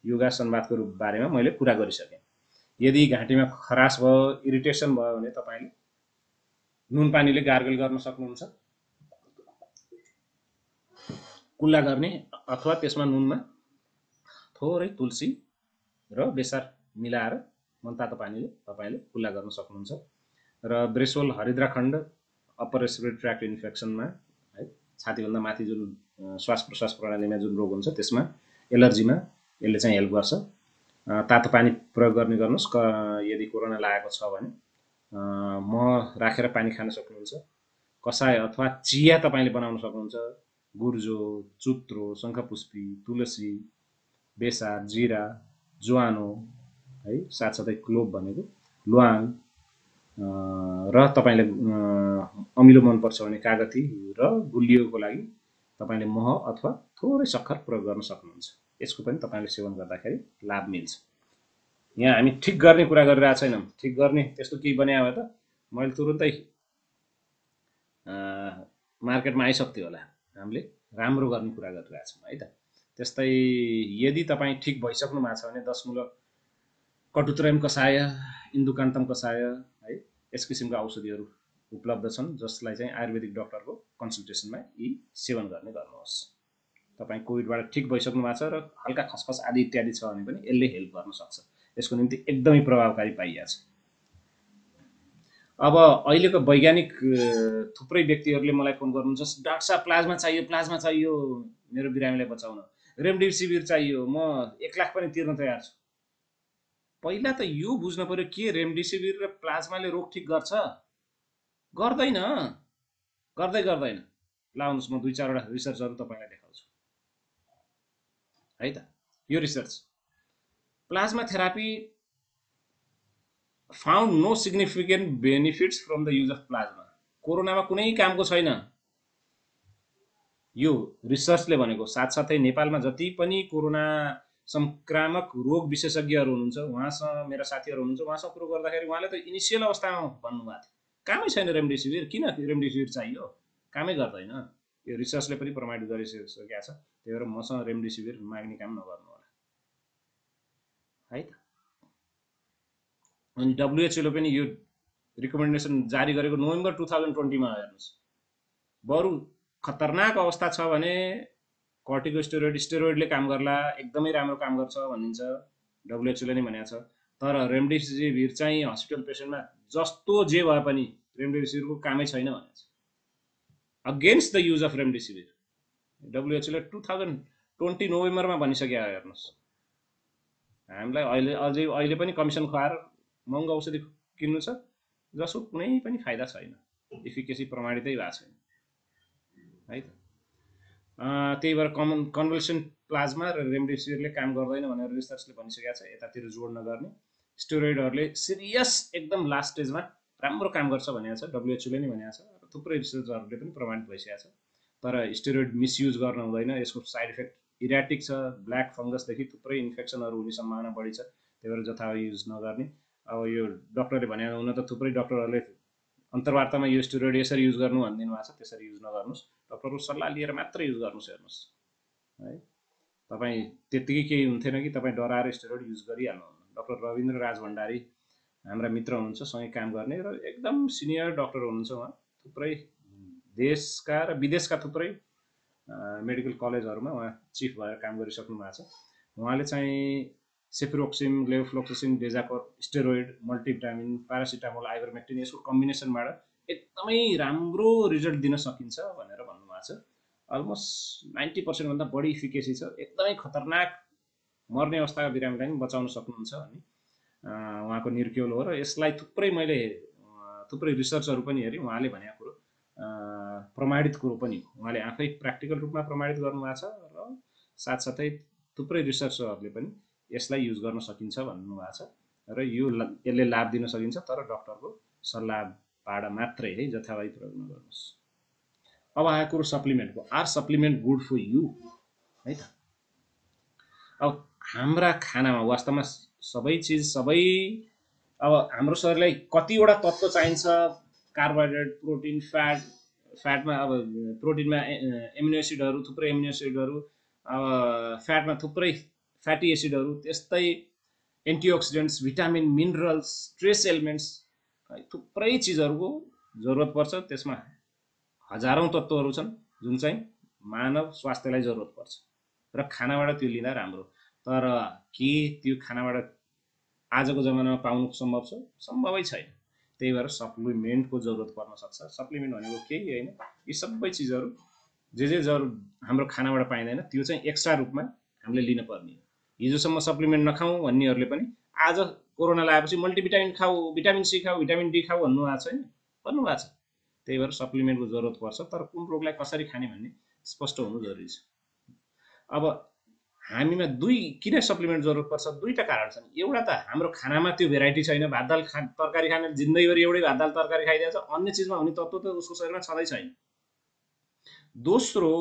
योगा सनबाथको बारेमा मैले कुरा गरिसकेँ। यदि घाँटीमा खरास भयो, इरिटेसन भयो भने तपाईले नुन पानीले गार्गल गर्न सक्नुहुन्छ, कुल्ला गर्ने, अथवा त्यसमा नुनमा थोरै तुलसी र बेसार मिलाएर मनतातो पानीले तपाईले कुल्ला गर्न सक्नुहुन्छ। र ब्रेसोल, हरिद्राखण्ड अप्पर रेस्पिरेटरी ट्र्याक्ट इन्फेक्सनमा है, छातीभन्दा माथि जुन श्वास प्रश्वास प्रणालीमा जुन रोग हुन्छ त्यसमा, एलर्जीमा यसले चाहिँ हेल्प गर्छ। तातो पानी प्रयोग गर्ने गर्नुहोस् यदि कोरोना लागेको छ भने। मह राखेर पानी खान सक्नुहुन्छ। कसाय अथवा चिया तपाईले बनाउन सक्नुहुन्छ। गुर्जो, चुत्रो, शङ्खपुष्पी, तुलसी, बेसार, जिरा, ज्वानो है, साथसाथै क्लोभ भनेको, ल्वाङ, र तपाईले अमिलो मन पर्छ भने कागती, र गुलियोको लागि तपाईले मह अथवा थोरै सक्खर प्रयोग गर्न सक्नुहुन्छ। यसको पनि तपाईले सेवन गर्दाखेरि लाभ मिल्छ। यहाँ हामी ठिक गर्ने कुरा गरिरहेको छैनौँ। ठिक गर्ने त्यस्तो केही बनायो भने त मैले तुरुन्तै मार्केटमा आइसक्थ्यो होला। हामीले राम्रो गर्ने कुरा गरिरहेको छौँ है त। त्यस्तै यदि तपाईँ ठिक भइसक्नु भएको छ भने 10 मूल कटुत्रयम कषाय, इन्दुकान्तम कषाय है, यस किसिमका औषधिहरू उपलब्ध छन् जसलाई चाहिँ आयुर्वेदिक डाक्टरको कन्सल्टेसनमा यी सेवन गर्ने गर्नुहोस्। तपाईँ कोभिडबाट ठिक भइसक्नु भएको छ र हल्का खसखस आदि इत्यादि छ भने पनि यसले हेल्प गर्न सक्छ। यसको निम्ति एकदमै प्रभावकारी पाइएको छ। अब अहिलेको वैज्ञानिक थुप्रै व्यक्तिहरूले मलाई फोन गर्नुहुन्छ, डाक्टर साहब प्लाज्मा चाहियो मेरो बिरामीलाई बचाउन, रेमडेसिभिर चाहियो, म 1 लाख पनि तिर्न तयार छु। पहिला त यो बुझ्न पर्यो के रेमडेसिभिर र प्लाज्माले रोग ठिक गर्छ? गर्दैन। ल आउनुहोस् म 2-4 वटा रिसर्चहरू तपाईलाई देखाउँछु है त। यो research, plasma therapy found no significant benefits from the use of plasma. कोरोनामा कुनै कामको छैन यो रिसर्चले भनेको। साथसाथै नेपालमा जति पनि कोरोना संक्रामक रोग विशेषज्ञहरू हुनुहुन्छ, उहाँसँग मेरा साथीहरू हुनुहुन्छ, उहाँसँग कुरो गर्दाखेरि उहाँले त इनिसियल अवस्थामा भन्नुभएको थियो कामै छैन रेमडेसिभिर, किन रेमडेसिभिर चाहियो, कामै गर्दैन, यो रिसर्चले पनि प्रमाणित गरिसकेको छ, त्यही भएर मसँग रेमडेसिभिर माग्ने काम नगर्नु होला है त। अनि डब्ल्युएचओले पनि यो रिकमेन्डेसन जारी गरेको नोभेम्बर 2020 मा हेर्नुहोस्। बरु खतरनाक अवस्था छ भने कर्टिकोस्टेरोइडले काम गर्ला, एकदमै राम्रो काम गर्छ भनिन्छ, डब्ल्युएचओले नै भनेको छ। तर रेमडेसिभिर चाहिँ हस्पिटल पेसेन्टमा जस्तो जे भए पनि रेमडेसिभिरको कामै छैन भनेको छ, against the use of remdesivir डब्ल्युएचओले 2020 नोभेम्बरमा भनिसक्यो। हेर्नुहोस् हामीलाई अहिले पनि कमिसन खुवाएर महँगो औषधि किन्नु छ जसको कुनै पनि फाइदा छैन, इफिकेसी प्रमाणितै भएको छैन है त। त्यही भएर कन्भल्सन प्लाज्मा र रेमडेसिभिरले काम गर्दैन भनेर रिसर्चले भनिसकेको छ, यतातिर जोड नगर्ने। स्टेरोइडहरूले सिरियस एकदम लास्ट स्टेजमा राम्रो काम गर्छ भनेको छ, डब्ल्युएचओले नै भनेको छ, थुप्रै रिसर्चहरूले पनि प्रमाणित भइसकेको छ। तर स्टेरोइड मिसयुज गर्न हुँदैन, यसको साइड इफेक्ट इराटिक छ, ब्ल्याक फङ्गसदेखि थुप्रै इन्फेक्सनहरू हुने सम्भावना बढी छ, त्यही भएर जथाभावी युज नगर्ने। अब यो डक्टरले भने हुन त थुप्रै डक्टरहरूले अन्तर्वार्तामा यो स्टेरोइड यसरी युज गर्नु भनिदिनु भएको छ, त्यसरी युज नगर्नुहोस्, डक्टरको सल्लाह लिएर मात्र युज गर्नुहोस्। हेर्नुहोस् है, तपाईँ त्यत्तिकै केही हुन्थेन कि तपाईँ डराएर स्टेरोइड युज गरिहाल्नुहुन्न। डाक्टर रविन्द्र राज भण्डारी हाम्रा मित्र हुनुहुन्छ, सँगै काम गर्ने र एकदम सिनियर डक्टर हुनुहुन्छ, उहाँ थुप्रै देशका र विदेशका थुप्रै मेडिकल कलेजहरूमा उहाँ चिफ भएर काम गरिसक्नु भएको छ। उहाँले चाहिँ सेफ्रोक्सिम, लेभोफ्लोक्सासिन, डेजाकोर, स्टेरोइड, मल्टिभिटामिन, प्यारासिटामोल, आइभरमेक्टिन यसको कम्बिनेसनबाट एकदमै राम्रो रिजल्ट दिन सकिन्छ भनेर भन्नुभएको छ। अलमोस्ट 90% भन्दा बढी इफिकेसी छ, एकदमै खतरनाक मर्ने अवस्थाका बिरामीलाई पनि बचाउन सक्नुहुन्छ भन्ने उहाँको निर्क्योल हो। र यसलाई मैले थुप्रै रिसर्चहरू पनि हेरेँ, उहाँले भनेको कुरो प्रमाणित कुरो पनि हो, उहाँले आफै प्र्याक्टिकल रूपमा प्रमाणित गर्नुभएको छ र साथसाथै थुप्रै रिसर्चरहरूले पनि यसलाई युज गर्न सकिन्छ भन्नुभएको छ र यसले लाभ दिन सकिन्छ, तर डक्टरको सल्लाहबाट मात्रै है, जथाभावी प्रयोग नगर्नुहोस्। अब आएको कुरो सप्लिमेन्टको। Are supplement good for you है त। अब हाम्रा खानामा वास्तवमा अब हाम्रो शरीरलाई कतिवटा तत्त्व चाहिन्छ, कार्बोहाइड्रेट, प्रोटिन, फ्याटमा अब प्रोटिनमा एमिनो एसिडहरू, थुप्रै एमिनो एसिडहरू, अब फ्याटमा थुप्रै फ्याटी एसिडहरू, त्यस्तै एन्टिअक्सिडेन्ट्स, भिटामिन, मिनरल्स, ट्रेस एलिमेन्ट्स, थुप्रै चिजहरूको जरुरत पर्छ। त्यसमा हजारौं तत्त्वहरू छन् जुन चाहिँ मानव स्वास्थ्यलाई जरुरत पर्छ र खानाबाट त्यो लिँदा राम्रो। तर के त्यो खानाबाट आजको जमानामा पाउनु सम्भव छ? सम्भवै छैन। त्यही भएर सप्लिमेन्टको जरुरत पर्न सक्छ। सप्लिमेन्ट भनेको केही होइन, यी सबै चिजहरू जे हाम्रो खानाबाट पाइँदैन त्यो चाहिँ एक्स्ट्रा रूपमा हामीले लिन पर्ने हो। हिजोसम्म सप्लिमेन्ट नखाउँ भन्नेहरूले पनि आज कोरोना लागेपछि मल्टिभिटामिन खाऊ, भिटामिन सी खाऊ, भिटामिन डी खाऊ भन्नुभएको छैन, भन्नुभएको छ। त्यही भएर सप्लिमेन्टको जरुरत पर्छ, तर कुन रोगलाई कसरी खाने भन्ने स्पष्ट हुनु जरुरी छ। अब हामीमा किन सप्लिमेन्ट जरुरत पर्छ? दुईटा कारण छन्। एउटा त हाम्रो खानामा त्यो भेराइटी छैन, भात दाल तरकारी खाने जिन्दगीभरि एउटै भात दाल तरकारी खाइदिन्छ, अन्य चिजमा हुने तत्त्व त उसको शरीरमा छँदै छैन। दोस्रो,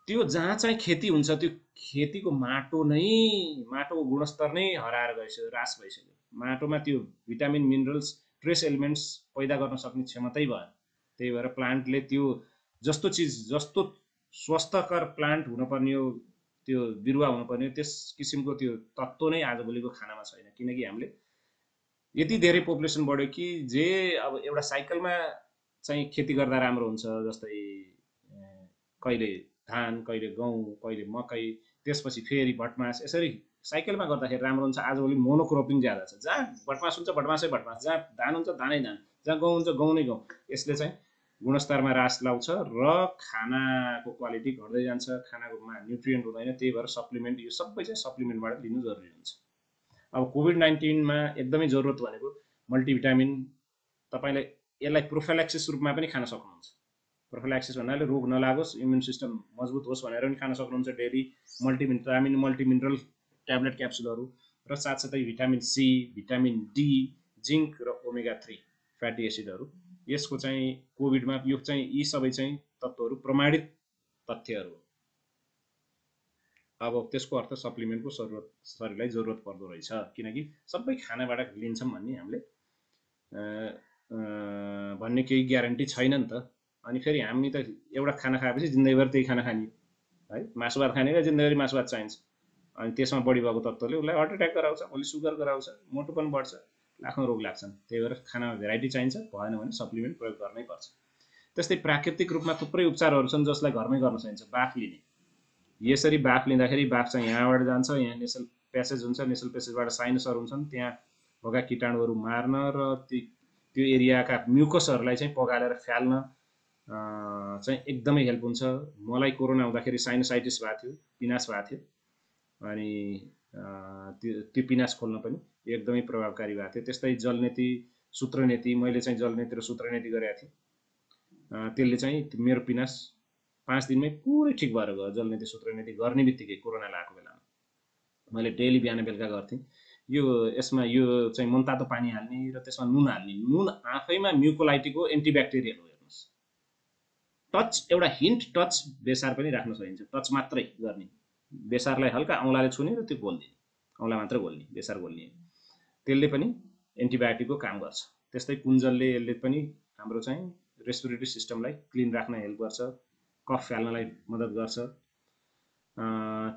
त्यो जहाँ चाहिँ खेती हुन्छ त्यो खेतीको माटोको गुणस्तर नै हराएर गइसक्यो, ह्रास भइसक्यो। माटोमा त्यो भिटामिन, मिनरल्स, ट्रेस एलिमेन्ट्स पैदा गर्न सक्ने क्षमतै भएन। त्यही भएर प्लान्टले त्यो जस्तो स्वस्थकर प्लान्ट हुनुपर्ने हो, त्यो बिरुवा हुनुपर्ने हो, त्यस किसिमको त्यो तत्त्व नै आजभोलिको खानामा छैन। किनकि हामीले यति धेरै पपुलेसन बढ्यो कि अब एउटा साइकलमा चाहिँ खेती गर्दा राम्रो हुन्छ, जस्तै कहिले धान, कहिले गहुँ, कहिले मकै, त्यसपछि फेरि भटमास, यसरी साइकलमा गर्दाखेरि राम्रो हुन्छ। आजभोलि मोनोक्रोपिङ ज्यादा छ, जहाँ भटमास हुन्छ भटमासै भटमास, जहाँ धान हुन्छ धानै धान, जहाँ गहुँ हुन्छ गहुँ नै गहुँ। यसले चाहिँ गुणस्तरमा ह्रास लाउँछ र खानाको क्वालिटी घट्दै जान्छ, खानाकोमा न्युट्रिएन्ट हुँदैन। त्यही भएर सप्लिमेन्ट, यो सबै चाहिँ सप्लिमेन्टबाट लिनु जरुरी हुन्छ। अब कोभिड-19 एकदमै जरुरत भनेको मल्टिभिटामिन। तपाईँले यसलाई प्रोफाइल्याक्सिस रूपमा पनि खान सक्नुहुन्छ। प्रोफाइल्याक्सिस भन्नाले रोग नलागोस्, इम्युन सिस्टम मजबुत होस् भनेर पनि खान सक्नुहुन्छ डेली। मल्टिभिटामिन, मल्टिमिनरल ट्याब्लेट क्याप्सुलहरू र साथसाथै vitamin C, vitamin D, zinc र ओमेगा 3 फ्याटी एसिडहरू। यसको चाहिँ कोभिडमा यी सबै चाहिँ तत्त्वहरू प्रमाणित तथ्यहरू। अब त्यसको अर्थ सप्लिमेन्टको शरीरलाई जरुरत पर्दो रहेछ, किनकि सबै खानाबाट लिन्छौँ भन्ने हामीले भन्ने केही ग्यारेन्टी छैन नि त। अनि फेरि हामी त एउटा खाना खाएपछि जिन्दगीभर त्यही खाना खाने है, मासु भात खाने र जिन्दगीभरि मासु भात चाहिन्छ। अनि त्यसमा बढी भएको तत्त्वले उसलाई हार्ट एट्याक गराउँछ, भोलि सुगर गराउँछ, मोटोपन बढ्छ, लाखौँ रोग लाग्छन्। त्यही भएर खानामा भेराइटी चाहिन्छ, भएन भने सप्लिमेन्ट प्रयोग गर्नै पर्छ। त्यस्तै प्राकृतिक रूपमा थुप्रै उपचारहरू छन् जसलाई घरमै गर्न सकिन्छ। बाफ लिने, यसरी बाफ लिँदाखेरि बाफ चाहिँ यहाँबाट जान्छ, यहाँ नेसल प्यासेज हुन्छ, नेसल प्यासेजबाट साइनसहरू हुन्छन्, त्यहाँ भएका किटाणुहरू मार्न र त्यो एरियाका म्युकसहरूलाई चाहिँ पगालेर फाल्न चाहिँ एकदमै हेल्प हुन्छ। मलाई कोरोना हुँदाखेरि साइनोसाइटिस भएको थियो, पिनास भएको थियो, अनि त्यो पिनास खोल्न पनि एकदमै प्रभावकारी भएको थियो। त्यस्तै जलनेती, सूत्रनेती, मैले चाहिँ जलनेती र सूत्रनेती गरेको थिएँ, त्यसले चाहिँ मेरो पिनास 5 दिनमै पुरै ठिक भएर गयो। जलनेती सूत्रनेती गर्ने बित्तिकै कोरोना लागेको बेलामा मैले डेली बिहान बेलुका गर्थेँ। यो यसमा यो चाहिँ मनतातो पानी हाल्ने र त्यसमा नुन हाल्ने, नुन आफैमा म्युकोलाइटीको एन्टिब्याक्टेरियल हो। हेर्नुहोस्, टच, एउटा हिन्ट टच बेसार पनि राख्न सकिन्छ, टच मात्रै गर्ने, बेसारलाई हल्का औँलाले छुने र त्यो घोल्दिने, औँला मात्र घोल्ने, बेसार घोल्ने, त्यसले पनि एन्टिबायोटिकको काम गर्छ। त्यस्तै कुञ्जलले यसले पनि हाम्रो चाहिँ रेस्पिरेटरी सिस्टमलाई क्लिन राख्न हेल्प गर्छ, कफ फाल्नलाई मद्दत गर्छ।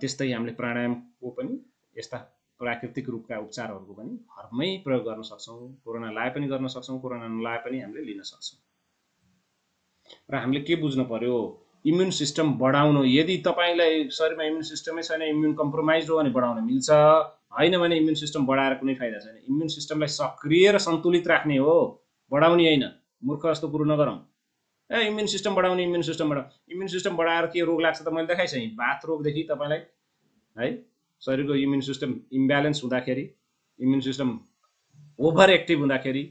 त्यस्तै हामीले प्राणायामको पनि यस्ता प्राकृतिक रूपका उपचारहरूको पनि घरमै प्रयोग गर्न सक्छौँ। कोरोना लाए पनि गर्न सक्छौँ, कोरोना नलाए पनि हामीले लिन सक्छौँ। र हामीले के बुझ्नु पर्यो, इम्युन सिस्टम बढाउनु, यदि तपाईँलाई शरीरमा इम्युन सिस्टमै छैन, इम्युन कम्प्रोमाइज हो भने बढाउन मिल्छ, होइन भने इम्युन सिस्टम बढाएर कुनै फाइदा छैन। इम्युन सिस्टमलाई सक्रिय र सन्तुलित राख्ने हो, बढाउने होइन। मूर्ख जस्तो कुरो नगरौँ, इम्युन सिस्टम बढाउने, इम्युन सिस्टम बढाऊ। इम्युन सिस्टम बढाएर के रोग लाग्छ त मैले देखाइसकेँ। बाथ रोगदेखि तपाईँलाई है, शरीरको इम्युन सिस्टम इम्ब्यालेन्स हुँदाखेरि, इम्युन सिस्टम ओभर एक्टिभ हुँदाखेरि,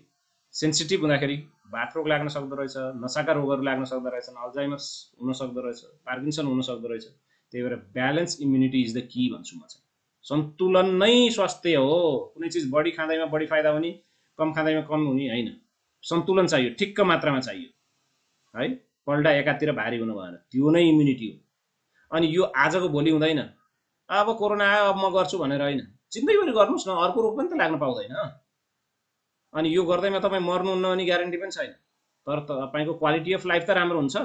सेन्सिटिभ हुँदाखेरि बाथ रोग लाग्न सक्दो रहेछ, नसाका रोगहरू लाग्न सक्दो रहेछन्, अल्जाइमर्स हुन सक्दो रहेछ, पार्किन्सन हुन सक्दो रहेछ। त्यही भएर balance immunity is the key भन्छु म चाहिँ। सन्तुलन नै स्वास्थ्य हो। कुनै चिज बढी खाँदैमा बढी फाइदा हुने, कम खाँदैमा कम हुने होइन, सन्तुलन चाहियो, ठिक्क मात्रामा चाहियो है। पल्टा एकातिर भारी हुनु भएन, त्यो नै इम्युनिटी हो। अनि यो आजको भोलि हुँदैन, अब कोरोना आयो अब म गर्छु भनेर होइन, जिन्दगीभरि गर्नुहोस् न, अर्को रोग पनि त लाग्न पाउँदैन। अनि यो गर्दैमा तपाईँ मर्नुहुन्न भने ग्यारेन्टी पनि छैन, तर तपाईँको क्वालिटी अफ लाइफ त राम्रो हुन्छ।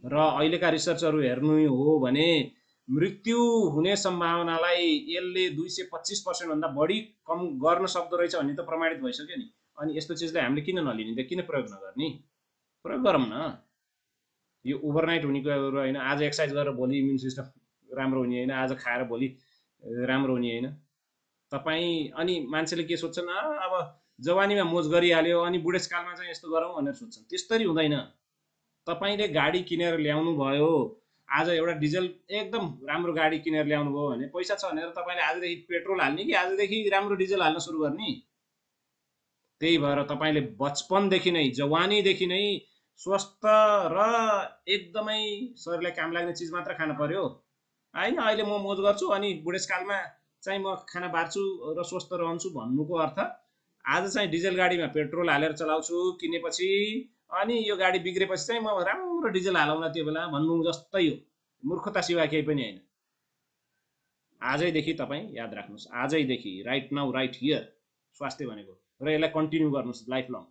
र अहिलेका रिसर्चहरू हेर्नु हो भने मृत्यु हुने सम्भावनालाई यसले 225% भन्दा बढी कम गर्न सक्दो रहेछ भन्ने त प्रमाणित भइसक्यो नि। अनि यस्तो चिजलाई हामीले किन नलिने त, किन प्रयोग नगर्ने? प्रयोग गरौँ न। यो ओभरनाइट हुने कुराहरू होइन। आज एक्सर्साइज गरेर भोलि इम्युन सिस्टम राम्रो हुने होइन, आज खाएर भोलि राम्रो हुने होइन तपाईँ। अनि मान्छेले के सोध्छन्, अब जवानीमा मोज गरिहाल्यो अनि बुढेसकालमा चाहिँ यस्तो गरौँ भनेर सोध्छन्। त्यस्तरी हुँदैन। तपाईँले गाडी किनेर ल्याउनु भयो, आज एउटा डिजल एकदम राम्रो गाडी किनेर ल्याउनु भयो भने पैसा छ भनेर तपाईँले आजदेखि पेट्रोल हाल्ने कि आजदेखि राम्रो डिजल हाल्न सुरु गर्ने? त्यही भएर तपाईँले बचपनदेखि नै, जवानीदेखि नै स्वस्थ र एकदमै शरीरलाई काम लाग्ने चिज मात्र खान पर्यो होइन। अहिले म मोज गर्छु अनि बुढेसकालमा चाहिँ म खाना बार्छु र स्वस्थ रहन्छु भन्नुको अर्थ आज चाहिँ डिजल गाडीमा पेट्रोल हालेर चलाउँछु किनेपछि, अनि यो गाडी बिग्रेपछि चाहिँ म राम्रो डिजल हालौँला त्यो बेला भन्नु जस्तै हो। मूर्खता सिवा केही पनि होइन। आजैदेखि तपाईँ याद राख्नुहोस्, आजैदेखि, राइट नाउ, राइट हियर स्वास्थ्य भनेको। र यसलाई कन्टिन्यू गर्नुहोस् लाइफ लङ।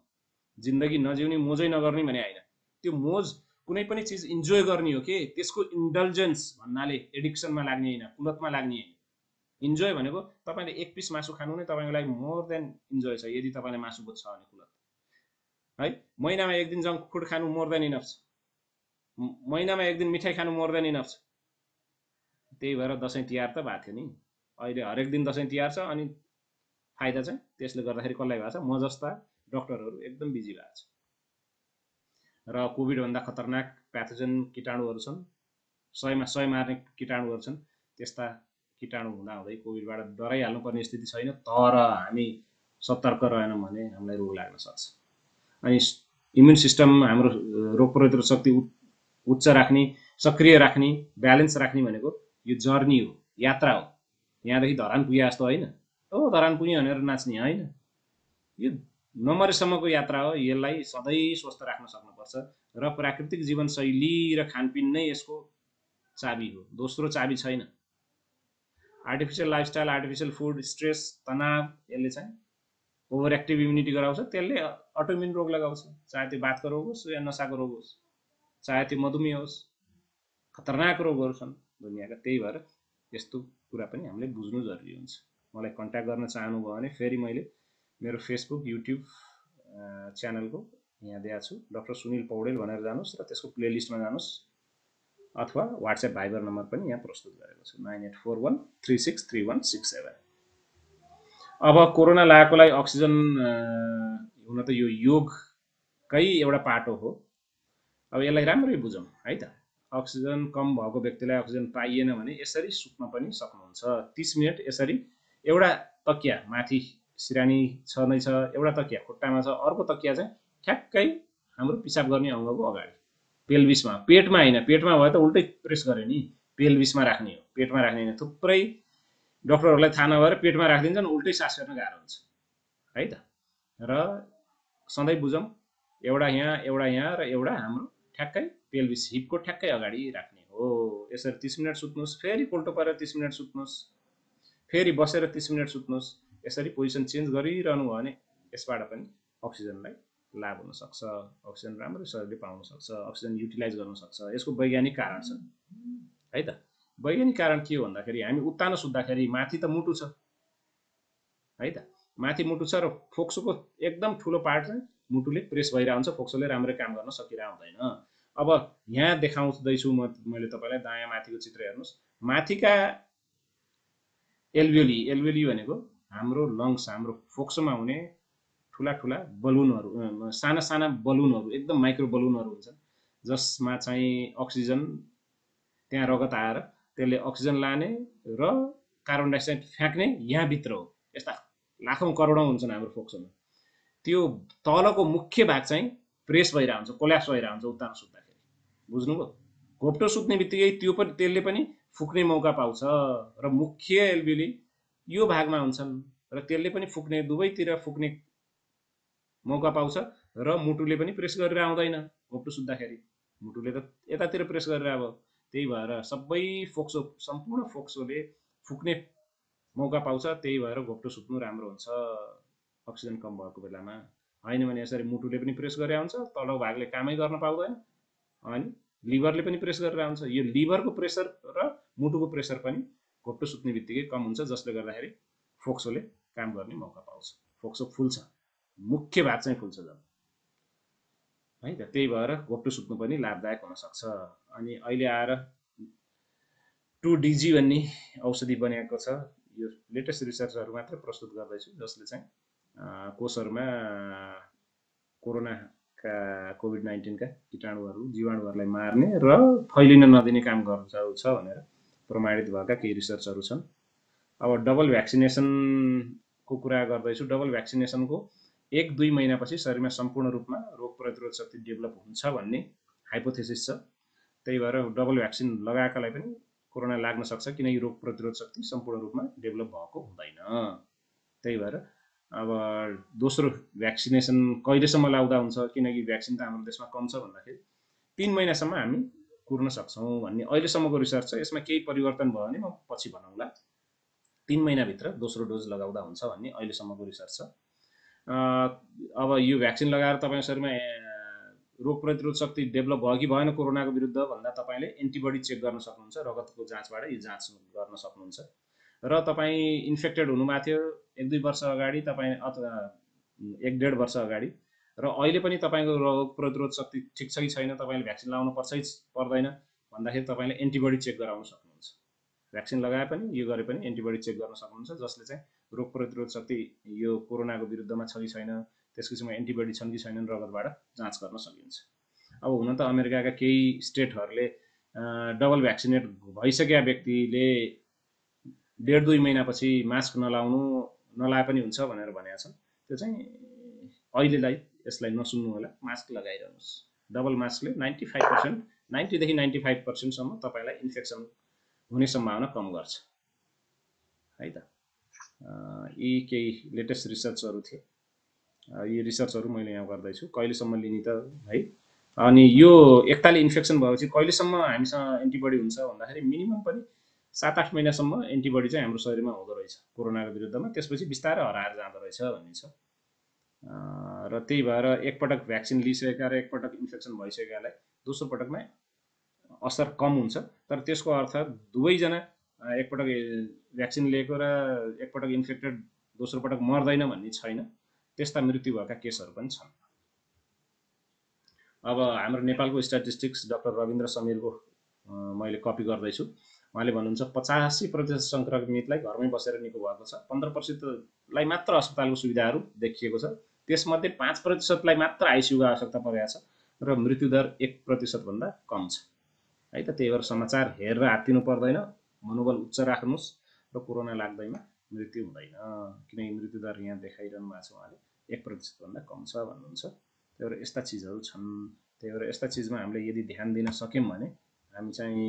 जिन्दगी नजिउने, मोजै नगर्ने भने होइन। त्यो मोज कुनै पनि चिज इन्जोय गर्ने हो कि त्यसको इन्डल्जेन्स भन्नाले एडिक्सनमा लाग्ने होइन, कुलतमा लाग्ने होइन। इन्जोय भनेको तपाईँले एक पिस मासु खानु नै तपाईँको लागि मोर देन इन्जोय छ, यदि तपाईँले मासु बुझ्छ भने कुलत है। महिनामा एक दिन जङ्क फुड खानु मोर देन इनफ छ, महिनामा एक दिन मिठाई खानु मोर देन इनफ छ। त्यही भएर दसैँ तिहार त भएको थियो नि, अहिले हरेक दिन दसैँ तिहार छ। अनि फाइदा चाहिँ त्यसले गर्दाखेरि कसलाई भएको छ? म जस्ता डक्टरहरू एकदम बिजी भएको छ। र कोभिडभन्दा खतरनाक प्याथोजन किटाणुहरू छन्, 100मा 100 मार्ने किटाणुहरू छन्। त्यस्ता किटाणु हुँदाहुँदै कोभिडबाट डराइहाल्नुपर्ने स्थिति छैन, तर हामी सतर्क रहेनौँ भने हामीलाई रोग लाग्न सक्छ। अनि इम्युन सिस्टम, हाम्रो रोग प्रतिरोधक शक्ति उच्च राख्ने, सक्रिय राख्ने, ब्यालेन्स राख्ने भनेको यो जर्नी हो, यात्रा हो। यहाँदेखि धरान पुगे जस्तो होइन, धरान पुग्यो भनेर नाच्ने होइन। यो नमरेसम्मको यात्रा हो। यसलाई सधैँ स्वस्थ राख्न सक्नुपर्छ र प्राकृतिक जीवनशैली र खानपिन नै यसको चाबी हो, दोस्रो चाबी छैन। Artificial lifestyle, artificial food, stress, तनाव, यसले चाहिँ ओभर एक्टिभ इम्युनिटी गराउँछ, त्यसले अटोइम्युन रोग लगाउँछ, चाहे त्यो बातको रोग होस् या नसाको रोग होस्, चाहे त्यो मधुमेह होस्, खतरनाक रोगहरू छन् दुनियाँका। त्यही भएर यस्तो कुरा पनि हामीले बुझ्नु जरुरी हुन्छ। मलाई कन्ट्याक्ट गर्न चाहनुभयो भने फेरि मैले मेरो फेसबुक युट्युब च्यानलको यहाँ दिएको छु, डाक्टर सुनिल पौडेल भनेर जानुहोस् र त्यसको प्लेलिस्टमा जानुहोस्, अथवा वाट्सएप भाइबर नम्बर पनि यहाँ प्रस्तुत गरेको छु 9841363167। अब कोरोना लागेकोलाई अक्सिजन हुन त यो योगकै एउटा पाटो हो। अब यसलाई राम्ररी बुझौँ है त। अक्सिजन कम भएको व्यक्तिलाई अक्सिजन पाइएन भने यसरी सुत्न पनि सक्नुहुन्छ। 30 मिनट यसरी एउटा तकिया माथि सिरानी छँदै छ, एउटा तकिया खुट्टामा छ, अर्को तकिया चाहिँ ठ्याक्कै हाम्रो पिसाब गर्ने अङ्गको अगाडि पेल्भिसमा, पेटमा होइन। पेटमा भयो त उल्टै प्रेस गरे नि, पेल्भिसमा राख्ने हो, पेटमा राख्ने होइन। थुप्रै डक्टरहरूलाई थाहा नभएर पेटमा राखिदिन्छन्, उल्टै सास फेर्न गाह्रो हुन्छ है त। र सधैँ बुझौँ, एउटा यहाँ र एउटा हाम्रो ठ्याक्कै पेल्भिस हिपको ठ्याक्कै अगाडि राख्ने हो। यसरी 30 मिनट सुत्नुहोस्, फेरि उल्टो परेर 30 मिनट सुत्नुहोस्, फेरि बसेर 30 मिनट सुत्नुहोस्। यसरी पोजिसन चेन्ज गरिरहनु भयो भने यसबाट पनि अक्सिजनलाई लाभ हुन सक्छ, अक्सिजन राम्रो शरीरले पाउन सक्छ, अक्सिजन युटिलाइज गर्न सक्छ। यसको वैज्ञानिक कारण छ है त। वैज्ञानिक कारण के हो भन्दाखेरि हामी उत्तानो सुत्दाखेरि माथि त मुटु छ है त, माथि मुटु छ र फोक्सोको एकदम ठुलो पार्ट चाहिँ मुटुले प्रेस भइरहेको हुन्छ, फोक्सोले राम्ररी काम गर्न सकिरहेको हुँदैन। अब यहाँ देखाउँदैछु मैले तपाईँलाई दायाँ माथिको चित्र हेर्नुहोस्। माथिका एल्भियोली, एल्भियोली भनेको हाम्रो लङ्स, हाम्रो फोक्सोमा हुने ठुला ठुला बलुनहरू, साना साना बलुनहरू, एकदम माइक्रो बलुनहरू हुन्छन्, जसमा चाहिँ अक्सिजन त्यहाँ रगत आएर त्यसले अक्सिजन लाने र कार्बन डाइअक्साइड फ्याँक्ने यहाँभित्र हो। यस्ता लाखौँ करोडौँ हुन्छन् हाम्रो फोक्सोमा। त्यो तलको मुख्य भाग चाहिँ प्रेस भइरहेको हुन्छ, कोल्याप्स भइरहेको हुन्छ उत्तानो सुत्दाखेरि। बुझ्नुभयो? घोप्टो सुत्ने बित्तिकै त्यसले पनि फुक्ने मौका पाउँछ र मुख्य एल्भियोली यो भागमा हुन्छन् र त्यसले पनि फुक्ने, दुवैतिर फुक्ने मौका पाउँछ र मुटुले पनि प्रेस गरेर आउँदैन। घोप्टो सुत्दाखेरि मुटुले त यतातिर प्रेस गरेर अब, त्यही भएर सबै फोक्सो, सम्पूर्ण फोक्सोले फुक्ने मौका पाउँछ। त्यही भएर घोप्टो सुत्नु राम्रो हुन्छ अक्सिजन कम भएको बेलामा। होइन भने यसरी मुटुले पनि प्रेस गरेर आउँछ, तल्लो भागले कामै गर्न पाउँदैन, अनि लिभरले पनि प्रेस गरेर आउँछ। यो लिभरको प्रेसर र मुटुको प्रेसर पनि घोप्टो सुत्ने बित्तिकै कम हुन्छ, जसले गर्दाखेरि फोक्सोले काम गर्ने मौका पाउँछ, फोक्सो फुल्छ, मुख्य भाग चाहिँ फुल्छ जब है त। त्यही भएर घोप्टो सुत्नु पनि लाभदायक हुनसक्छ। अनि अहिले आएर 2DG भन्ने औषधि बनिएको छ। यो लेटेस्ट रिसर्चहरू मात्रै प्रस्तुत गर्दैछु, जसले चाहिँ कोषहरूमा कोरोनाका कोभिड-19 का कीटाणुहरू, जीवाणुहरूलाई मार्ने र फैलिन नदिने काम गर्छ भनेर प्रमाणित भएका केही रिसर्चहरू छन्। अब डबल भ्याक्सिनेसनको कुरा गर्दैछु। डबल भ्याक्सिनेसनको 1-2 महिनापछि शरीरमा सम्पूर्ण रूपमा रोग प्रतिरोध शक्ति डेभलप हुन्छ भन्ने हाइपोथेसिस छ। त्यही भएर डबल भ्याक्सिन लगाएकालाई पनि कोरोना लाग्न सक्छ, किनकि रोग प्रतिरोध शक्ति सम्पूर्ण रूपमा डेभलप भएको हुँदैन। त्यही भएर अब दोस्रो भ्याक्सिनेसन कहिलेसम्म लाउँदा हुन्छ, किनकि भ्याक्सिन त हाम्रो देशमा कम छ भन्दाखेरि 3 महिनासम्म हामी कुर्न सक्छौँ भन्ने अहिलेसम्मको रिसर्च छ। यसमा केही परिवर्तन भयो भने म पछि भनौँला। 3 महिनाभित्र दोस्रो डोज लगाउँदा हुन्छ भन्ने अहिलेसम्मको रिसर्च छ। अब यो भ्याक्सिन लगाएर तपाईँ शरीरमा रोग प्रतिरोध शक्ति डेभलप भयो कि भएन कोरोनाको विरुद्ध भन्दा तपाईँले एन्टिबडी चेक गर्न सक्नुहुन्छ, रगतको जाँचबाट यो जाँच गर्न सक्नुहुन्छ। र तपाईँ इन्फेक्टेड हुनुभएको थियो 1-2 वर्ष अगाडि, तपाईँ अथवा 1-1.5 वर्ष अगाडि, र अहिले पनि तपाईँको रोग प्रतिरोध शक्ति ठिक छ कि छैन, तपाईँले भ्याक्सिन लगाउनु पर्छ कि पर्दैन भन्दाखेरि तपाईँले एन्टिबडी चेक गराउन सक्नुहुन्छ। भ्याक्सिन लगाए पनि यो गरे पनि एन्टिबडी चेक गर्न सक्नुहुन्छ, जसले चाहिँ रोग प्रतिरोध शक्ति यो कोरोनाको विरुद्धमा छ कि छैन, त्यस किसिमको एन्टिबडी छन् कि छैनन् रगतबाट जाँच गर्न सकिन्छ। अब हुन त अमेरिकाका केही स्टेटहरूले डबल भ्याक्सिनेट भइसकेका व्यक्तिले 1.5-2 महिनापछि मास्क नलाए पनि हुन्छ भनेर भनेका छन्। त्यो चाहिँ अहिलेलाई यसलाई नसुन्नु होला, मास्क लगाइरहनुहोस्। डबल मास्कले 95%, 90देखि 95%सम्म तपाईँलाई इन्फेक्सन हुने सम्भावना कम गर्छ है त। यी केही लेटेस्ट रिसर्चहरू थिए। यी रिसर्चहरू मैले यहाँ गर्दैछु। कहिलेसम्म लिने त है, अनि यो एकताले इन्फेक्सन भएपछि कहिलेसम्म हामीसँग एन्टिबडी हुन्छ भन्दाखेरि मिनिमम पनि 7-8 महिनासम्म एन्टिबडी चाहिँ हाम्रो शरीरमा हुँदो रहेछ कोरोनाको विरुद्धमा, त्यसपछि बिस्तारै हराएर जाँदो रहेछ भन्ने छ। र त्यही भएर एकपटक भ्याक्सिन लिइसकेका र एकपटक इन्फेक्सन भइसकेकालाई दोस्रो पटकमा असर कम हुन्छ, तर त्यसको अर्थ दुवैजना एकपटक भ्याक्सिन लिएको र एकपटक इन्फेक्टेड दोस्रो पटक मर्दैन भन्ने छैन। त्यस्ता मृत्यु भएका केसहरू पनि छन्। अब हाम्रो नेपालको स्ट्याटिस्टिक्स डाक्टर रविन्द्र समीरको मैले कपी गर्दैछु। उहाँले भन्नुहुन्छ 85% सङ्क्रमितलाई घरमै बसेर निको भएको छ, 15%लाई मात्र अस्पतालको सुविधाहरू देखिएको छ, त्यसमध्ये 5%लाई मात्र आइसियुको आवश्यकता परेको छ र मृत्युदर 1% भन्दा कम छ है त। त्यही भएर समाचार हेरेर हात्तिनु पर्दैन, मनोबल उच्च राख्नुहोस् र कोरोना लाग्दैमा मृत्यु हुँदैन, किनकि मृत्युदर यहाँ देखाइरहनु भएको छ उहाँले 1% भन्दा कम छ भन्नुहुन्छ। त्यही भएर यस्ता चिजहरू छन्। त्यही भएर यस्ता चिजमा हामीले यदि ध्यान दिन सक्यौँ भने हामी चाहिँ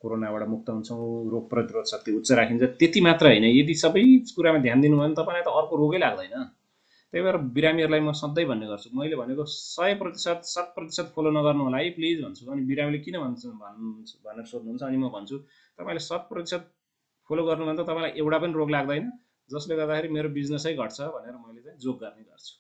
कोरोनाबाट मुक्त हुन्छौँ, रोग प्रतिरोध शक्ति उच्च राखिन्छ। त्यति मात्र होइन, यदि सबै कुरामा ध्यान दिनुभयो भने तपाईँलाई त अर्को रोगै लाग्दैन। त्यही भएर बिरामीहरूलाई म सधैँ भन्ने गर्छु, मैले भनेको 100%, 100% फलो नगर्नु होला है प्लिज भन्छु। अनि बिरामीले किन भनेर सोध्नुहुन्छ, अनि म भन्छु तपाईँले 100% फलो गर्नु भने त तपाईँलाई एउटा पनि रोग लाग्दैन, जसले गर्दाखेरि मेरो बिजनेसै घट्छ भनेर मैले चाहिँ जोक गर्ने गर्छु।